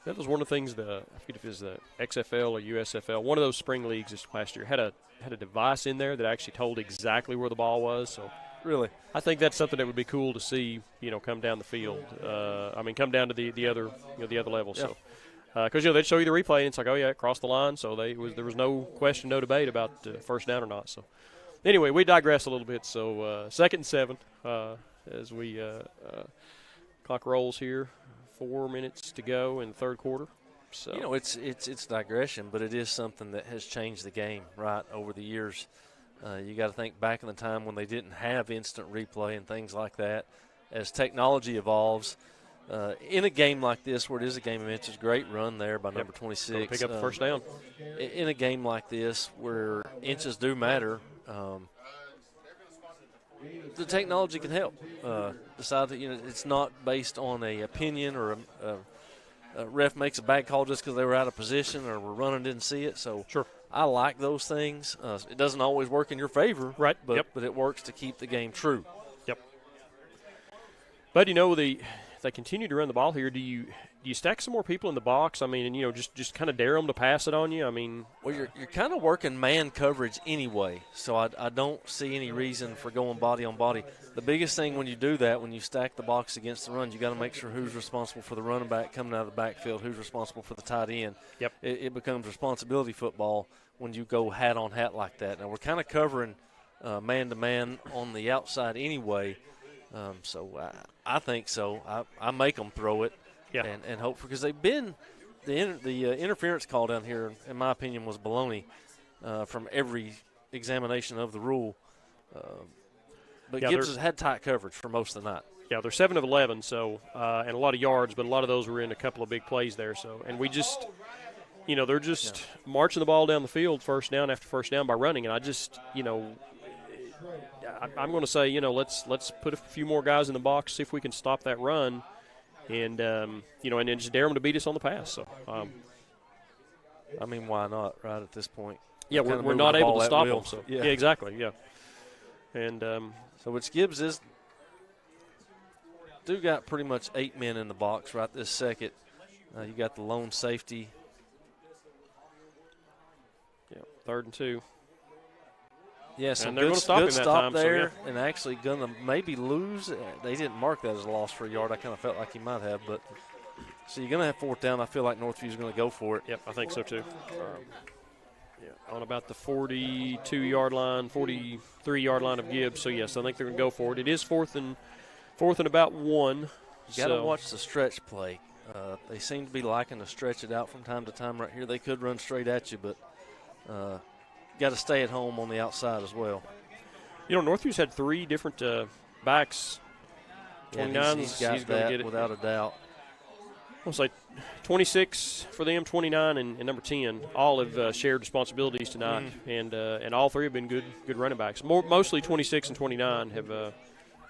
That was one of the things, I forget if it was the XFL or USFL, one of those spring leagues this last year had a device in there that actually told exactly where the ball was. So really, I think that's something that would be cool to see, come down the field. Come down to the other level. Yeah. So because they'd show you the replay and it's like, oh yeah, it crossed the line. So there was no question, no debate about first down or not. So anyway, we digress a little bit. So 2nd and 7 as we clock rolls here. 4 minutes to go in the third quarter. So it's digression, but it is something that has changed the game right over the years. You got to think back in the time when they didn't have instant replay and things like that. As technology evolves, in a game like this where it is a game of inches, great run there by number 26. Pick up the first down. In a game like this where inches do matter, the technology can help decide that it's not based on a opinion or a ref makes a bad call just because they were out of position or were running didn't see it. So sure, I like those things. It doesn't always work in your favor, right? But it works to keep the game true. Yep. But they continue to run the ball here. Do you stack some more people in the box? I mean, and just kind of dare them to pass it on you. I mean, well, you're kind of working man coverage anyway, so I don't see any reason for going body on body. The biggest thing when you do that, when you stack the box against the run, you got to make sure who's responsible for the running back coming out of the backfield, who's responsible for the tight end. Yep. It becomes responsibility football when you go hat on hat like that. Now we're kind of covering man to man on the outside anyway. So I think so. I make them throw it, and hope for, because they've been the interference call down here, in my opinion, was baloney from every examination of the rule. But Gibbs has had tight coverage for most of the night. Yeah, they're 7 of 11, so and a lot of yards, but a lot of those were in a couple of big plays there. So, and we just, they're just marching the ball down the field, first down after first down by running, and I just, I'm going to say, let's put a few more guys in the box, see if we can stop that run, and and then just dare them to beat us on the pass. So, I mean, why not? Right at this point, yeah, we're not able to stop them. So, yeah, exactly, yeah, and so which Gibbs do got pretty much 8 men in the box right this second. You got the lone safety. Yeah, 3rd and 2. Yeah, so and they're going to stop him that stop time, there, so, yeah. And actually going to maybe lose. They didn't mark that as a loss for a yard. I kind of felt like he might have, but so you're going to have 4th down. I feel like Northview's going to go for it. Yep, I think so too. On about the 42-yard line, 43-yard line of Gibbs. So yes, I think they're going to go for it. It is fourth and about 1. You got to watch the stretch play. They seem to be liking to stretch it out from time to time. Right here, they could run straight at you, but got to stay at home on the outside as well. Northview's had 3 different backs 29, he's got he's going to that get it without a doubt. It's like 26 for them, 29, and number 10. All have shared responsibilities tonight, and all three have been good running backs. Mostly 26 and 29 have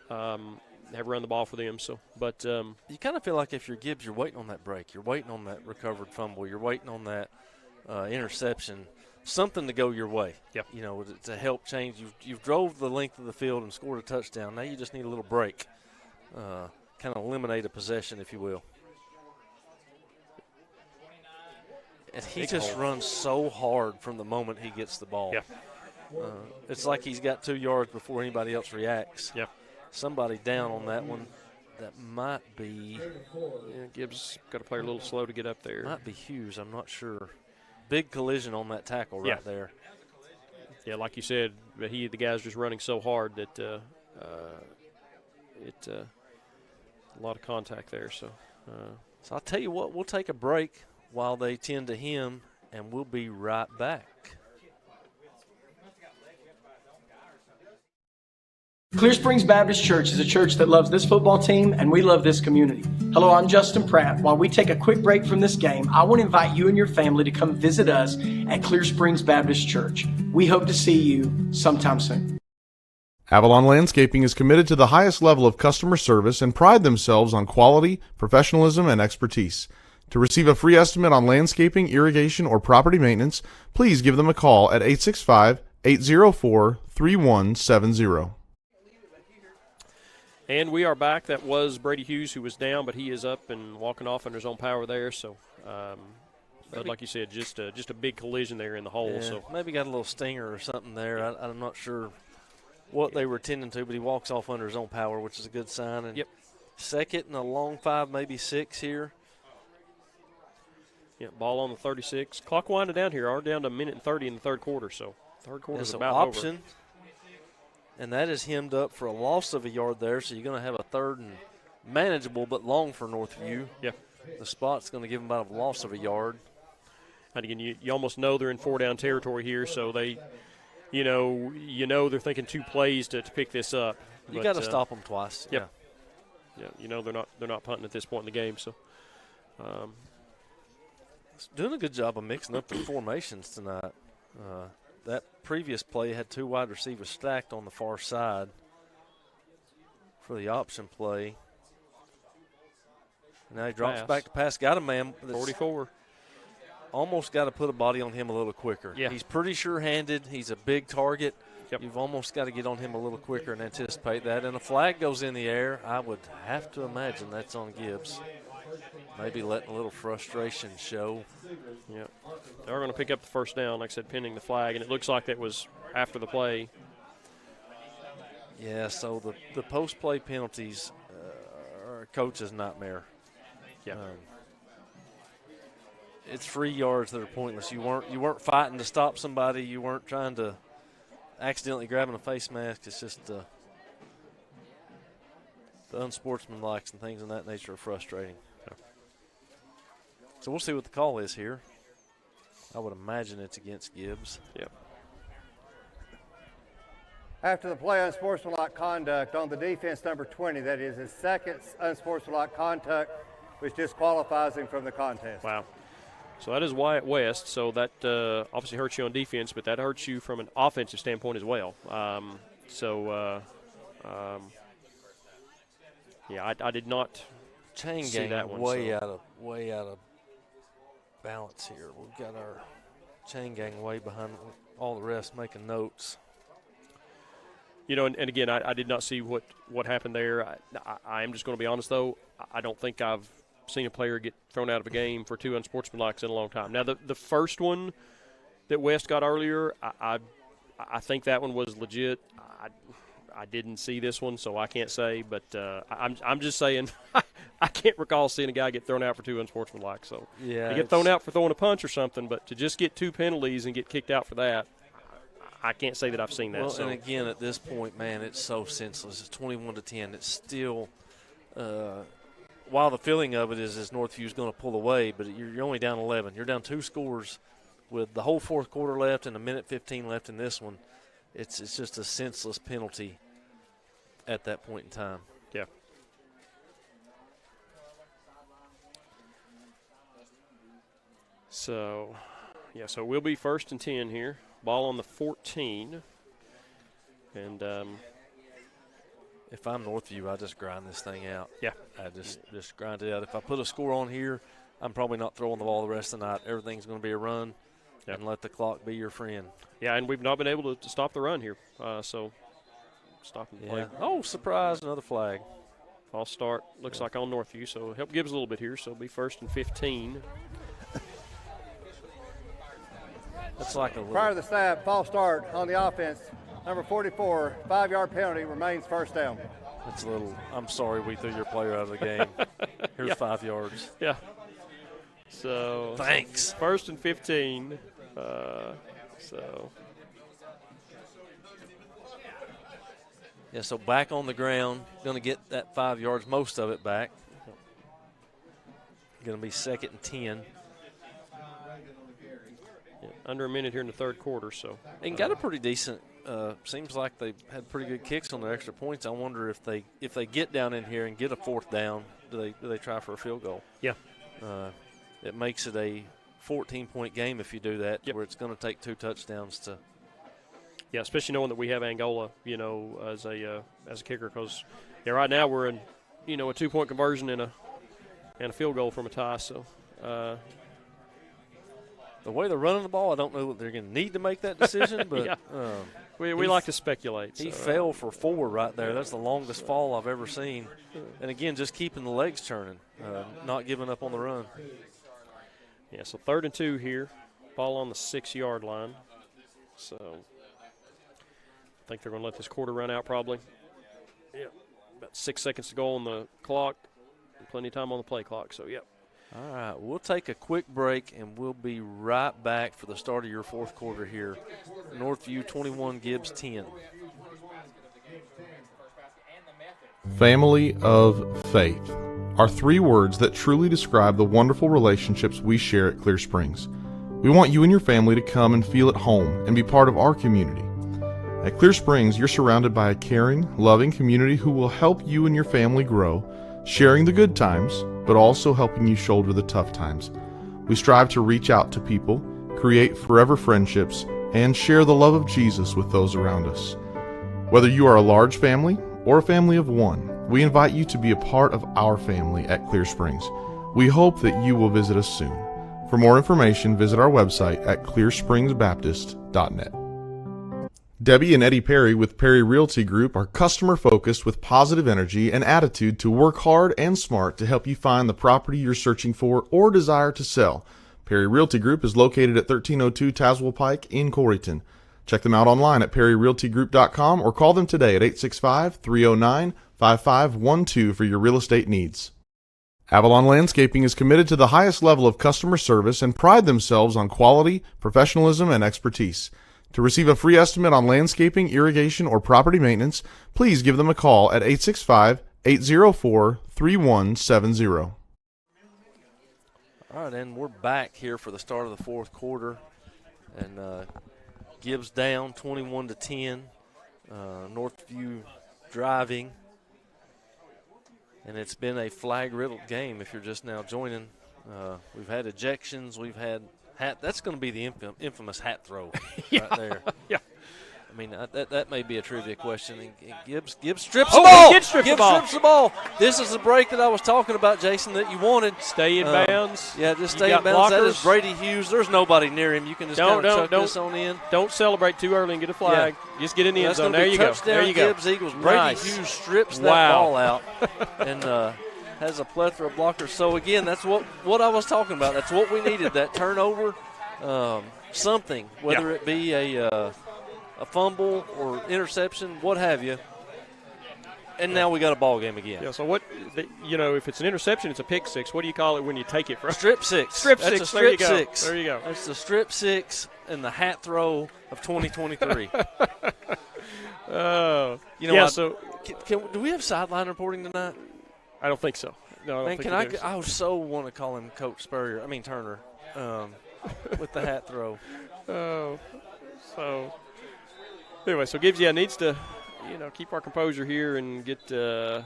run the ball for them. So, but you kind of feel like if you're Gibbs, you're waiting on that break, you're waiting on that recovered fumble, you're waiting on that interception, something to go your way. Yep. You know, to help change. You've drove the length of the field and scored a touchdown. Now you just need a little break, kind of eliminate a possession, if you will. And he just runs so hard from the moment he gets the ball. Yeah. It's like he's got 2 yards before anybody else reacts. Yeah. Somebody down on that one. That might be. Yeah, Gibbs got to play a little slow to get up there. Might be Hughes. I'm not sure. Big collision on that tackle right there. Yeah, like you said, the guy's just running so hard that a lot of contact there. So I'll tell you what, we'll take a break while they tend to him, and we'll be right back. Clear Springs Baptist Church is a church that loves this football team, and we love this community. Hello, I'm Justin Pratt. While we take a quick break from this game, I want to invite you and your family to come visit us at Clear Springs Baptist Church. We hope to see you sometime soon. Avalon Landscaping is committed to the highest level of customer service and pride themselves on quality, professionalism, and expertise. To receive a free estimate on landscaping, irrigation, or property maintenance, please give them a call at 865-804-3170. And we are back. That was Brady Hughes, who was down, but he is up and walking off under his own power there. So, but like you said, just a big collision there in the hole. Yeah, so maybe got a little stinger or something there. I'm not sure what they were tending to, but he walks off under his own power, which is a good sign. And second and a long 5, maybe 6 here. Yeah, ball on the 36. Clock winding down here. Are down to 1:30 in the third quarter. So third quarter is about option, over. And that is hemmed up for a loss of a yard there. So you're going to have a third and manageable but long for Northview. Yeah, the spot's going to give them about a loss of a yard. And again, you almost know they're in 4-down territory here. So they, you know they're thinking 2 plays to pick this up. You got to stop them twice. Yep. Yeah, you know they're not punting at this point in the game. So. Doing a good job of mixing up the formations tonight. That previous play had 2 wide receivers stacked on the far side for the option play. Now he drops back to pass. Got a man. 44. Almost got to put a body on him a little quicker. Yeah. He's pretty sure-handed. He's a big target. Yep. You've almost got to get on him a little quicker and anticipate that. And a flag goes in the air. I would have to imagine that's on Gibbs. Maybe letting a little frustration show. Yeah, they're going to pick up the first down, like I said, pending the flag, and it looks like that was after the play. Yeah, so the post-play penalties are a coach's nightmare. Yeah, it's 3 yards that are pointless. You weren't fighting to stop somebody. You weren't trying to accidentally grabbing a face mask. It's just the unsportsmanlike and things of that nature are frustrating. So we'll see what the call is here. I would imagine it's against Gibbs. Yep. After the play, unsportsmanlike conduct on the defense, number 20. That is his second unsportsmanlike conduct, which disqualifies him from the contest. Wow. So that is Wyatt West. So that obviously hurts you on defense, but that hurts you from an offensive standpoint as well. Yeah, I did not chain see gang that one. Way out of balance here. We've got our chain gang way behind all the rest, making notes. You know, and again, I did not see what happened there. I am just going to be honest, though. I don't think I've seen a player get thrown out of a game for 2 unsportsmanlikes in a long time. Now, the first one that West got earlier, I think that one was legit. I didn't see this one, so I can't say. But I'm just saying I can't recall seeing a guy get thrown out for 2 unsportsmanlike. So yeah, he get thrown out for throwing a punch or something, but to just get 2 penalties and get kicked out for that, I can't say that I've seen that. Well, so. And again, at this point, man, it's so senseless. It's 21-10. It's still while the feeling of it is Northview's going to pull away, but you're only down 11. You're down 2 scores with the whole fourth quarter left and 1:15 left in this one. It's just a senseless penalty at that point in time. Yeah. So, yeah, so we'll be 1st and 10 here. Ball on the 14. And if I'm Northview, I just grind this thing out. Yeah. I just grind it out. If I put a score on here, I'm probably not throwing the ball the rest of the night. Everything's going to be a run, and let the clock be your friend. Yeah, and we've not been able to stop the run here. So, stop and play. Oh, surprise, another flag. False start, looks like on Northview, so help Gibbs a little bit here. So it'll be 1st and 15. That's like a Prior to the snap, false start on the offense. Number 44, 5-yard penalty, remains 1st down. That's a little, I'm sorry we threw your player out of the game. Here's 5 yards. Yeah. So thanks. 1st and 15. Yeah, so back on the ground, going to get that 5 yards, most of it back. Going to be 2nd and 10. Yeah, under a minute here in the 3rd quarter. So and got a pretty decent. Seems like they had pretty good kicks on their extra points. I wonder if they get down in here and get a 4th down, do they try for a field goal? Yeah. It makes it a 14-point game if you do that, where it's going to take 2 touchdowns to. Yeah, especially knowing that we have Angola, as a kicker, because right now we're in, a 2-point conversion and a field goal from a tie. So. The way they're running the ball, I don't know that they're going to need to make that decision, but yeah. We like to speculate. He fell for 4 right there. That's the longest fall I've ever seen. And, again, just keeping the legs turning, not giving up on the run. Yeah, so 3rd and 2 here. Ball on the 6-yard line. So I think they're going to let this quarter run out probably. Yeah, about 6 seconds to go on the clock. Plenty of time on the play clock, so, yeah. All right, we'll take a quick break, and we'll be right back for the start of your 4th quarter here. Northview 21, Gibbs 10. Family of faith are 3 words that truly describe the wonderful relationships we share at Clear Springs. We want you and your family to come and feel at home and be part of our community. At Clear Springs, you're surrounded by a caring, loving community who will help you and your family grow, sharing the good times, but also helping you shoulder the tough times. We strive to reach out to people, create forever friendships, and share the love of Jesus with those around us. Whether you are a large family or a family of 1, we invite you to be a part of our family at Clear Springs. We hope that you will visit us soon. For more information, visit our website at clearspringsbaptist.net. Debbie and Eddie Perry with Perry Realty Group are customer-focused with positive energy and attitude to work hard and smart to help you find the property you're searching for or desire to sell. Perry Realty Group is located at 1302 Tazewell Pike in Corryton. Check them out online at perryrealtygroup.com or call them today at 865-309-5512 for your real estate needs. Avalon Landscaping is committed to the highest level of customer service and pride themselves on quality, professionalism, and expertise. To receive a free estimate on landscaping, irrigation, or property maintenance, please give them a call at 865-804-3170. All right, and we're back here for the start of the 4th quarter. And Gibbs down 21-10. Northview driving. And it's been a flag-riddled game if you're just now joining. We've had ejections. We've had that's going to be the infamous hat throw right there. Yeah. I mean, that may be a trivia question. And Gibbs strips the ball. ball. Gibbs strips the ball. This is the break that I was talking about, Jason, that you wanted. Stay in bounds. Yeah, just stay in bounds. That is Brady Hughes. There's nobody near him. You can just kind of chuck this on in. Don't celebrate too early and get a flag. Yeah. Just get in the end zone. There you go. Touchdown, Gibbs Eagles. Brady Hughes strips that ball out and has a plethora of blockers. So, again, that's what I was talking about. That's what we needed, that turnover, something, whether it be a fumble or interception, what have you. And now we got a ball game again. Yeah, so if it's an interception, it's a pick six. What do you call it when you take it from? Strip six. Strip That's six. A strip there you six. Go. There you go. That's the strip six and the hat throw of 2023. So do we have sideline reporting tonight? I don't think so. No, I don't think I so want to call him Coach Turner, with the hat throw. Oh, so anyway, so Gibbs, needs to, keep our composure here and get. Bud.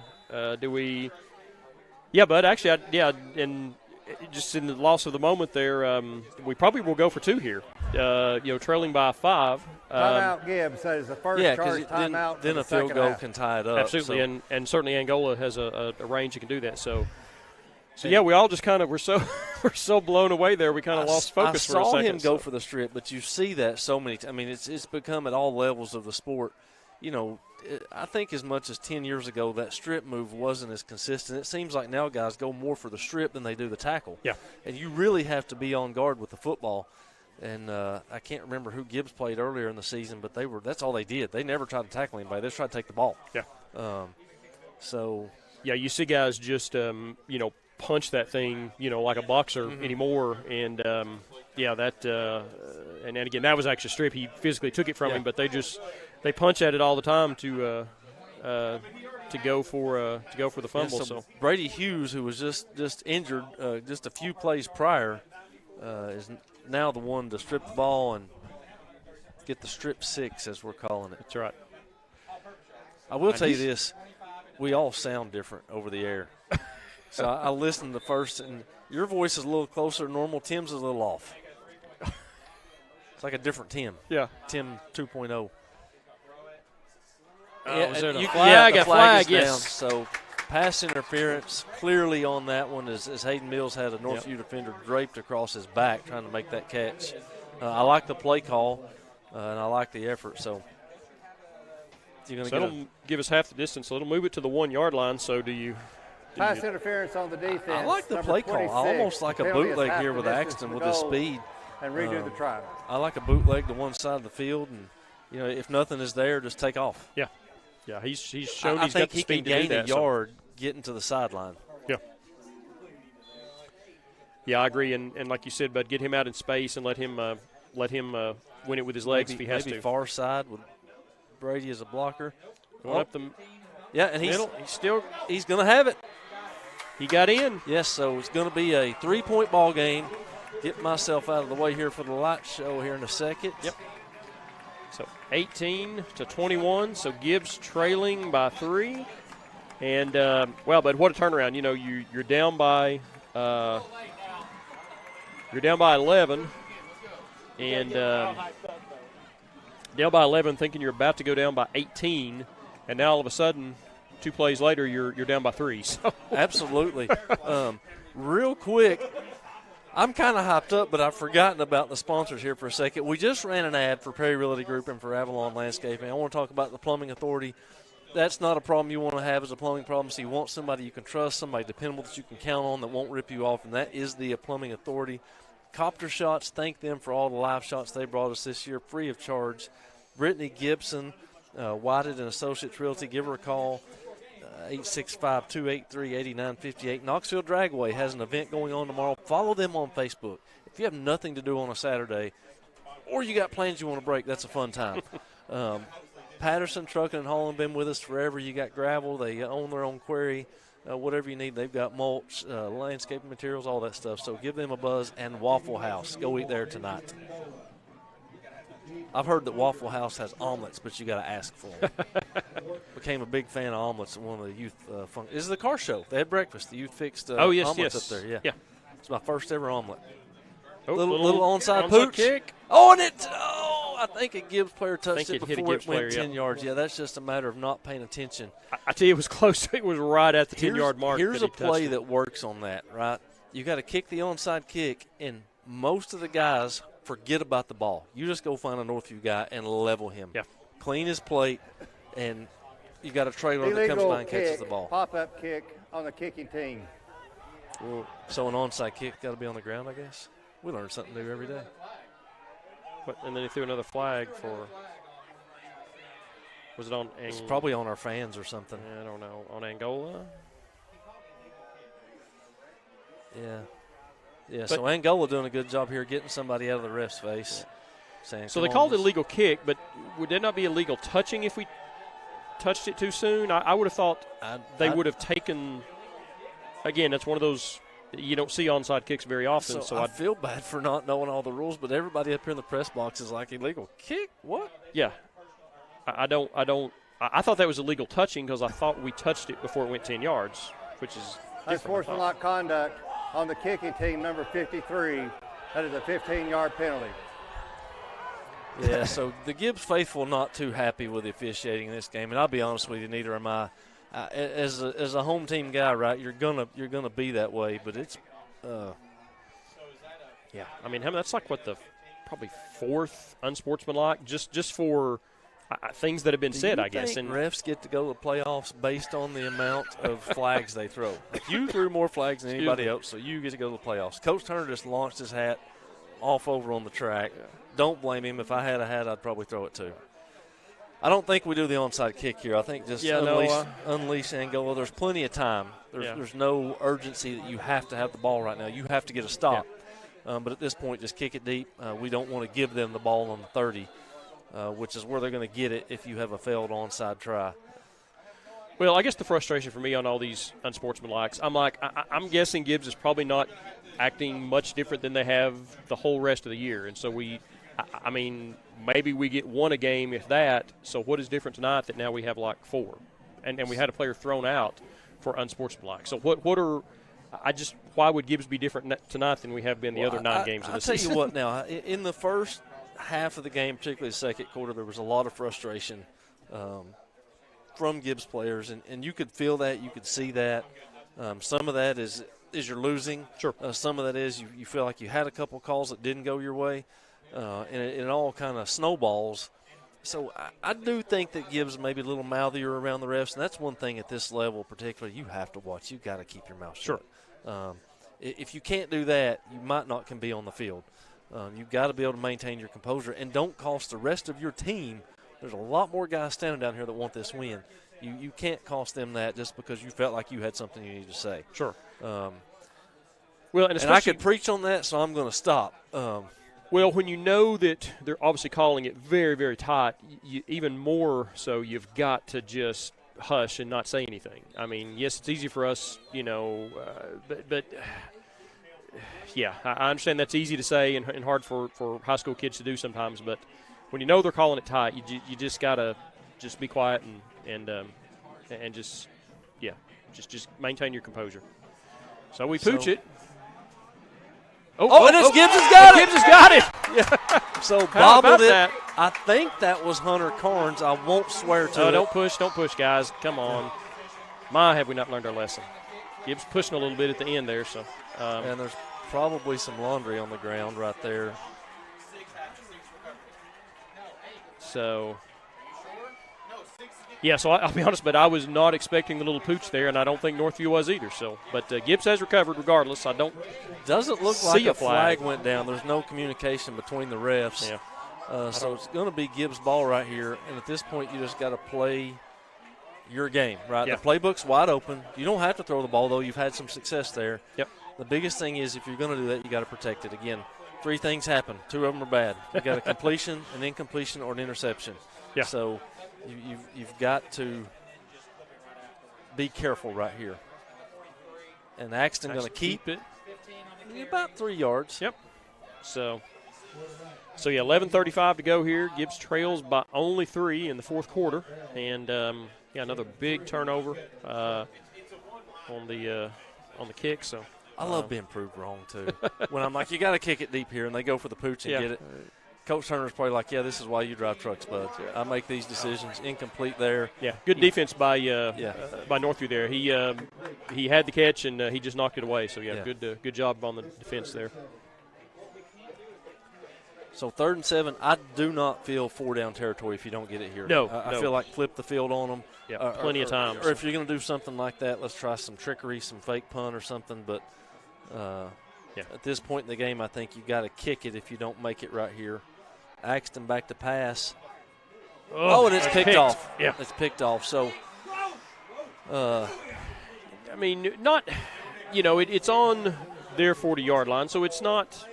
Actually, and just in the loss of the moment there, we probably will go for 2 here. Trailing by 5. Timeout Gibbs says the first charge timeout. Then a field goal can tie it up. Absolutely, and certainly Angola has a range that can do that. So yeah, we all just kind of we're so blown away there. We kind of lost focus for a second. I saw him go for the strip, but you see that so many times. I mean, it's become at all levels of the sport. I think as much as 10 years ago, that strip move wasn't as consistent. It seems like now guys go more for the strip than they do the tackle. Yeah. And you really have to be on guard with the football. And I can't remember who Gibbs played earlier in the season, but that's all they did. They never tried to tackle anybody. They just tried to take the ball. Yeah. Yeah, you see guys just, punch that thing, like a boxer anymore. And, and again, that was actually a strip. He physically took it from him, but they punch at it all the time to go for the fumble. So Brady Hughes, who was just injured just a few plays prior, is now the one to strip the ball and get the strip 6, as we're calling it. That's right. I will tell you this: we all sound different over the air. So I listened to the first, and your voice is a little closer to normal. Tim's is a little off. It's like a different Tim. Yeah. Tim 2.0. Was there a flag? A flag is yes. down. So pass interference clearly on that one as Hayden Mills had a Northview defender draped across his back trying to make that catch. I like the play call, and I like the effort. So it'll give us half the distance. So it'll move it to the 1-yard line. So pass interference on the defense. I like the play call. I almost like a bootleg here with Axton with his speed. And redo the try. I like a bootleg to one side of the field, and if nothing is there, just take off. Yeah. Yeah, he's shown I he's think got the he speed can to gain do that, a yard getting to the sideline. Yeah. Yeah, I agree. And like you said, Bud, get him out in space and let him win it with his legs if he has to. Maybe far side with Brady as a blocker. Going up the and he's going to have it. He got in. Yes, so it's going to be a 3-point ball game. Get myself out of the way here for the light show here in a second. Yep. So 18-21. So Gibbs trailing by 3. And but what a turnaround! You're down by 11, and down by 11, thinking you're about to go down by 18, and now all of a sudden, 2 plays later, you're down by 3. So. Absolutely. Real quick, I'm kind of hyped up, but I've forgotten about the sponsors here for a second. We just ran an ad for Perry Realty Group and for Avalon Landscaping. I want to talk about the Plumbing Authority. That's not a problem you want to have as a plumbing problem. So you want somebody you can trust, somebody dependable that you can count on that won't rip you off, and that is the Plumbing Authority. Copter Shots, thank them for all the live shots they brought us this year, free of charge. Brittany Gibson, Whited and Associates Realty, give her a call, 865-283-8958. Knoxville Dragway has an event going on tomorrow. Follow them on Facebook. If you have nothing to do on a Saturday or you got plans you want to break, that's a fun time. Patterson Trucking and Hauling, been with us forever. You got gravel. They own their own quarry. Whatever you need, they've got mulch, landscaping materials, all that stuff. So give them a buzz. And Waffle House. Go eat there tonight. I've heard that Waffle House has omelets, but you got to ask for them. Became a big fan of omelets at one of the youth functions. This is the car show. They had breakfast. The youth fixed omelets up there. Yeah. It's my first ever omelet. Little onside pooch. Kick. Oh, and I think a Gibbs player touched it before it went 10 yeah. yards. Yeah, that's just a matter of not paying attention. I tell you, it was close. It was right at the 10-yard mark. Here's a play that works on that, right? You got to kick the onside kick, and most of the guys forget about the ball. You just go find a Northview guy and level him. Yeah. Clean his plate, and you got a trailer that comes by and catches the ball. Pop-up kick on the kicking team. So an onside kick got to be on the ground, I guess. We learn something new every day. And then he threw another flag for. Was it on? It's probably on our fans or something. I don't know. On Angola. Yeah. So Angola doing a good job here, getting somebody out of the ref's face. So they called it a legal kick, but would that not be illegal touching if we touched it too soon? I would have thought they would have taken. Again, that's one of those. You don't see onside kicks very often. So I feel bad for not knowing all the rules, but everybody up here in the press box is like, illegal kick? What? Yeah. I thought that was illegal touching because I thought we touched it before it went 10 yards, which is unsportsmanlike conduct on the kicking team, number 53. That is a 15-yard penalty. Yeah, so the Gibbs faithful not too happy with the officiating in this game, and I'll be honest with you, neither am I. As a home team guy, right? You're gonna be that way, but it's. Yeah, I mean that's like what the probably fourth unsportsmanlike just for things that have been said, I guess. And refs get to go to the playoffs based on the amount of flags they throw. Like you threw more flags than anybody else, so you get to go to the playoffs. Coach Turner just launched his hat off over on the track. Don't blame him. If I had a hat, I'd probably throw it too. I don't think we do the onside kick here. I think just unleash Angola. There's plenty of time. There's no urgency that you have to have the ball right now. You have to get a stop. But at this point, just kick it deep. We don't want to give them the ball on the 30, which is where they're going to get it if you have a failed onside try. Well, I guess the frustration for me on all these unsportsmanlikes, I'm guessing Gibbs is probably not acting much different than they have the whole rest of the year. And so maybe we get one a game, if that. So what is different tonight that now we have like four? And we had a player thrown out for unsportsmanlike. So why would Gibbs be different tonight than we have been the other 9 games of the season? I'll tell you what now, in the first half of the game, particularly the second quarter, there was a lot of frustration from Gibbs players, and you could feel that, you could see that. Some of that is you're losing. Sure. Some of that is you feel like you had a couple calls that didn't go your way, and it all kind of snowballs. So I do think that Gibbs may be a little mouthier around the refs, and that's one thing at this level particularly you have to watch. You've got to keep your mouth shut. Sure. If you can't do that, you might not can be on the field. You've got to be able to maintain your composure and don't cost the rest of your team. There's a lot more guys standing down here that want this win. You can't cost them that just because you felt like you had something you needed to say. Sure. Well, and I could preach on that, so I'm going to stop. Well, when you know that they're obviously calling it very, very tight, even more so you've got to just hush and not say anything. I mean, yes, it's easy for us, but yeah, I understand that's easy to say and hard for high school kids to do sometimes. But when you know they're calling it tight, you just got to just be quiet and just maintain your composure. So we pooch it. And it's Gibbs has got it. Gibbs has got it. Yeah. So How about bobbled it. that? I think that was Hunter Carnes. I won't swear to it. Don't push, guys. Come on. Have we not learned our lesson? Gibbs pushing a little bit at the end there. So, and there's probably some laundry on the ground right there. So, yeah, so I'll be honest, but I was not expecting the little pooch there, and I don't think Northview was either. So, but Gibbs has recovered regardless. Doesn't look like a flag went down. There's no communication between the refs. Yeah. So it's going to be Gibbs' ball right here, and at this point you just got to play your game, right? Yeah. The playbook's wide open. You don't have to throw the ball, though. You've had some success there. Yep. The biggest thing is if you're going to do that, you got to protect it. Again, 3 things happen. 2 of them are bad. You got a completion, an incompletion, or an interception. Yeah. So you've got to be careful right here. And Axton going to keep it about 3 yards. Yep. So yeah, 11:35 to go here. Gibbs trails by only 3 in the fourth quarter, and another big turnover on the kick. So I love being proved wrong too. When I'm like, you got to kick it deep here, and they go for the pooch and get it. Coach Turner's probably like, yeah, this is why you drive trucks, bud. I make these decisions. Incomplete there. Yeah, good defense by Northview there. He had the catch and he just knocked it away. So good job on the defense there. So 3rd and 7, I do not feel 4-down territory if you don't get it here. No, I feel like flip the field on them. Yeah, plenty of times. Or if you're going to do something like that, let's try some trickery, some fake punt or something. But at this point in the game, I think you got to kick it if you don't make it right here. Axton back to pass. And it's picked off. Yeah, it's picked off. So, I mean, not, it's on their 40-yard line, so it's not.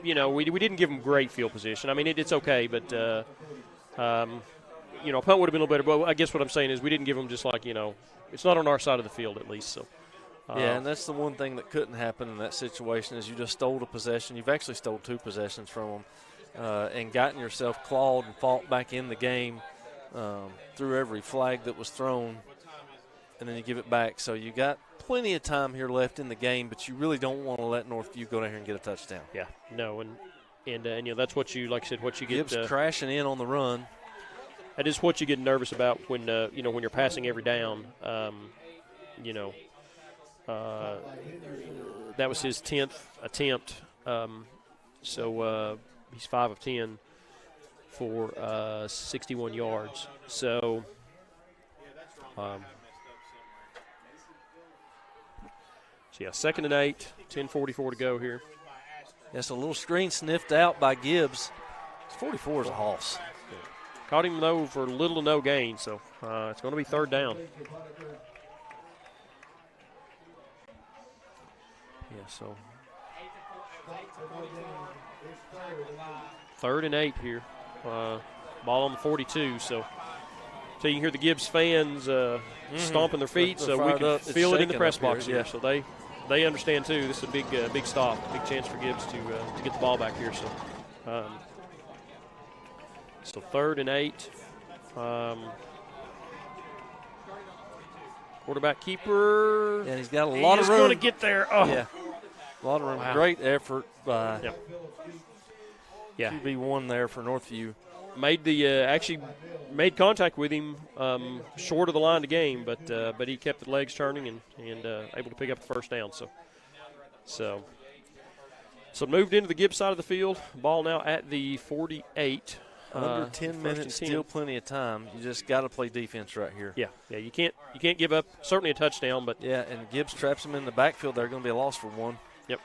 We didn't give them great field position. I mean, it's okay, but, a punt would have been a little better. But I guess what I'm saying is we didn't give them just like, it's not on our side of the field at least. So, and that's the one thing that couldn't happen in that situation is you just stole a possession. You've actually stole 2 possessions from them and gotten yourself clawed and fought back in the game through every flag that was thrown, and then you give it back. So you got plenty of time here left in the game, but you really don't want to let Northview go down here and get a touchdown. Yeah, no, and that's what you, like I said, what you get. Gibbs crashing in on the run. That is what you get nervous about when when you're passing every down. That was his 10th attempt, so he's 5 of 10 for 61 yards. So. So, yeah, 2nd and 8, 10:44 to go here. Yes, a little screen sniffed out by Gibbs. 44 is a hoss. Yeah. Caught him, though, for little to no gain, so it's going to be 3rd down. Yeah, so 3rd and 8 here. Ball on the 42, so you can hear the Gibbs fans stomping their feet, so we can feel it in the press box here. So they understand too. This is a big stop, big chance for Gibbs to get the ball back here. So 3rd and 8. Quarterback keeper. And he's got a lot of room. He's going to get there. Oh. Yeah, a lot of room. Wow. Great effort by QB1 there for Northview. Actually made contact with him short of the line to gain, but he kept the legs turning and able to pick up the 1st down. So moved into the Gibbs side of the field. Ball now at the 48. Under 10 minutes, still plenty of time. You just got to play defense right here. Yeah. You can't give up certainly a touchdown, but and Gibbs traps him in the backfield. They're going to be a loss for 1. Yep.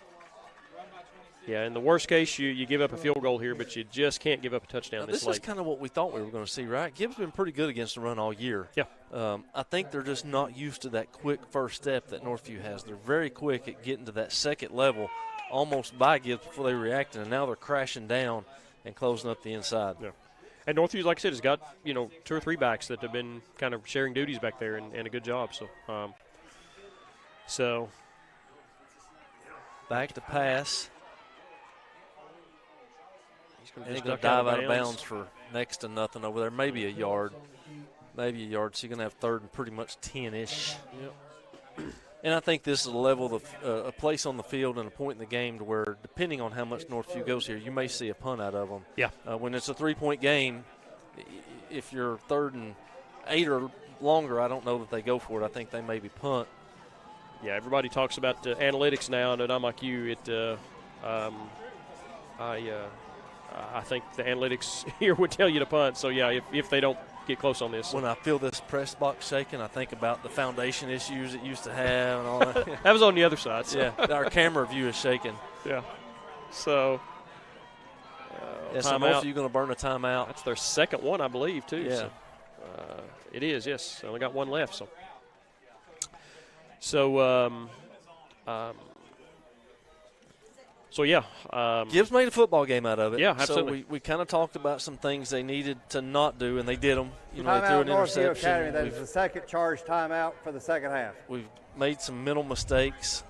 Yeah, in the worst case, you give up a field goal here, but you just can't give up a touchdown this late. This is kind of what we thought we were going to see, right? Gibbs been pretty good against the run all year. Yeah. I think they're just not used to that quick first step that Northview has. They're very quick at getting to that second level, almost by Gibbs before they react, and now they're crashing down and closing up the inside. Yeah. And Northview, like I said, has got 2 or 3 backs that have been kind of sharing duties back there and a good job. So back to pass. He's going to dive out of bounds for next to nothing over there. Maybe a yard. So you're going to have 3rd and pretty much 10-ish. Yep. And I think this is a level of a place on the field and a point in the game to where, depending on how much Northview goes here, you may see a punt out of them. Yeah. When it's a 3-point game, if you're 3rd and 8 or longer, I don't know that they go for it. I think they maybe punt. Yeah, everybody talks about analytics now, and I'm like you. I think the analytics here would tell you to punt. So, yeah, if they don't get close on this. When I feel this press box shaking, I think about the foundation issues it used to have and all that. That was on the other side. So. Yeah, our camera view is shaking. Yeah. So, so Northview going to burn a timeout. That's their 2nd one, I believe, too. Yeah. So, it is, yes. They only got 1 left. So Gibbs made a football game out of it. Yeah, absolutely. So we kind of talked about some things they needed to not do, and they did them. They threw an Northview interception. Academy, that is the 2nd charge timeout for the 2nd half. We've made some mental mistakes.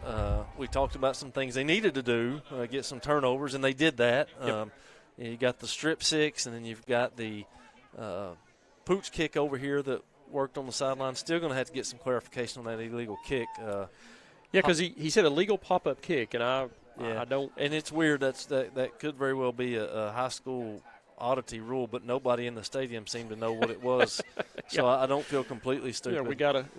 We talked about some things they needed to do, get some turnovers, and they did that. Yep. You got the strip 6, and then you've got the pooch kick over here that worked on the sideline. Still going to have to get some clarification on that illegal kick. Yeah, because he said illegal pop-up kick, and I don't. And it's weird. That could very well be a high school oddity rule, but nobody in the stadium seemed to know what it was. So I don't feel completely stupid. Yeah, we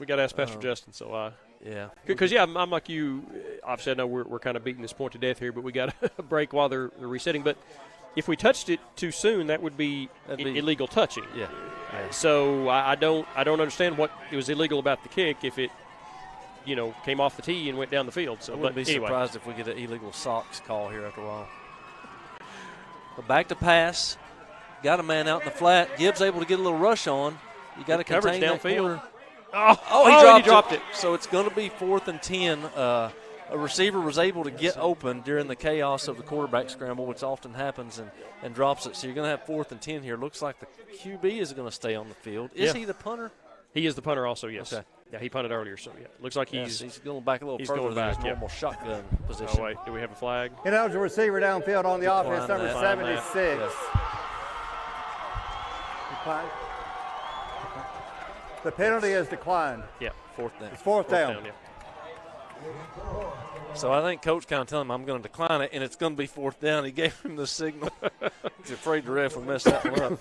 gotta ask Pastor Justin. So yeah, because I'm like you. Obviously, I know we're kind of beating this point to death here, but we got a break while they're resetting. But if we touched it too soon, that would be illegal touching. Yeah. So I don't understand what it was illegal about the kick if it came off the tee and went down the field. So, I wouldn't be surprised if we get an illegal socks call here after a while. But back to pass. Got a man out in the flat. Gibbs able to get a little rush on. You got to contain that downfield. He dropped it. So it's going to be 4th and 10. A receiver was able to get open during the chaos of the quarterback scramble, which often happens, and drops it. So you're going to have 4th and 10 here. Looks like the QB is going to stay on the field. Is he the punter? He is the punter also, yes. Okay. Yeah, he punted earlier, so yeah. Looks like he's going back a little further than his normal shotgun position. Oh, wait, do we have a flag? Ineligible receiver downfield on the offense, number 76. Yes. Decline. The penalty is declined. Yeah, 4th down. It's 4th down. Yeah. So I think Coach kind of telling him I'm going to decline it, and it's going to be 4th down. He gave him the signal. He's afraid the ref will mess that one up.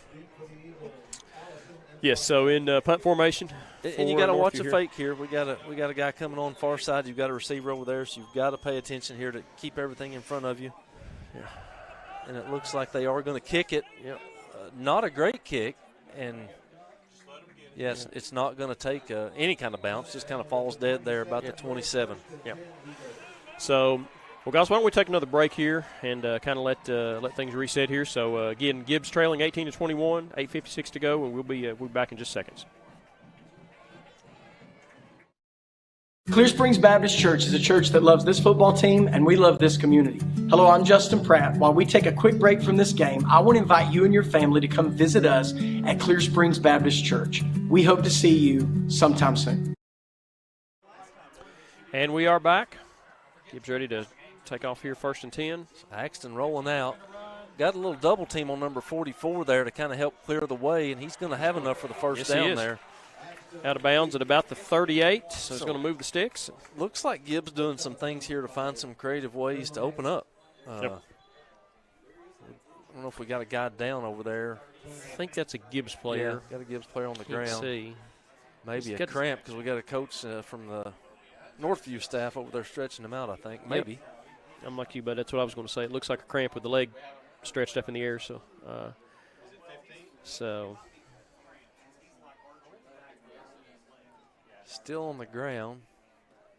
Yes, so in punt formation. And you got to watch the fake here. We got a guy coming on far side. You've got a receiver over there, so you've got to pay attention here to keep everything in front of you. Yeah. And it looks like they are going to kick it. Yep. Not a great kick, and yes, it's not going to take any kind of bounce. Just kind of falls dead there about the 27. Yeah. So, well, guys, why don't we take another break here and kind of let things reset here. So, again, Gibbs trailing 18-21, 8:56 to go, and we'll be back in just seconds. Clear Springs Baptist Church is a church that loves this football team, and we love this community. Hello, I'm Justin Pratt. While we take a quick break from this game, I want to invite you and your family to come visit us at Clear Springs Baptist Church. We hope to see you sometime soon. And we are back. Gibbs ready to take off here, 1st and 10. Axton rolling out. Got a little double team on number 44 there to kind of help clear the way, and he's going to have enough for the first down there. Out of bounds at about the 38, so he's going to move the sticks. Looks like Gibbs doing some things here to find some creative ways to open up. Yep. I don't know if we got a guy down over there. I think that's a Gibbs player. Yeah, got a Gibbs player on the ground. See. Maybe a cramp because we got a coach from the Northview staff over there stretching him out, I think. Maybe. Yep. I'm like you, but that's what I was going to say. It looks like a cramp with the leg stretched up in the air. So. Still on the ground.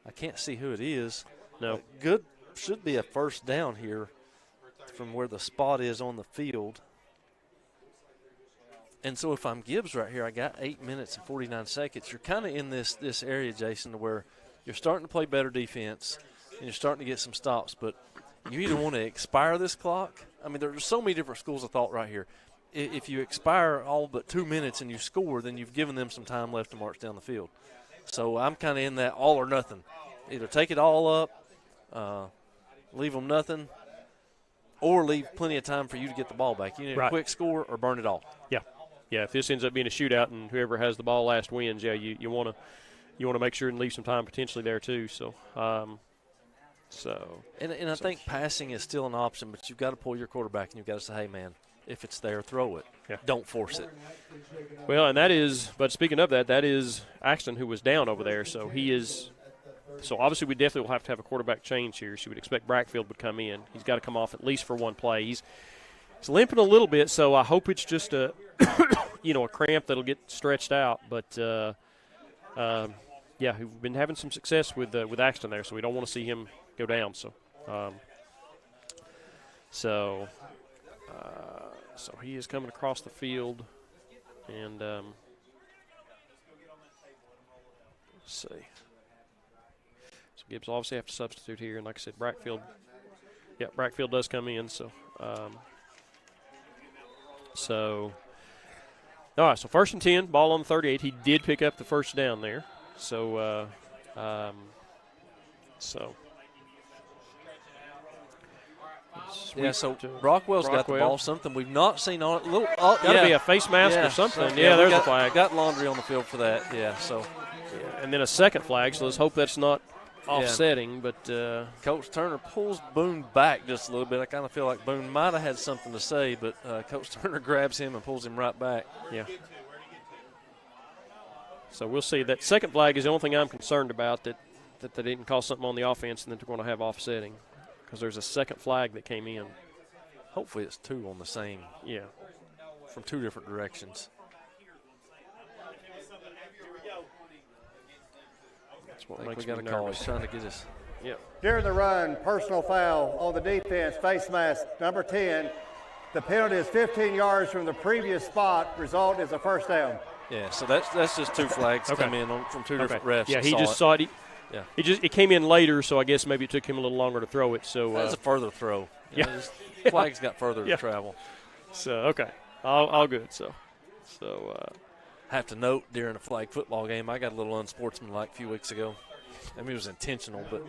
I can't see who it is. No. Good. Should be a first down here from where the spot is on the field. And so if I'm Gibbs right here, I got 8 minutes and 49 seconds. You're kind of in this area, Jason, to where you're starting to play better defense and you're starting to get some stops. But you either want to expire this clock. I mean, there's so many different schools of thought right here. If you expire all but 2 minutes and you score, then you've given them some time left to march down the field. So I'm kind of in that all or nothing. Either take it all up, leave them nothing, or leave plenty of time for you to get the ball back. You need a quick score or burn it all. Yeah. Yeah, if this ends up being a shootout and whoever has the ball last wins, yeah, you want to make sure and leave some time potentially there too. So, I think passing is still an option, but you've got to pull your quarterback and you've got to say, hey, man, if it's there, throw it. Yeah. Don't force it. Well, and that is – but speaking of that is Axton who was down over there. So he is – so obviously we definitely will have to have a quarterback change here. So we'd expect Brackfield would come in. He's got to come off at least for one play. He's limping a little bit, so I hope it's just a a cramp that'll get stretched out. But, yeah, we've been having some success with Axton there, so we don't want to see him go down. So he is coming across the field, and let's see. So Gibbs will obviously have to substitute here, and like I said, Brackfield does come in. So, all right. So 1st and 10, ball on the 38. He did pick up the first down there. So. Yeah, so Brockwell's got the ball, something we've not seen on it. Got to be a face mask or something. Yeah, there's a flag. Got laundry on the field for that, and then a second flag, so let's hope that's not offsetting. But Coach Turner pulls Boone back just a little bit. I kind of feel like Boone might have had something to say, but Coach Turner grabs him and pulls him right back. Yeah. So we'll see. That second flag is the only thing I'm concerned about, that they didn't call something on the offense and that they're going to have offsetting. Because there's a second flag that came in. Hopefully it's two on the same. Yeah. From two different directions. That's what I think makes we got me a call. nervous. He's trying to get us. Yeah. During the run, personal foul on the defense, face mask, number 10. The penalty is 15 yards from the previous spot. Result is a first down. Yeah, so that's just two flags come in from two different refs. Yeah, he just saw it. Yeah. It came in later, so I guess maybe it took him a little longer to throw it. So that's a further throw. Yeah. Flag's got further to travel. So okay, all good. So have to note during a flag football game, I got a little unsportsmanlike a few weeks ago. I mean, it was intentional, but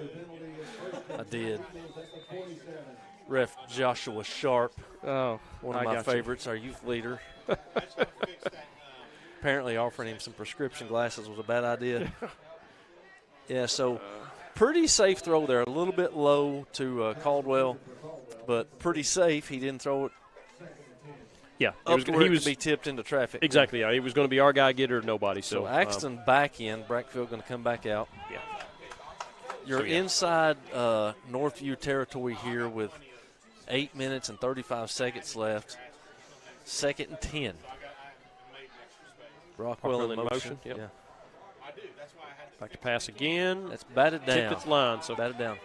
I did. Ref Joshua Sharp, one of my favorites, our youth leader. Apparently offering him some prescription glasses was a bad idea. Yeah, so pretty safe throw there. A little bit low to Caldwell, but pretty safe. He didn't throw it. Yeah, he was to be tipped into traffic. Exactly. Yeah, he was going to be our guy, get it or nobody. So Axton back in. Brackfield going to come back out. Yeah. You're inside Northview territory here with 8 minutes and 35 seconds left. 2nd and 10. Brockwell in motion. Yep. Yeah. Back to pass again. That's batted down. Tipped its line. So batted down.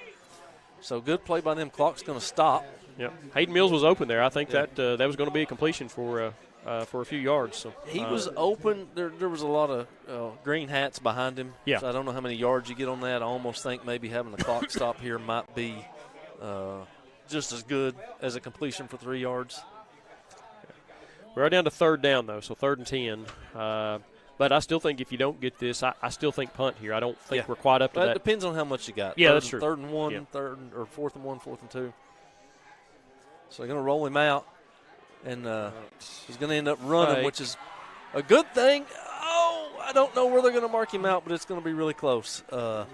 So good play by them. Clock's going to stop. Yep. Hayden Mills was open there. I think that was going to be a completion for a few yards. So he was open. There was a lot of green hats behind him. Yeah. So I don't know how many yards you get on that. I almost think maybe having the clock stop here might be just as good as a completion for 3 yards. We're right down to 3rd down, though, so 3rd and 10. But I still think if you don't get this, I still think punt here. I don't think we're quite up to that. It depends on how much you got. Yeah, that's true. 3rd and 1, yeah. 4th and 1, 4th and 2. So they're going to roll him out, and he's going to end up running, which is a good thing. Oh, I don't know where they're going to mark him out, but it's going to be really close. It's going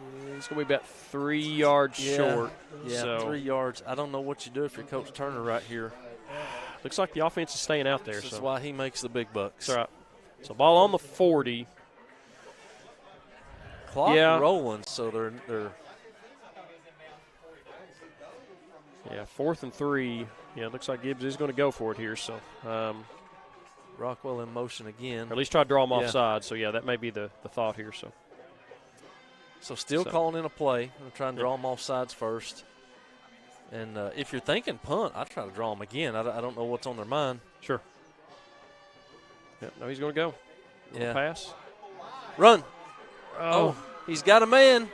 to be about 3 yards short. Yeah, so 3 yards. I don't know what you do if you're Coach Turner right here. Looks like the offense is staying out there. This is why he makes the big bucks. That's right. So ball on the 40. Clock rolling, so they're 4th and 3. Yeah, it looks like Gibbs is going to go for it here. So Rockwell in motion again. Or at least try to draw him offside. So, that may be the thought here. So still calling in a play. I'm trying to draw him off sides first. And if you're thinking punt, I'd try to draw him again. I don't know what's on their mind. Sure. Yeah, no, he's going to go. Pass. Run. Oh, he's got a man.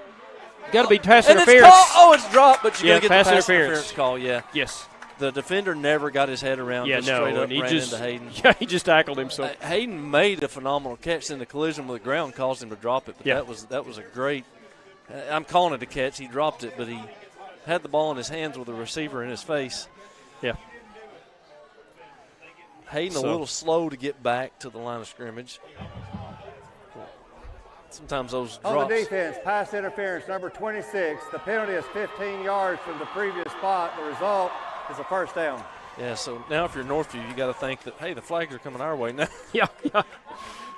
Got to be pass interference. It's dropped, but you got to get pass the pass interference call. Yeah. Yes. The defender never got his head around. Straight up ran into Hayden. Yeah, he just tackled him. So Hayden made a phenomenal catch. Then the collision with the ground caused him to drop it. But that was a great. I'm calling it a catch. He dropped it, but he had the ball in his hands with the receiver in his face. Yeah. Hayden a little slow to get back to the line of scrimmage. Sometimes those drops. On the defense, pass interference, number 26. The penalty is 15 yards from the previous spot. The result is a 1st down. Yeah, so now if you're Northview, you got to think that, hey, the flags are coming our way now. Yeah.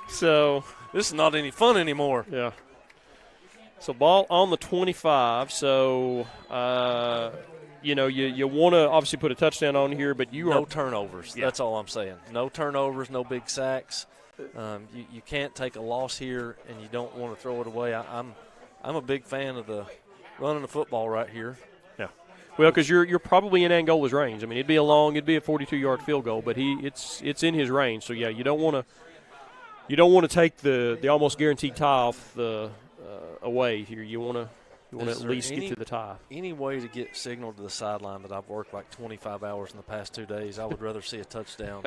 So this is not any fun anymore. Yeah. So ball on the 25. So, you want to obviously put a touchdown on here, but no turnovers. That's all I'm saying. No turnovers, no big sacks. You can't take a loss here, and you don't want to throw it away. I'm a big fan of the running the football right here. Yeah. Well, because you're probably in Angola's range. I mean, it'd be a 42-yard field goal, but it's in his range. So you don't want to take the almost guaranteed tie off the away here. You want to at least get to the tie. Any way to get signal to the sideline that I've worked like 25 hours in the past 2 days, I would rather see a touchdown.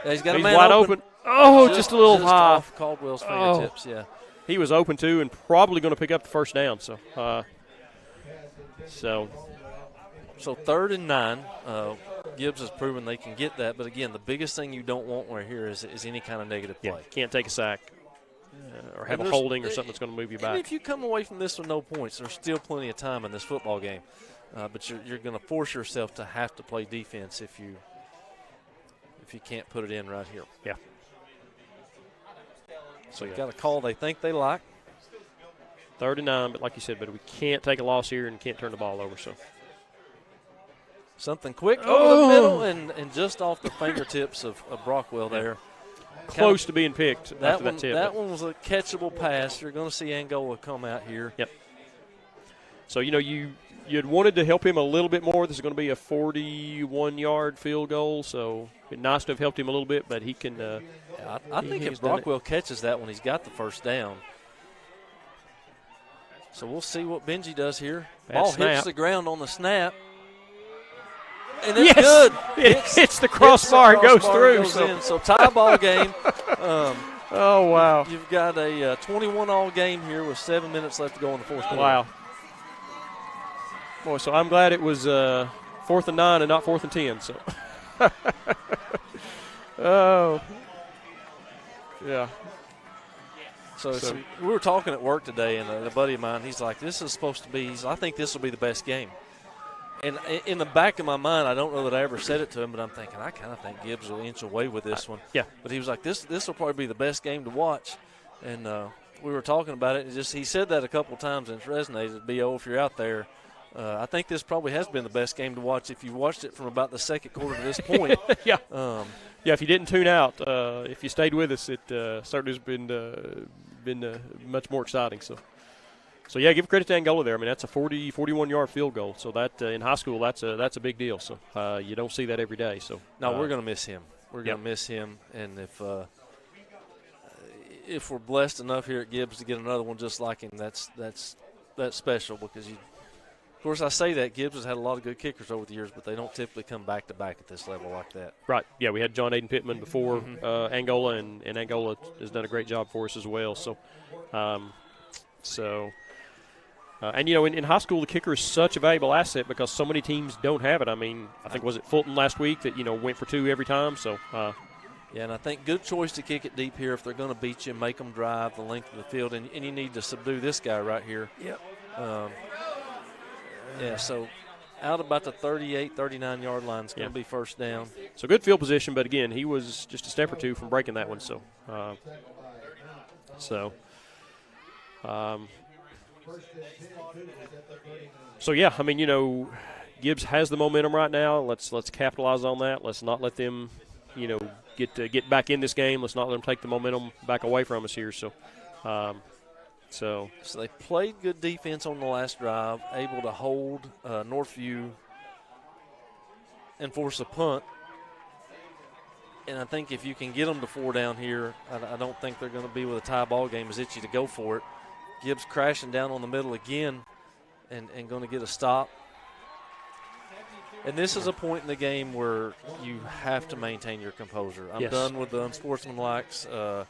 He's got a man wide open. Oh, just a little high. Off Caldwell's fingertips, yeah. He was open too and probably going to pick up the 1st down. So 3rd and 9. Gibbs has proven they can get that. But, again, the biggest thing you don't want right here is any kind of negative play. Yeah, can't take a sack or have a holding or something that's going to move you back. And if you come away from this with no points, there's still plenty of time in this football game. But you're going to force yourself to have to play defense if you can't put it in right here. Yeah. So you've got a call they think they like. 3rd and 9, but like you said, we can't take a loss here and can't turn the ball over. So something quick over the middle and just off the fingertips of Brockwell there. Close to being picked after that tip. That one was a catchable pass. You're going to see Angola come out here. Yep. So, you'd wanted to help him a little bit more. This is going to be a 41-yard field goal, so it'd be nice to have helped him a little bit, but he can I think if Brockwell catches that one, he's got the 1st down. So we'll see what Benji does here. Ball hits the ground on the snap. And it's good. It hits the crossbar and goes through. So tie ball game. Oh, wow. You've got a 21-all game here with 7 minutes left to go in the 4th quarter. Wow. Boy, so I'm glad it was 4th and 9 and not 4th and 10. So, oh, yeah. So we were talking at work today, and a buddy of mine, he's like, this is supposed to be, I think this will be the best game. And in the back of my mind, I don't know that I ever said it to him, but I'm thinking, I kind of think Gibbs will inch away with this one. Yeah. But he was like, this will probably be the best game to watch. And we were talking about it, and he said that a couple of times, and it's resonated. B.O., if you're out there, I think this probably has been the best game to watch if you watched it from about the second quarter to this point. Yeah. Yeah, if you didn't tune out, if you stayed with us, it certainly has been much more exciting. So yeah, give credit to Angola there. I mean, that's a 41-yard field goal. So that in high school, that's a big deal. So you don't see that every day. So no, we're going to miss him. We're going to miss him, and if we're blessed enough here at Gibbs to get another one just like him, that's special because Of course, I say that Gibbs has had a lot of good kickers over the years, but they don't typically come back-to-back at this level like that. Right. Yeah, we had John Aiden Pittman before Angola, and Angola has done a great job for us as well. So, and, you know, in high school, the kicker is such a valuable asset because so many teams don't have it. I mean, I think, was it Fulton last week that, you know, went for 2 every time? So, yeah, and I think good choice to kick it deep here. If they're going to beat you, make them drive the length of the field, and you need to subdue this guy right here. Yep. Yeah, so out about the 38, 39-yard line is going to be first down. So good field position, but, again, he was just a step or two from breaking that one. So yeah, I mean, you know, Gibbs has the momentum right now. Let's capitalize on that. Let's not let them, you know, get back in this game. Let's not let them take the momentum back away from us here. So they played good defense on the last drive, able to hold Northview and force a punt. And I think if you can get them to 4 down here, I don't think they're going to be with a tie ball game as itchy to go for it. Gibbs crashing down on the middle again and going to get a stop. And this is a point in the game where you have to maintain your composure. I'm done with the unsportsmanlikes,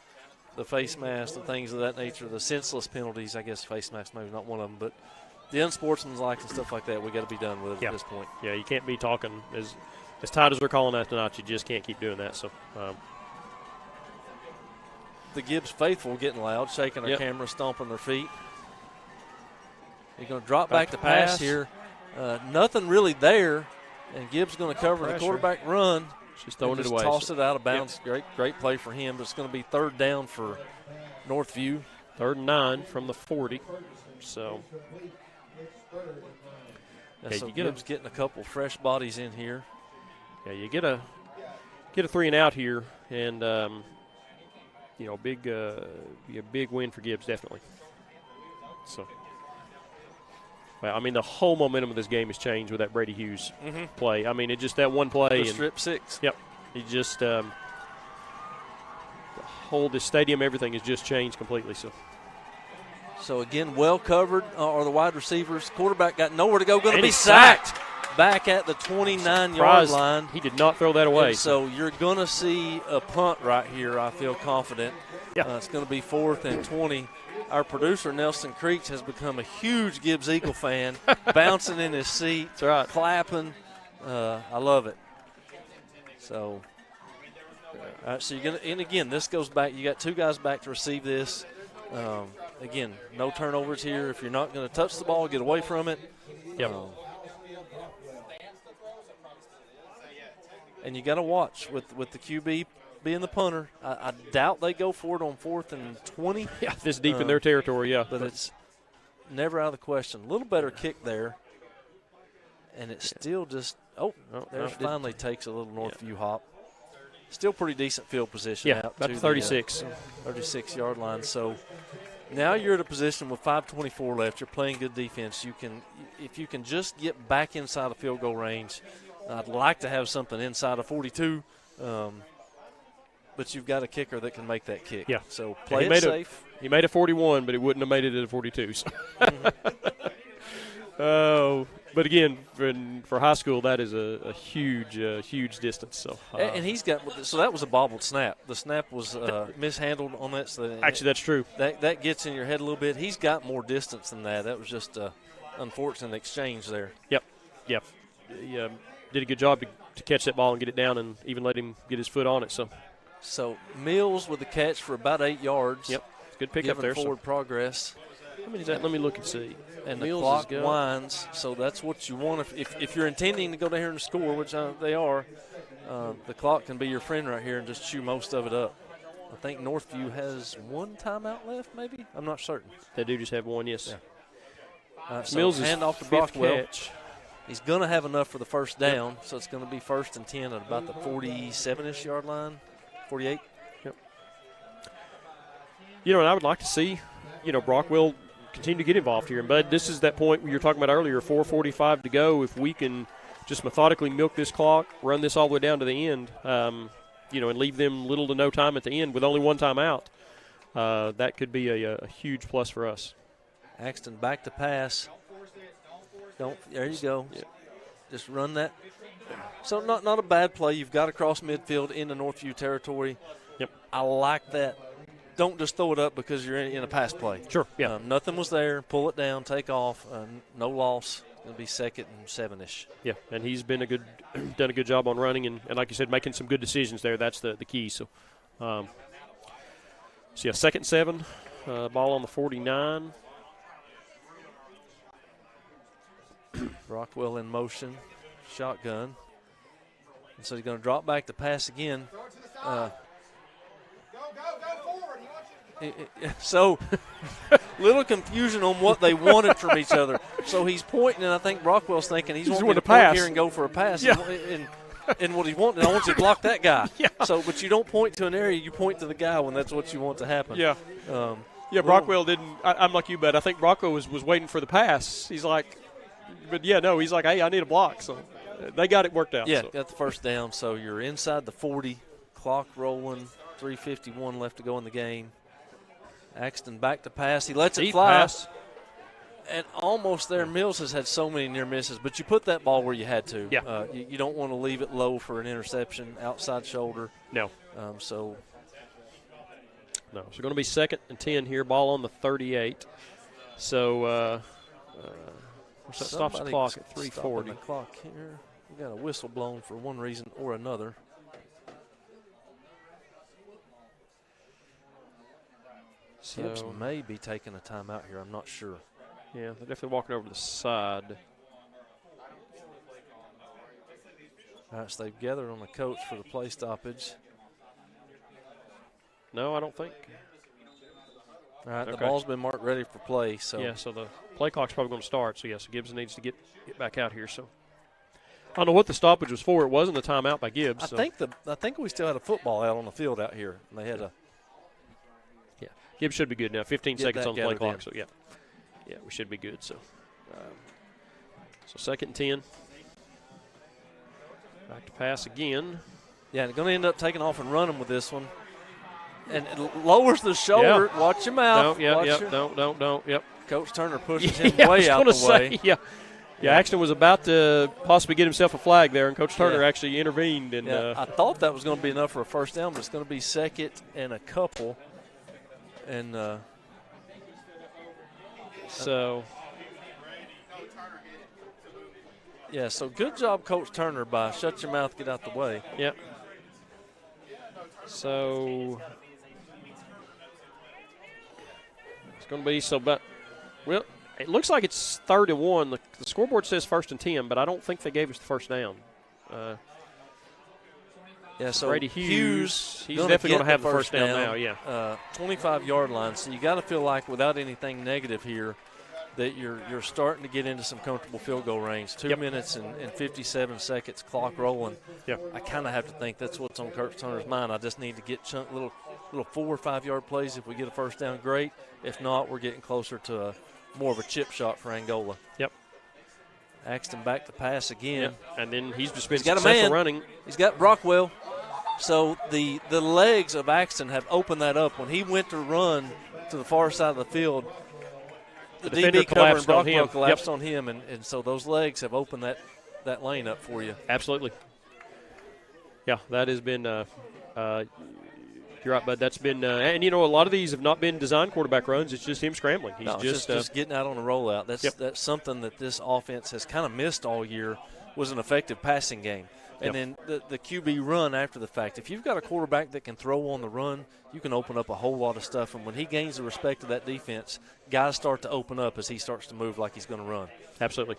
the face mask, the things of that nature, the senseless penalties. I guess face mask maybe not one of them, but the unsportsmanlike and stuff like that, we got to be done with at this point. Yeah, you can't be talking as tight as we're calling that tonight. You just can't keep doing that. So. The Gibbs faithful getting loud, shaking their camera, stomping their feet. You're going to drop back to pass here. Nothing really there, and Gibbs going to cover the quarterback run. She's throwing it away. Toss it out of bounds. Great play for him, but it's going to be 3rd down for Northview. 3rd and 9 from the 40. So, so Gibbs getting a couple fresh bodies in here. Yeah, you get a 3 and out here, and you know, be a big win for Gibbs, definitely. So, well, I mean, the whole momentum of this game has changed with that Brady Hughes play. I mean, it just that one play. The strip 6. Yep. He just the stadium, everything has just changed completely. So again, well covered are the wide receivers. Quarterback got nowhere to go. Going to be sacked. Back at the 29-yard line. He did not throw that away. And so you're going to see a punt right here, I feel confident. Yeah. It's going to be 4th and 20. Our producer, Nelson Creech, has become a huge Gibbs Eagle fan, bouncing in his seat, clapping. I love it. So, all right, so you're going to – and, again, this goes back. You got 2 guys back to receive this. Again, no turnovers here. If you're not going to touch the ball, get away from it. Yep. And you got to watch with the QB being the punter. I doubt they go for it on 4th and 20. Yeah, this deep in their territory, yeah. But it's never out of the question. A little better kick there. And it still just finally takes a little Northview hop. Still pretty decent field position. Yeah, out about to 36. 36-yard line. So now you're at a position with 5:24 left. You're playing good defense. If you can just get back inside of field goal range, I'd like to have something inside of 42, but you've got a kicker that can make that kick. Yeah. So play it safe. He made a 41, but he wouldn't have made it at a 42. So. But again, for high school, that is a huge distance. So and he's got that was a bobbled snap. The snap was mishandled on that. So actually, that's true. That gets in your head a little bit. He's got more distance than that. That was just an unfortunate exchange there. Yep. He did a good job to catch that ball and get it down, and even let him get his foot on it. So Mills with the catch for about 8 yards. Yep. good pickup there. Forward progress. How many is that? Let me look and see. And Mills the clock winds, so that's what you want. If you're intending to go down here and score, which they are, the clock can be your friend right here and just chew most of it up. I think Northview has one timeout left, maybe? I'm not certain. They do just have one, yes. Yeah. So Mills' hand off to fifth Brockwell. catch. He's going to have enough for the first down, so it's going to be 1st and 10 at about the 47-ish yard line, 48. Yep. And I would like to see, Brockwell continue to get involved here. And, Bud, this is that point we were talking about earlier, 4:45 to go. If we can just methodically milk this clock, run this all the way down to the end, and leave them little to no time at the end with only one timeout, that could be a huge plus for us. Axton back to pass. There you go. Yeah. Just run that. So not a bad play. You've got to cross midfield into Northview territory. Yep. I like that. Don't just throw it up because you're in a pass play. Sure, yeah. Nothing was there. Pull it down, take off. No loss. It'll be 2nd and 7-ish. Yeah, and he's been done a good job on running, and like you said, making some good decisions there. That's the key. So, 2nd and 7, ball on the 49. Brockwell in motion, shotgun. And so he's going to drop back to pass again. So, little confusion on what they wanted from each other. So he's pointing, and I think Brockwell's thinking he's wanting to point here and go for a pass. Yeah. And what he wanted, I want you to block that guy. Yeah. So, but you don't point to an area, you point to the guy when that's what you want to happen. Yeah. Brockwell didn't. I'm like you, but I think Brockwell was waiting for the pass. He's like, he's like, hey, I need a block. So they got it worked out. Yeah, so. Got the first down. So you're inside the 40, clock rolling, 3:51 left to go in the game. Axton back to pass. He lets it fly. Pass. And almost there, Mills has had so many near misses, but you put that ball where you had to. Yeah. You don't want to leave it low for an interception, outside shoulder. No. So going to be 2nd and 10 here, ball on the 38. So that stops the clock at 3:40. The clock here. We got a whistle blown for one reason or another. Gibbs may be taking a timeout here. I'm not sure. Yeah, they're definitely walking over to the side. All right, so they've gathered on the coach for the play stoppage. No, I don't think. All right, the ball's been marked ready for play. So yeah, so the play clock's probably going to start. So, so Gibbs needs to get back out here. So I don't know what the stoppage was for. It wasn't a timeout by Gibbs. I think we still had a football out on the field out here. And they had a. Yeah, Gibbs should be good now. 15 seconds on the play clock. So, yeah, we should be good. So, 2nd and 10. Back to pass again. Yeah, they're going to end up taking off and running with this one. And it lowers the shoulder. Yeah. Watch your mouth. Don't. Yep. Coach Turner pushes him way out the way. Yeah, Axton was about to possibly get himself a flag there, and Coach Turner actually intervened. And I thought that was going to be enough for a first down, but it's going to be 2nd and a couple. And so good job, Coach Turner, by shut your mouth, get out the way. Yep. So it's going to be it looks like it's 3rd and 1. The scoreboard says 1st and 10, but I don't think they gave us the first down. So Brady Hughes, he's definitely going to have the first down now. Yeah, 25-yard line. So you got to feel like without anything negative here, that you're starting to get into some comfortable field goal range. 2 minutes and 57 seconds, clock rolling. Yeah, I kind of have to think that's what's on Coach Turner's mind. I just need to get little 4 or 5 yard plays. If we get a first down, great. If not, we're getting closer to more of a chip shot for Angola. Yep. Axton back to pass again. Yep. And then he's just been got successful running. He's got Brockwell. So the legs of Axton have opened that up. When he went to run to the far side of the field, the DB cover and Brockwell collapsed on him, and so those legs have opened that lane up for you. Absolutely. Yeah, that has been you're right, bud. That's been and a lot of these have not been design quarterback runs. It's just him scrambling. He's just getting out on a rollout. That's something that this offense has kind of missed all year, was an effective passing game. And then the QB run after the fact. If you've got a quarterback that can throw on the run, you can open up a whole lot of stuff. And when he gains the respect of that defense, guys start to open up as he starts to move like he's going to run. Absolutely.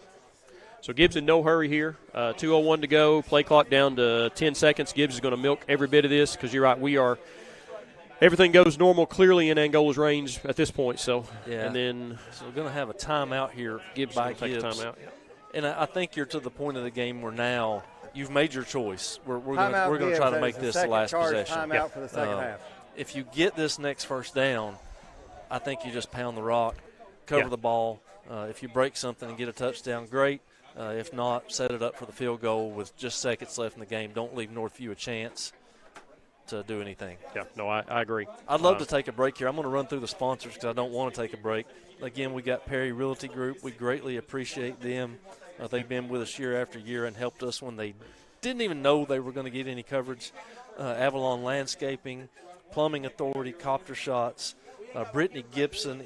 So Gibbs in no hurry here. 2:01 to go. Play clock down to 10 seconds. Gibbs is going to milk every bit of this because you're right. Everything goes normal clearly in Angola's range at this point. So, yeah. And then so we're going to have a timeout here by Gibbs. Take a timeout. Yeah. And I think you're to the point of the game where now you've made your choice. We're going to try to make this the last possession. Timeout for the second half. If you get this next first down, I think you just pound the rock, cover the ball. If you break something and get a touchdown, great. If not, set it up for the field goal with just seconds left in the game. Don't leave Northview a chance to do anything. Yeah, no, I agree. I'd love to take a break here. I'm going to run through the sponsors because I don't want to take a break. Again, we got Perry Realty Group. We greatly appreciate them. They've been with us year after year and helped us when they didn't even know they were going to get any coverage. Avalon Landscaping, Plumbing Authority, Copter Shots, Brittany Gibson,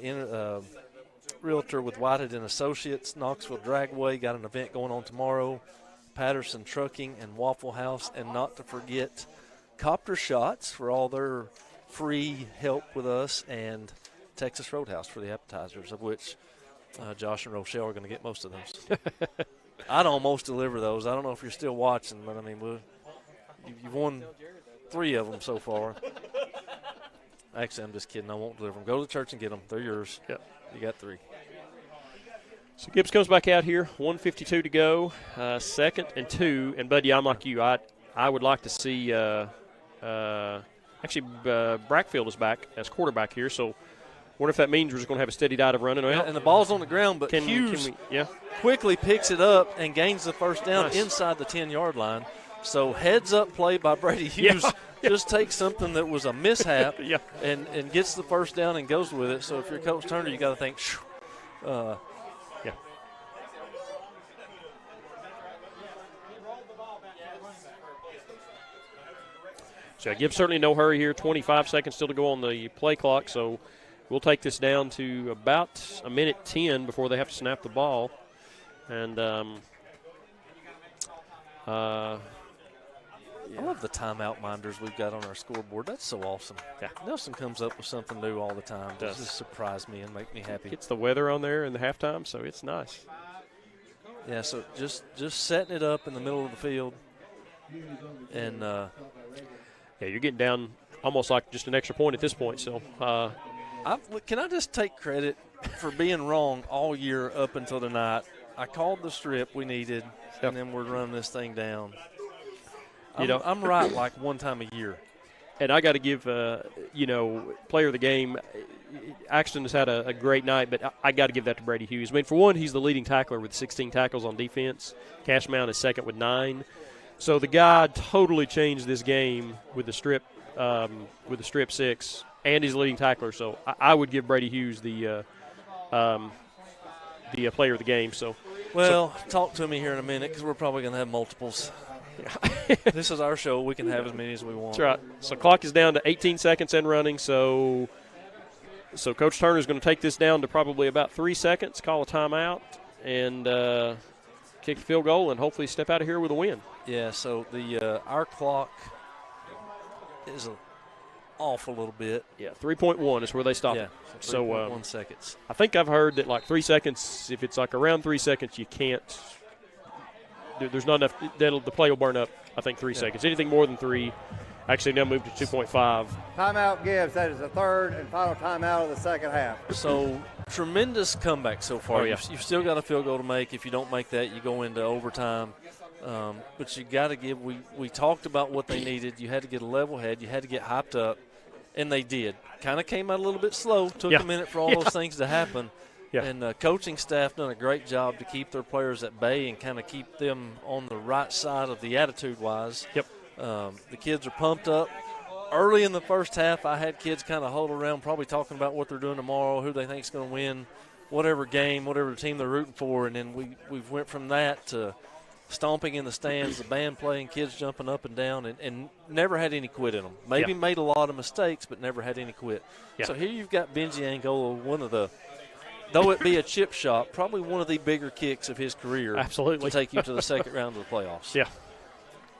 Realtor with Whitehead and Associates, Knoxville Dragway, got an event going on tomorrow, Patterson Trucking and Waffle House, and not to forget Copter Shots for all their free help with us, and Texas Roadhouse for the appetizers, of which Josh and Rochelle are going to get most of those. I'd almost deliver those. I don't know if you're still watching, but, I mean, you've won 3 of them so far. Actually, I'm just kidding. I won't deliver them. Go to the church and get them. They're yours. Yep. You got 3. So Gibbs comes back out here, 1:52 to go, 2nd and 2. And, Buddy, I'm like you. I would like to see Brackfield is back as quarterback here, so wonder if that means we're just going to have a steady diet of running. And the ball's on the ground, but Hughes quickly picks it up and gains the first down inside the 10-yard line. So heads-up play by Brady Hughes just takes something that was a mishap and gets the first down and goes with it. So if you're Coach Turner, you got to think, So Gibbs certainly no hurry here. 25 seconds still to go on the play clock. So we'll take this down to about 1:10 before they have to snap the ball. And I love the timeout minders we've got on our scoreboard. That's so awesome. Yeah. Nelson comes up with something new all the time. It does just surprise me and make me happy. It's the weather on there in the halftime, so it's nice. Yeah, so just setting it up in the middle of the field. And you're getting down almost like just an extra point at this point. So can I just take credit for being wrong all year up until tonight? I called the strip we needed, and then we're running this thing down. I'm right like one time a year. And I got to give, player of the game, Axton has had a great night, but I got to give that to Brady Hughes. I mean, for one, he's the leading tackler with 16 tackles on defense. Cashmount is second with 9. So the guy totally changed this game with the strip 6, and he's the leading tackler. So I would give Brady Hughes the player of the game. So, talk to me here in a minute because we're probably going to have multiples. This is our show. We can have as many as we want. That's right. So clock is down to 18 seconds and running. So Coach Turner is going to take this down to probably about 3 seconds, call a timeout, and kick the field goal and hopefully step out of here with a win. Yeah, so our clock is off a little bit. Yeah, 3.1 is where they stop. Yeah, so 3.1 seconds. I think I've heard that like 3 seconds, if it's like around 3 seconds, you can't. There's not enough. The play will burn up, I think, 3 seconds. Anything more than 3, actually now moved to 2.5. Timeout Gibbs. That is the third and final timeout of the second half. So tremendous comeback so far. You've still got a field goal to make. If you don't make that, you go into overtime. But you got to give. We talked about what they needed. You had to get a level head. You had to get hyped up, and they did. Kind of came out a little bit slow. Took a minute for all those things to happen. Yeah. And the coaching staff done a great job to keep their players at bay and kind of keep them on the right side of the attitude-wise. Yep. The kids are pumped up. Early in the first half, I had kids kind of huddle around, probably talking about what they're doing tomorrow, who they think is going to win, whatever game, whatever team they're rooting for. And then we've went from that to stomping in the stands, the band playing, kids jumping up and down, and never had any quit in them. Maybe made a lot of mistakes, but never had any quit. Yeah. So here you've got Benji Angola, one of the – though it be a chip shot, probably one of the bigger kicks of his career. Absolutely. To take you to the second round of the playoffs. Yeah.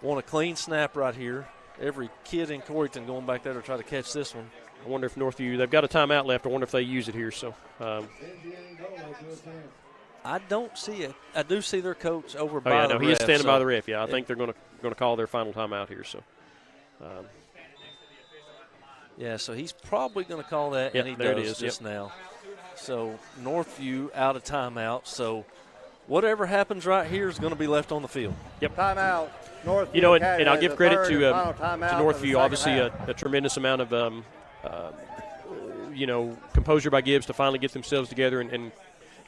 Want a clean snap right here. Every kid in Coreyton going back there to try to catch this one. I wonder if Northview, they've got a timeout left. I wonder if they use it here. So I don't see it. I do see their coach over by yeah, the no, ref. he is standing by the ref. Yeah, I think they're going to call their final timeout here. So, yeah, so he's probably going to call that, and he does just now. So Northview out of timeout. So whatever happens right here is going to be left on the field. Yep. Timeout. Northview. You know, and I'll give credit to to Northview. Obviously, a tremendous amount of composure by Gibbs to finally get themselves together and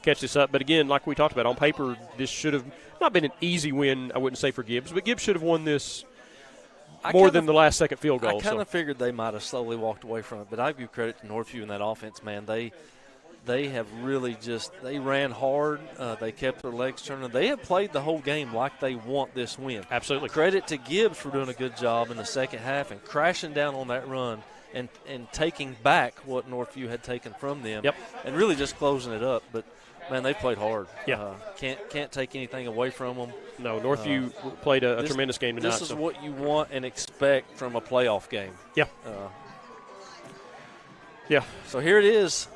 catch this up. But again, like we talked about, on paper, this should have not been an easy win, I wouldn't say, for Gibbs, but Gibbs should have won this more than the last second field goal. I kind of figured they might have slowly walked away from it, but I give credit to Northview in that offense, man. They have really they ran hard. They kept their legs turning. They have played the whole game like they want this win. Absolutely. Credit to Gibbs for doing a good job in the second half and crashing down on that run and taking back what Northview had taken from them. Yep. And really just closing it up. But, man, they played hard. Yeah. Can't take anything away from them. No, Northview played a tremendous game tonight. This is what you want and expect from a playoff game. Yeah. Yeah. So here it is.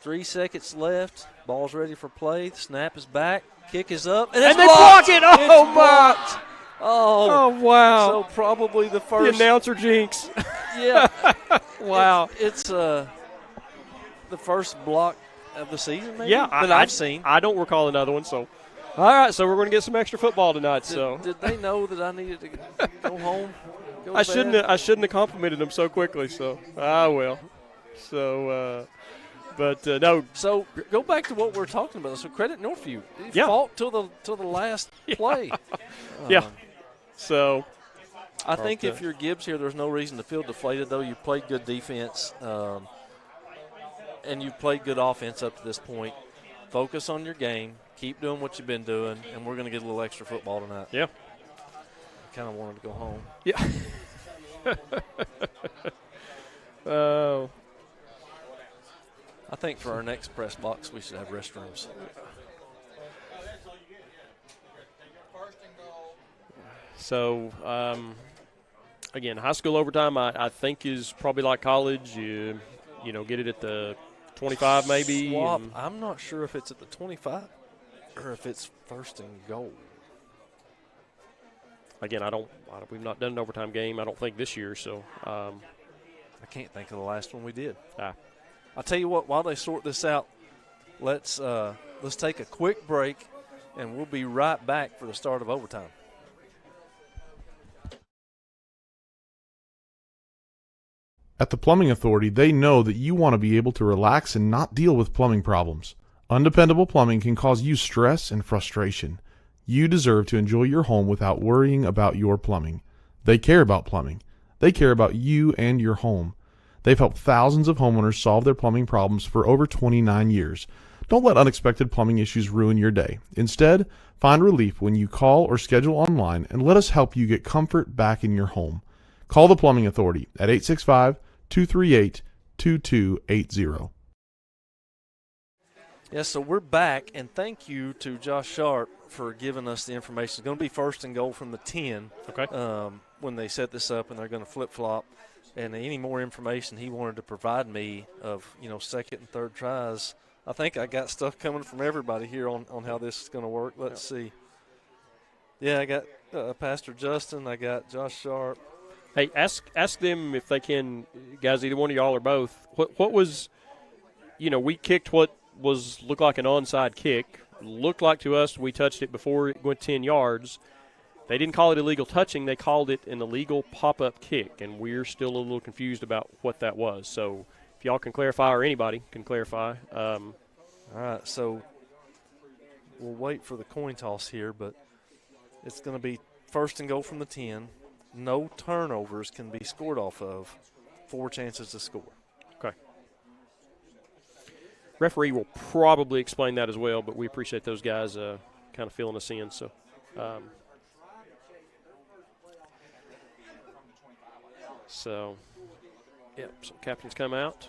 3 seconds left. Ball's ready for play. The snap is back. Kick is up. And they block it. Oh, my. Oh, wow. So probably the first. The announcer jinx. Yeah. Wow. It's the first block of the season, maybe? Yeah. That I've seen. I don't recall another one. So, all right. So we're going to get some extra football tonight. Did they know that I needed to go home? I shouldn't have complimented them so quickly. So, I will. So, but no. So go back to what we're talking about. So credit Northview. He Yeah. fought till the last play. Yeah. So I think if you're Gibbs here, there's no reason to feel deflated, though. You played good defense, and you've played good offense up to this point. Focus on your game. Keep doing what you've been doing, and we're going to get a little extra football tonight. Yeah. I kind of wanted to go home. Yeah. Oh. I think for our next press box, we should have restrooms. So, again, high school overtime, I think, is probably like college. You get it at the 25 maybe. Swap. I'm not sure if it's at the 25 or if it's first and goal. Again, we've not done an overtime game, I don't think, this year. So, I can't think of the last one we did. I'll tell you what, while they sort this out, let's take a quick break, and we'll be right back for the start of overtime. At the Plumbing Authority, they know that you want to be able to relax and not deal with plumbing problems. Undependable plumbing can cause you stress and frustration. You deserve to enjoy your home without worrying about your plumbing. They care about plumbing. They care about you and your home. They've helped thousands of homeowners solve their plumbing problems for over 29 years. Don't let unexpected plumbing issues ruin your day. Instead, find relief when you call or schedule online and let us help you get comfort back in your home. Call the Plumbing Authority at 865-238-2280. Yes, so we're back, and thank you to Josh Sharp for giving us the information. It's going to be first and goal from the 10 when they set this up, and they're going to flip-flop. And any more information he wanted to provide me of, second and third tries, I think I got stuff coming from everybody here on how this is going to work. Let's see. Yeah, I got Pastor Justin. I got Josh Sharp. Hey, ask them if they can, guys, either one of y'all or both. What was, we kicked what looked like an onside kick. Looked like to us we touched it before it went 10 yards. They didn't call it illegal touching. They called it an illegal pop-up kick, and we're still a little confused about what that was. So if y'all can clarify, or anybody can clarify. All right, so we'll wait for the coin toss here, but it's going to be first and goal from the 10. No turnovers can be scored off of. 4 chances to score. Okay. Referee will probably explain that as well, but we appreciate those guys kind of filling us in. So. So, some captains come out.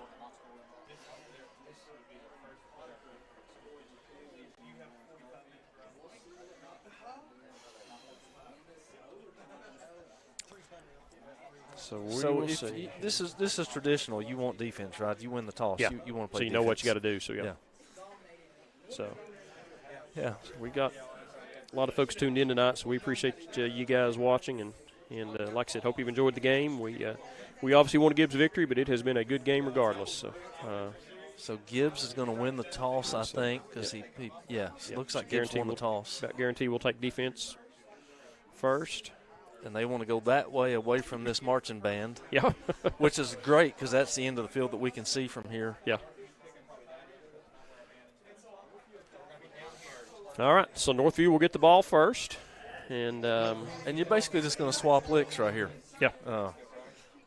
So will see. This is traditional. You want defense, right? You win the toss. Yeah. You want to play so you defense. know what you got to do. So, Yeah. So, we got a lot of folks tuned in tonight, so we appreciate you guys watching. And like I said, hope you've enjoyed the game. We obviously want Gibbs victory, but it has been a good game regardless. So Gibbs is going to win the toss, I think, because he looks like Gibbs won the toss. About guarantee we'll take defense first. And they want to go that way away from this marching band. Yeah. Which is great because that's the end of the field that we can see from here. Yeah. All right, so Northview will get the ball first. And you're basically just going to swap licks right here. Yeah.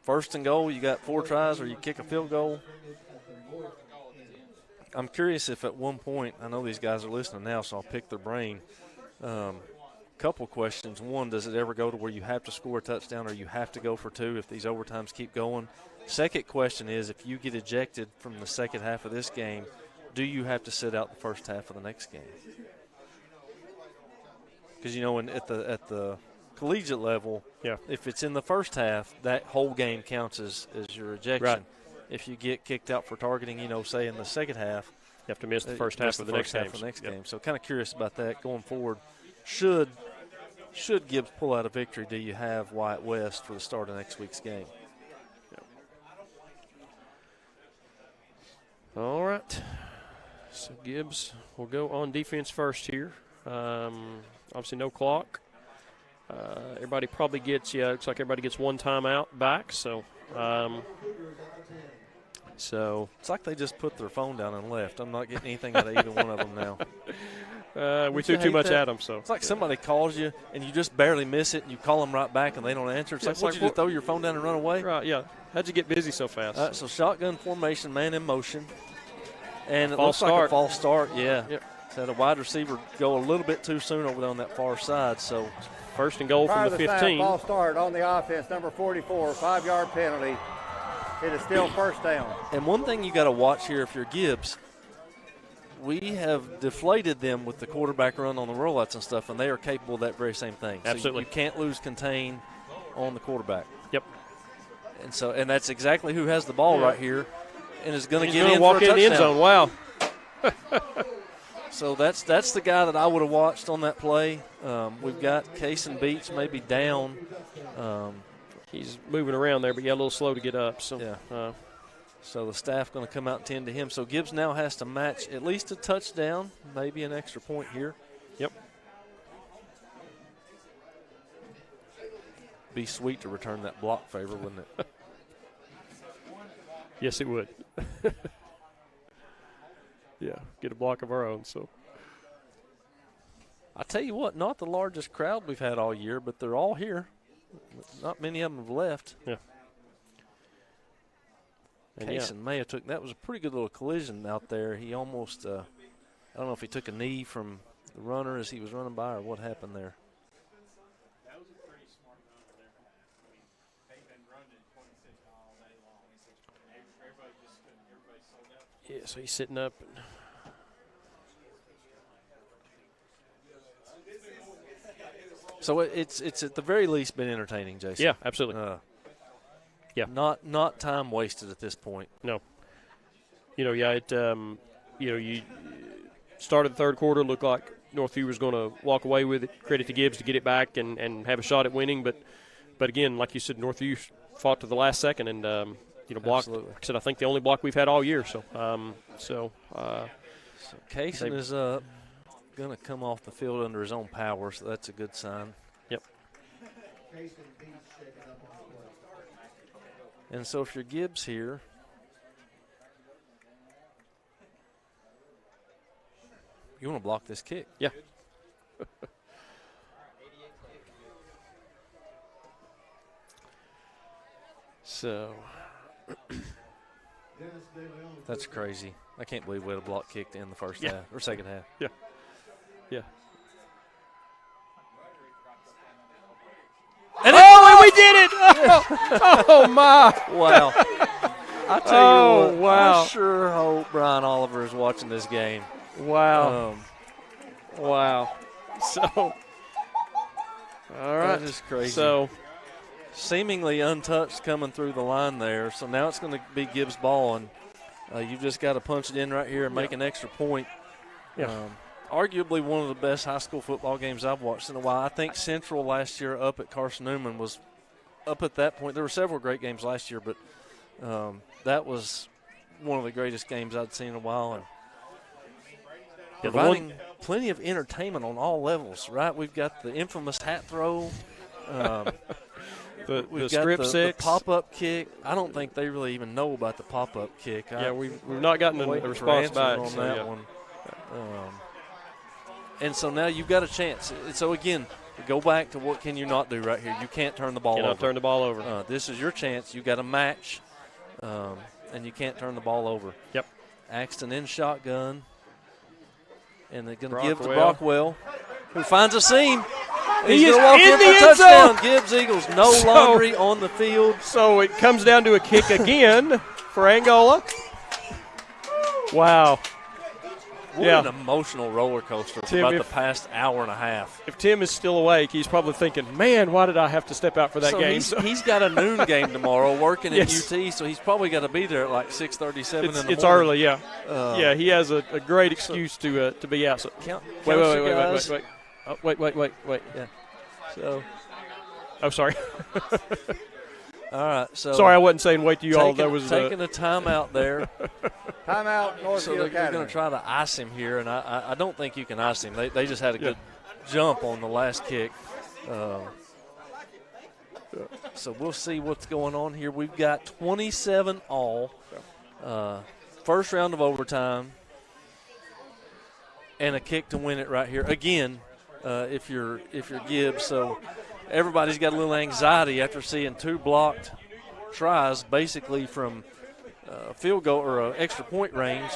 First and goal, you got 4 tries or you kick a field goal. I'm curious if at one point, I know these guys are listening now, so I'll pick their brain. Couple questions. One, does it ever go to where you have to score a touchdown or you have to go for 2 if these overtimes keep going? Second question is, if you get ejected from the second half of this game, do you have to sit out the first half of the next game? Because, at the collegiate level, if it's in the first half, that whole game counts as your ejection. Right. If you get kicked out for targeting, say in the second half, you have to miss the first half of the next game. So kind of curious about that going forward. Should Gibbs pull out a victory, do you have Wyatt West for the start of next week's game? All right. So Gibbs will go on defense first here. Obviously no clock. Everybody probably gets, looks like everybody gets 1 timeout back. So it's like they just put their phone down and left. I'm not getting anything out of either one of them now. We threw too much at them. So it's like somebody calls you and you just barely miss it and you call them right back and they don't answer. It's like, what, you just throw your phone down and run away? Right, yeah. How'd you get busy so fast? So shotgun formation, man in motion. And it false looks like start. a false start, yeah. Yep. So had a wide receiver go a little bit too soon over there on that far side. So first and goal from the 15. False start on the offense, number 44, 5-yard penalty. It is still first down. And one thing you got to watch here if you're Gibbs, we have deflated them with the quarterback run on the rollouts and stuff, and they are capable of that very same thing. Absolutely. So you can't lose contain on the quarterback. Yep. And that's exactly who has the ball right here and is going to get in walk for a in the end touchdown. zone. Wow. So that's the guy that I would have watched on that play. We've got Case and Beach maybe down. He's moving around there, but a little slow to get up. So So the staff going to come out and tend to him. So Gibbs now has to match at least a touchdown, maybe an extra point here. Yep. Be sweet to return that block favor, wouldn't it? Yes, it would. Yeah, get a block of our own. So I tell you what, not the largest crowd we've had all year, but they're all here. Not many of them have left. Yeah. Case and Maya took that was a pretty good little collision out there. He almost, I don't know if he took a knee from the runner as he was running by or what happened there. That was a pretty smart run over there. They've been running 26 all day long. Everybody sold out. Yeah, so he's sitting up. So it's at the very least been entertaining, Jason. Yeah, absolutely. Yeah, not time wasted at this point. No. You started the third quarter, looked like Northview was going to walk away with it. Credit to Gibbs to get it back and have a shot at winning. But again, like you said, Northview fought to the last second and blocked. Absolutely. Like I said, I think the only block we've had all year. So Kaysen is going to come off the field under his own power, so that's a good sign. Yep. And so if you're Gibbs here, you want to block this kick. Yeah. So that's crazy. I can't believe we had a block kick to end the first half or second half. Yeah. Yeah. And we did it! Oh my! Wow. I tell you what, wow. I sure hope Brian Oliver is watching this game. Wow. Wow. So, all right. That is crazy. So, seemingly untouched coming through the line there. So now it's going to be Gibbs' ball, and you've just got to punch it in right here and make an extra point. Arguably one of the best high school football games I've watched in a while. I think Central last year up at Carson Newman was up at that point. There were several great games last year, but that was one of the greatest games I'd seen in a while. And providing plenty of entertainment on all levels, right? We've got the infamous hat throw. The strip six. The pop-up kick. I don't think they really even know about the pop-up kick. We've not gotten a response back on that one. And so now you've got a chance. So, again, go back to what can you not do right here. You can't turn the ball over. Cannot turn the ball over. This is your chance. You've got a match, and you can't turn the ball over. Yep. Axton in shotgun. And they're going to give to Brockwell, who finds a seam. He's going to walk in for a touchdown. Gibbs Eagles, no laundry on the field. So it comes down to a kick again for Angola. Wow. What an emotional roller coaster for about the past hour and a half. If Tim is still awake, he's probably thinking, man, why did I have to step out for that game? He's got a noon game tomorrow working at UT, so he's probably got to be there at like 6:37 in the morning. It's early, yeah. He has a great excuse to be out. So, wait. Oh, wait. Yeah. So. Oh, sorry. All right. So sorry, I wasn't saying wait to you all. That was taking a timeout there. Timeout, Northview So they're Academy. going to try to ice him here, and I don't think you can ice him. They just had a good jump on the last kick. So we'll see what's going on here. We've got 27 all. First round of overtime. And a kick to win it right here. Again, if you're Gibbs. So everybody's got a little anxiety after seeing two blocked tries basically from field goal or extra point range.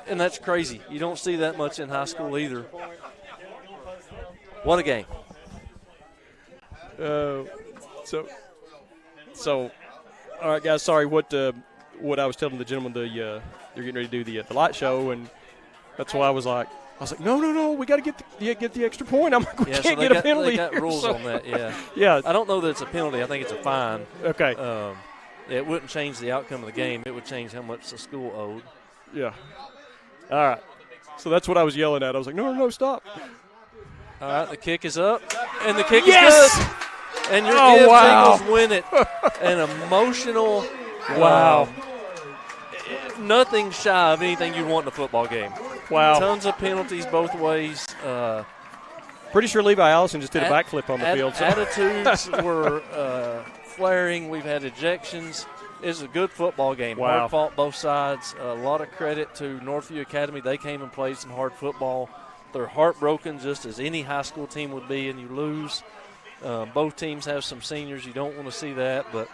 And that's crazy. You don't see that much in high school either. What a game. So, all right, guys. Sorry, what I was telling the gentleman, they're getting ready to do the light show, and that's why I was like, no, we got to get the extra point. I'm like, we can't get a penalty. They got rules on that, yeah. Yeah. I don't know that it's a penalty. I think it's a fine. Okay. It wouldn't change the outcome of the game. It would change how much the school owed. Yeah. All right. So that's what I was yelling at. I was like, no, stop. All right, the kick is up, and the kick is good. And your Gibbs Eagles win it. An emotional, nothing shy of anything you'd want in a football game. Wow. Tons of penalties both ways. Pretty sure Levi Allison just did a backflip on the field. So. Attitudes were flaring. We've had ejections. It's a good football game. Wow. Hard fought both sides. A lot of credit to Northview Academy. They came and played some hard football. They're heartbroken just as any high school team would be, and you lose. Both teams have some seniors. You don't want to see that, but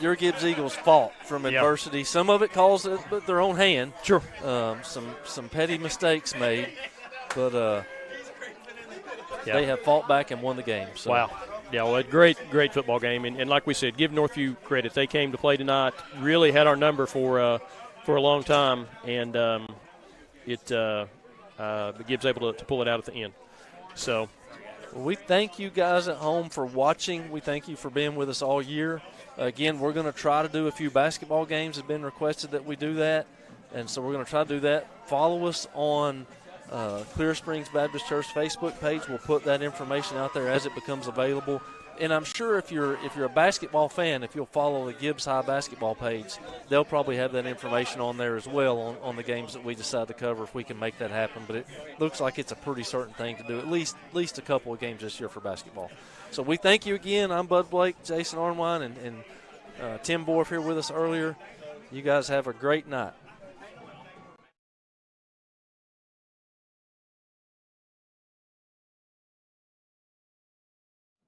your Gibbs Eagles fought from adversity. Some of it caused their own hand. Sure. Some petty mistakes made, but they have fought back and won the game. So. Wow. Yeah, well, a great football game. And like we said, give Northview credit. They came to play tonight, really had our number for a long time, and Gibbs able to pull it out at the end. So we thank you guys at home for watching. We thank you for being with us all year. Again, we're going to try to do a few basketball games. It's been requested that we do that, and so we're going to try to do that. Follow us on Clear Springs Baptist Church Facebook page. We'll put that information out there as it becomes available. And I'm sure if you're a basketball fan, if you'll follow the Gibbs High basketball page, they'll probably have that information on there as well on the games that we decide to cover if we can make that happen. But it looks like it's a pretty certain thing to do, at least a couple of games this year for basketball. So we thank you again. I'm Bud Blake, Jason Arnwine, and Tim Borf here with us earlier. You guys have a great night.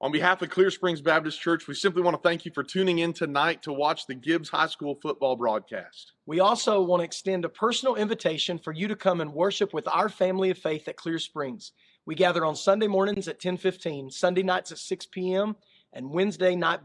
On behalf of Clear Springs Baptist Church, we simply want to thank you for tuning in tonight to watch the Gibbs High School football broadcast. We also want to extend a personal invitation for you to come and worship with our family of faith at Clear Springs. We gather on Sunday mornings at 10:15, Sunday nights at 6 p.m., and Wednesday night